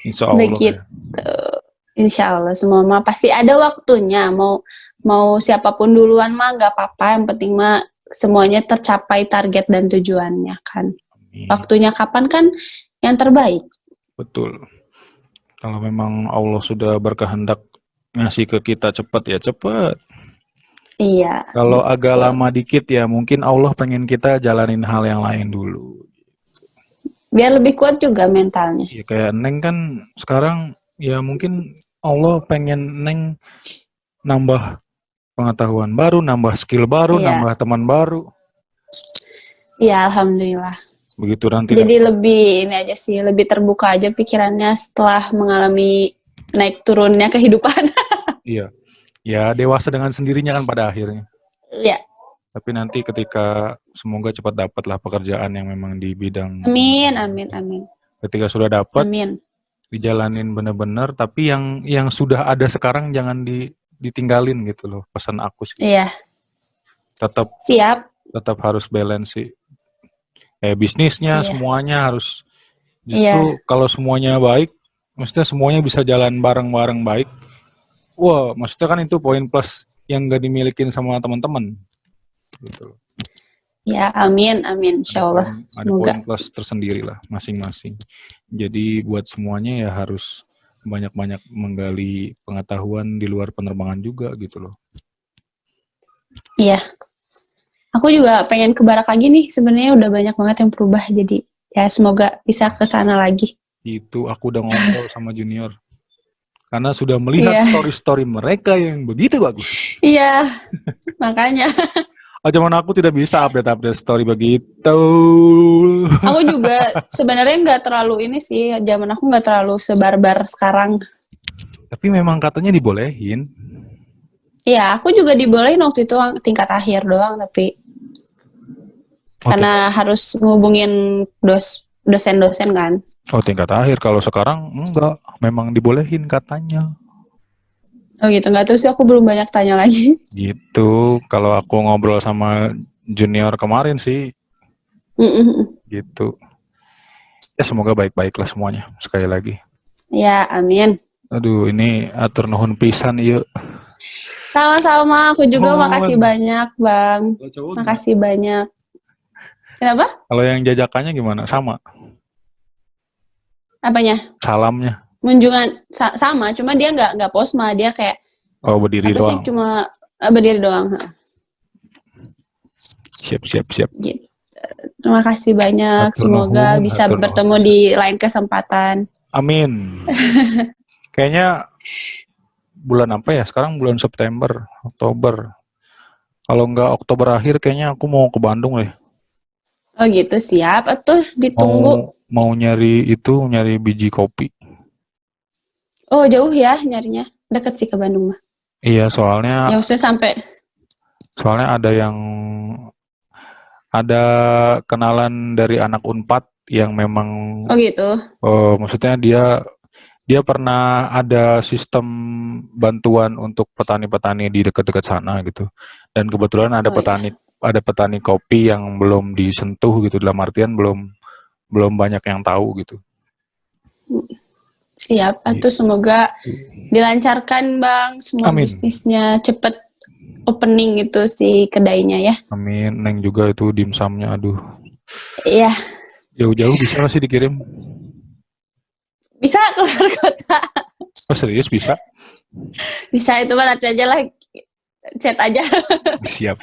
Insya Allah. Begitu. Insya Allah semua mah pasti ada waktunya. Mau siapapun duluan mah nggak apa-apa. Yang penting mah semuanya tercapai target dan tujuannya kan. Amin. Waktunya kapan kan yang terbaik. Betul. Kalau memang Allah sudah berkehendak ngasih ke kita cepat ya cepat. Iya. Kalau agak lama dikit ya mungkin Allah pengen kita jalanin hal yang lain dulu. Biar lebih kuat juga mentalnya. Ya kayak Neng kan sekarang ya mungkin Allah pengen Neng nambah pengetahuan baru, nambah skill baru, nambah teman baru. Iya, alhamdulillah. Begitu nanti. Jadi lebih ini aja sih, lebih terbuka aja pikirannya setelah mengalami naik turunnya kehidupan. Iya. Ya, dewasa dengan sendirinya kan pada akhirnya. Iya. Tapi nanti ketika semoga cepat dapatlah pekerjaan yang memang di bidang. Amin. Ketika sudah dapat, dijalanin benar-benar. Tapi yang sudah ada sekarang jangan ditinggalin gitu loh. Pesan aku sih. Iya. Tetap. Siap. Tetap harus balance sih. Bisnisnya semuanya harus. Justru kalau semuanya baik, maksudnya semuanya bisa jalan bareng-bareng baik. Wah, maksudnya kan itu poin plus yang gak dimilikin sama teman-teman. Gitu. Ya, amin, insyaallah. Ada poin plus tersendiri lah, masing-masing. Jadi buat semuanya ya harus banyak-banyak menggali pengetahuan di luar penerbangan juga gitu loh. Iya. Aku juga pengen ke barak lagi nih, sebenarnya udah banyak banget yang berubah, jadi ya semoga bisa ke sana lagi. Itu aku udah ngobrol sama junior. Karena sudah melihat story-story mereka yang begitu bagus. Iya, makanya. Zaman aku tidak bisa update story begitu. Aku juga sebenarnya nggak terlalu ini sih, zaman aku nggak terlalu sebarbar sekarang. Tapi memang katanya dibolehin. Iya, aku juga dibolehin waktu itu tingkat akhir doang, tapi karena harus ngubungin dosen-dosen kan. Oh, tingkat akhir. Kalau sekarang enggak, memang dibolehin katanya. Oh gitu, nggak tahu sih, aku belum banyak tanya lagi. Gitu, kalau aku ngobrol sama junior kemarin sih, gitu. Ya semoga baik-baik lah semuanya, sekali lagi. Ya, amin. Aduh, ini atur nuhun pisan yuk. Sama-sama, aku juga makasih banyak, Bang. Makasih banyak. Kenapa? Kalau yang jajakannya gimana? Sama? Apanya? Salamnya? Munjungan sama, cuma dia nggak posma, dia kayak berdiri apa doang. sih, cuma berdiri doang. Siap. Gitu. Terima kasih banyak. Semoga bisa bertemu di lain kesempatan. Amin. Kayaknya bulan apa ya? Sekarang bulan September, Oktober. Kalau nggak Oktober akhir, kayaknya aku mau ke Bandung deh. Oh gitu, siap. Atuh ditunggu. Mau nyari biji kopi. Oh jauh ya nyarinya. Deket sih ke Bandung mah. Iya, soalnya. Ya usah sampai. Soalnya ada kenalan dari anak Unpad yang memang. Oh gitu. Maksudnya dia pernah ada sistem bantuan untuk petani-petani di dekat-dekat sana gitu. Dan kebetulan ada petani kopi yang belum disentuh gitu, dalam artian belum banyak yang tahu gitu. Siap, atuh semoga dilancarkan Bang, semua bisnisnya cepet opening itu si kedainya ya. Amin. Neng juga itu dimsumnya, aduh. Iya. Jauh-jauh bisa nggak sih dikirim? Bisa keluar kota. Oh serius bisa? Bisa, itu mah nanti aja lah, chat aja. Siap.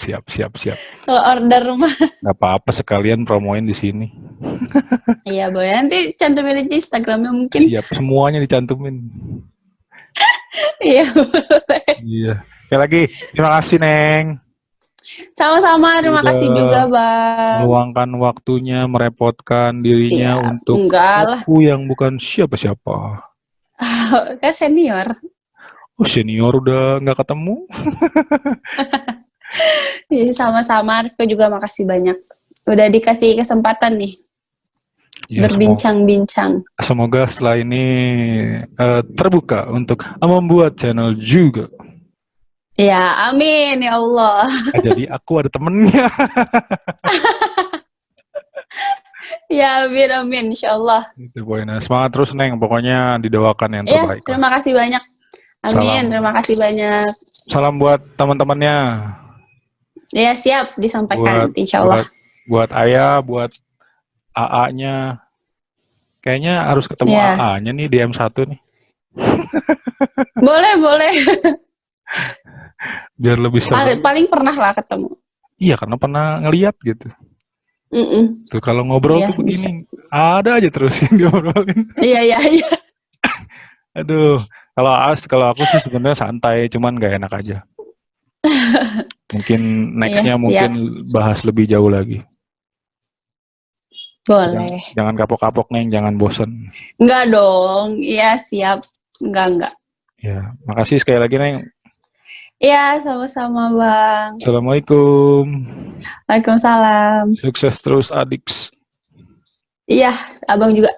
Kalau order rumah. Gak apa-apa, sekalian promoin di sini. Iya boleh, nanti cantumin aja Instagramnya mungkin. Siap, semuanya dicantumin. Iya boleh. Iya. Sekali lagi, terima kasih Neng. Sama-sama, terima kasih juga Bang. Meluangkan waktunya, merepotkan dirinya untuk aku yang bukan siapa-siapa. Kan senior. Oh senior udah nggak ketemu. Iya sama-sama, Rizko juga makasih banyak. Udah dikasih kesempatan nih. Ya, berbincang-bincang. Semoga setelah ini terbuka untuk membuat channel juga. Ya, amin ya Allah. Jadi aku ada temennya. Ya, amin, insya Allah. Itu poinnya. Semangat terus Neng, pokoknya didoakan yang terbaik. Terima kasih banyak. Amin, terima kasih banyak. Salam buat teman-temannya. Ya, siap disampaikan nanti insya Allah. Buat Ayah, buat AA-nya. Kayaknya harus ketemu AA-nya nih di M1 nih. Boleh. Biar lebih seru. Paling pernah lah ketemu. Iya, karena pernah ngeliat gitu. Tuh kalau ngobrol tuh begini, ada aja terus yang diobrolin. Iya. Aduh, kalau aku sih sebenarnya santai, cuman nggak enak aja. Mungkin nextnya mungkin bahas lebih jauh lagi. Boleh. Jangan kapok-kapok Neng, jangan bosen. Enggak dong, iya siap. Enggak. Ya, makasih sekali lagi Neng. Iya, sama-sama Bang. Assalamualaikum. Waalaikumsalam. Sukses terus Adiks. Iya, Abang juga.